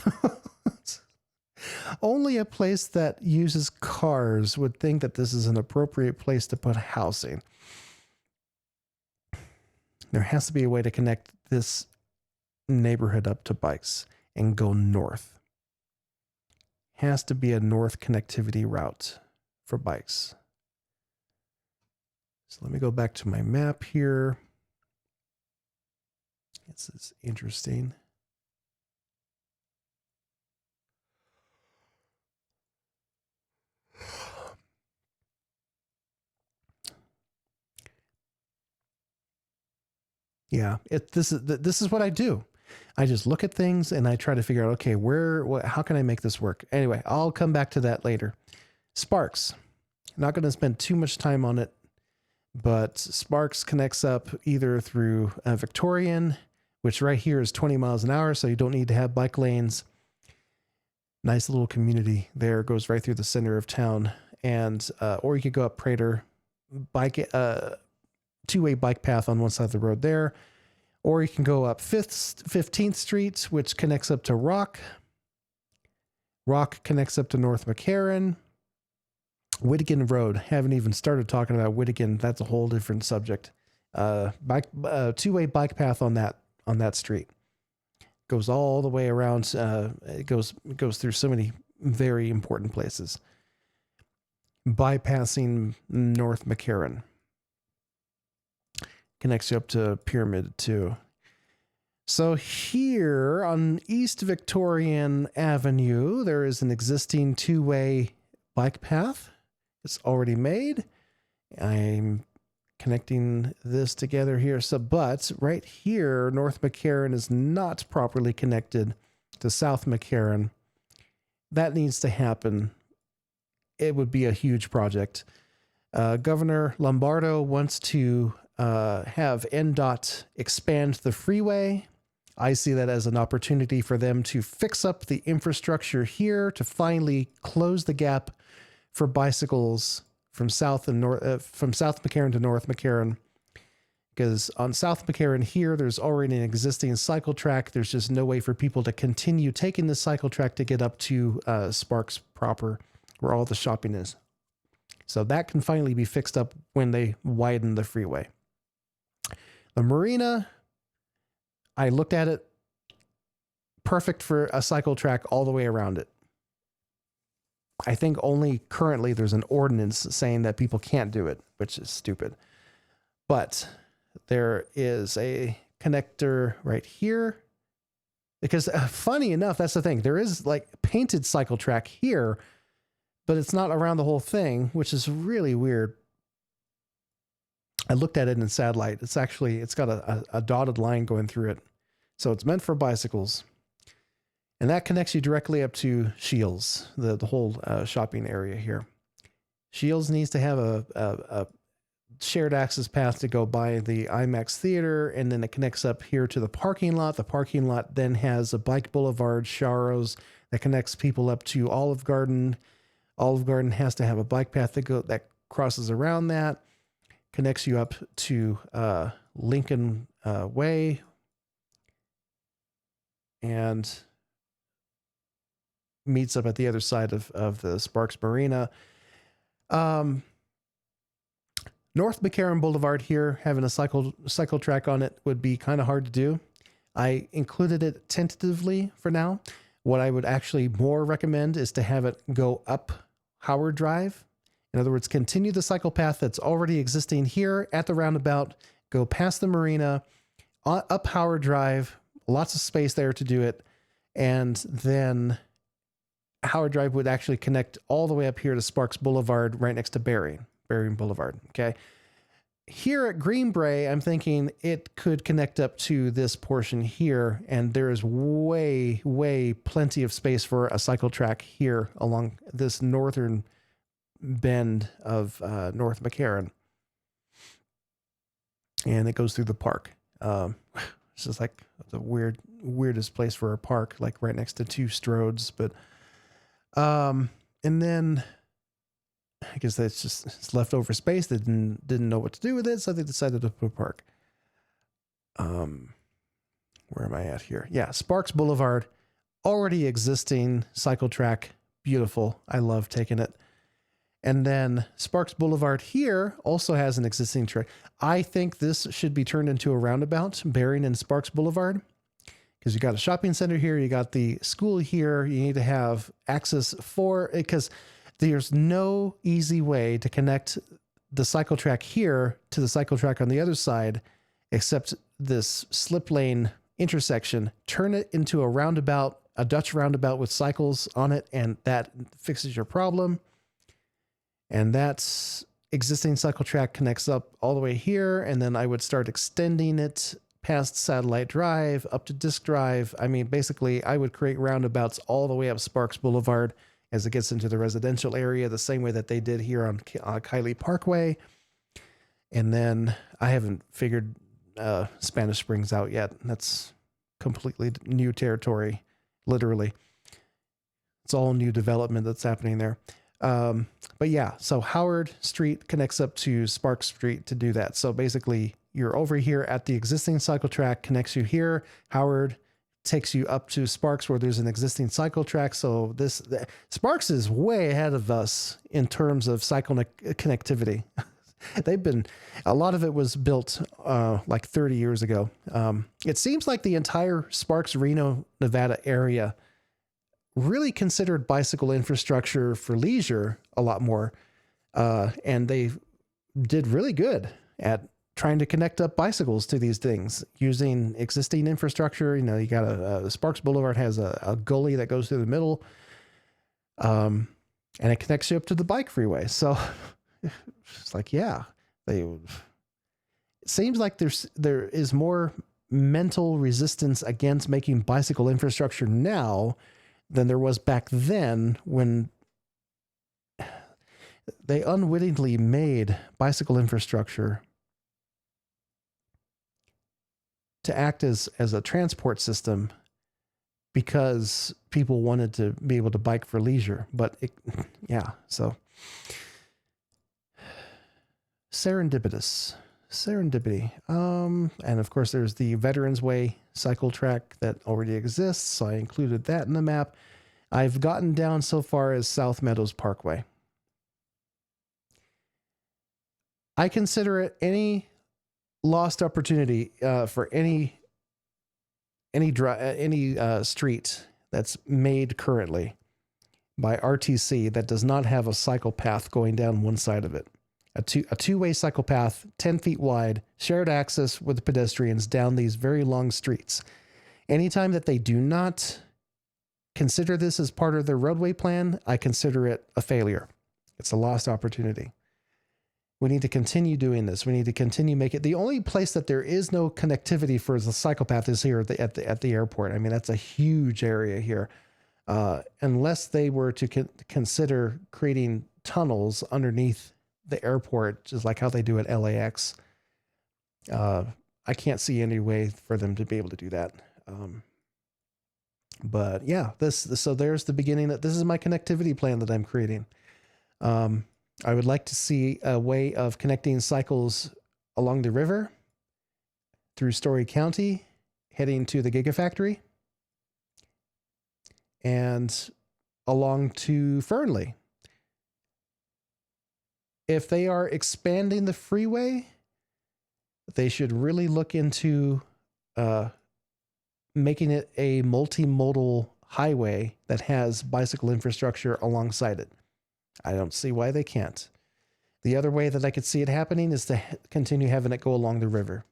Only a place that uses cars would think that this is an appropriate place to put housing. There has to be a way to connect this neighborhood up to bikes and go north. Has to be a north connectivity route for bikes. So let me go back to my map here. This is interesting. Yeah, this is what I do. I just look at things and I try to figure out, okay, how can I make this work? Anyway, I'll come back to that later. Sparks. Not going to spend too much time on it, but Sparks connects up either through Victorian, which right here is 20 miles an hour, so you don't need to have bike lanes. Nice little community there, goes right through the center of town. And or you could go up Prater, two-way bike path on one side of the road there. Or you can go up 15th Street, which connects up to Rock. Rock connects up to North McCarran. Whittigan Road. Haven't even started talking about Whittigan. That's a whole different subject. Two-way bike path on that street. Goes all the way around. It goes through so many very important places. Bypassing North McCarran. Connects you up to Pyramid too. So here on East Victorian Avenue, there is an existing two-way bike path. It's already made. I'm connecting this together here. But right here, North McCarran is not properly connected to South McCarran. That needs to happen. It would be a huge project. Governor Lombardo wants to have NDOT expand the freeway. I see that as an opportunity for them to fix up the infrastructure here to finally close the gap for bicycles from South McCarran to North McCarran. Because on South McCarran here, there's already an existing cycle track. There's just no way for people to continue taking the cycle track to get up to Sparks proper, where all the shopping is. So that can finally be fixed up when they widen the freeway. The marina, I looked at it, perfect for a cycle track all the way around it. I think only currently there's an ordinance saying that people can't do it, which is stupid. But there is a connector right here. Because funny enough, that's the thing. There is like painted cycle track here, but it's not around the whole thing, which is really weird. I looked at it in satellite. It's got a dotted line going through it. So it's meant for bicycles. And that connects you directly up to Shields, the whole shopping area here. Shields needs to have a shared access path to go by the IMAX theater, and then it connects up here to the parking lot. The parking lot then has a bike boulevard, Sharrows, that connects people up to Olive Garden. Olive Garden has to have a bike path that crosses around that, connects you up to Lincoln Way, and meets up at the other side of the Sparks Marina. North McCarran Boulevard here, having a cycle track on it would be kind of hard to do. I included it tentatively for now. What I would actually more recommend is to have it go up Howard Drive. In other words, continue the cycle path that's already existing here at the roundabout, go past the marina, up Howard Drive, lots of space there to do it, and then Howard Drive would actually connect all the way up here to Sparks Boulevard right next to Bering Boulevard. Okay. Here at Greenbrae, I'm thinking it could connect up to this portion here, and there is way plenty of space for a cycle track here along this northern bend of North McCarran. And it goes through the park. It's just like the weirdest place for a park, like right next to two Strodes, but and then I guess that's just it's leftover space. They didn't know what to do with it, so they decided to put a park. Where am I at here? Yeah, Sparks Boulevard, already existing cycle track, beautiful. I love taking it. And then Sparks Boulevard here also has an existing track. I think this should be turned into a roundabout, Bering and Sparks Boulevard. Because you got a shopping center here, you got the school here, you need to have access for, because there's no easy way to connect the cycle track here to the cycle track on the other side, except this slip lane intersection, turn it into a roundabout, a Dutch roundabout with cycles on it, and that fixes your problem. And that's existing cycle track connects up all the way here, and then I would start extending it past Satellite Drive up to Disk Drive. I mean, basically, I would create roundabouts all the way up Sparks Boulevard as it gets into the residential area, the same way that they did here on Kylie Parkway. And then I haven't figured Spanish Springs out yet. That's completely new territory, literally. It's all new development that's happening there. But yeah, so Howard Street connects up to Sparks Street to do that. So basically, you're over here at the existing cycle track, connects you here. Howard takes you up to Sparks where there's an existing cycle track. So Sparks is way ahead of us in terms of cycle connectivity. A lot of it was built like 30 years ago. It seems like the entire Sparks, Reno, Nevada area really considered bicycle infrastructure for leisure a lot more. And they did really good at trying to connect up bicycles to these things using existing infrastructure. You know, you got a Sparks Boulevard has a gully that goes through the middle. And it connects you up to the bike freeway. So it's like, yeah, it seems like there is more mental resistance against making bicycle infrastructure now than there was back then when they unwittingly made bicycle infrastructure to act as a transport system because people wanted to be able to bike for leisure. But so serendipity. And of course there's the Veterans Way cycle track that already exists. So I included that in the map. I've gotten down so far as South Meadows Parkway. I consider it any lost opportunity for any street that's made currently by RTC that does not have a cycle path going down one side of it. A two-way cycle path, 10 feet wide, shared access with the pedestrians down these very long streets. Anytime that they do not consider this as part of their roadway plan, I consider it a failure. It's a lost opportunity. We need to continue doing this. We need to continue making it. The only place that there is no connectivity for the cycle path is here at the airport. I mean, that's a huge area here. Unless they were to consider creating tunnels underneath the airport, just like how they do at LAX, I can't see any way for them to be able to do that. But yeah, so there's the beginning. This is my connectivity plan that I'm creating. I would like to see a way of connecting cycles along the river through Story County, heading to the Gigafactory, and along to Fernley. If they are expanding the freeway, they should really look into making it a multimodal highway that has bicycle infrastructure alongside it. I don't see why they can't. The other way that I could see it happening is to continue having it go along the river.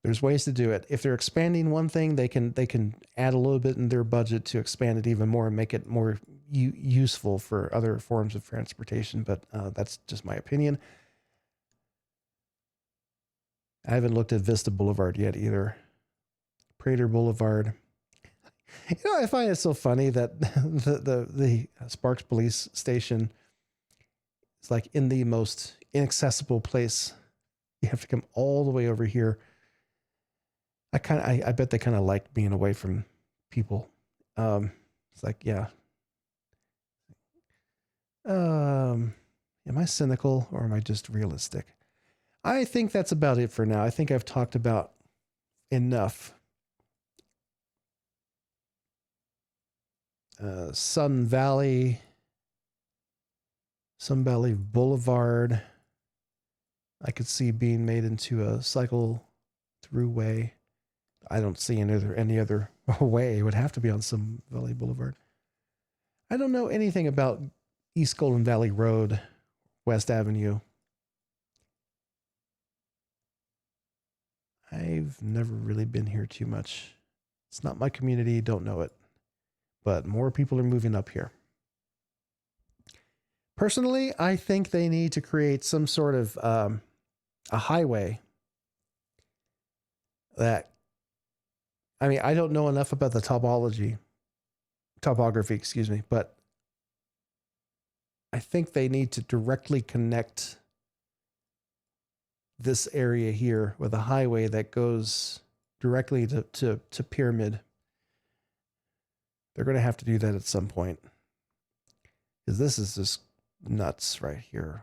There's ways to do it. If they're expanding one thing, they can add a little bit in their budget to expand it even more and make it more useful for other forms of transportation. But that's just my opinion. I haven't looked at Vista Boulevard yet either. Prater Boulevard. You know, I find it so funny that the Sparks Police Station is like in the most inaccessible place. You have to come all the way over here. I bet they kind of like being away from people. It's like, yeah. Am I cynical or am I just realistic? I think that's about it for now. I think I've talked about enough. Sun Valley Boulevard, I could see being made into a cycle through way. I don't see any other way. It would have to be on Sun Valley Boulevard. I don't know anything about East Golden Valley Road, West Avenue. I've never really been here too much. It's not my community, don't know it. But more people are moving up here. Personally, I think they need to create some sort of a highway that, I mean, I don't know enough about the topography, excuse me, but I think they need to directly connect this area here with a highway that goes directly to Pyramid. They're going to have to do that at some point, because this is just nuts right here.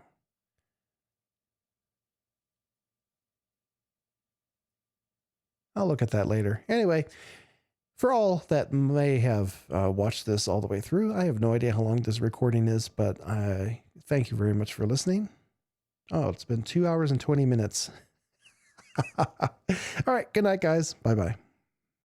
I'll look at that later. Anyway, for all that may have watched this all the way through, I have no idea how long this recording is, but I thank you very much for listening. Oh, it's been 2 hours and 20 minutes. All right. Good night, guys. Bye-bye.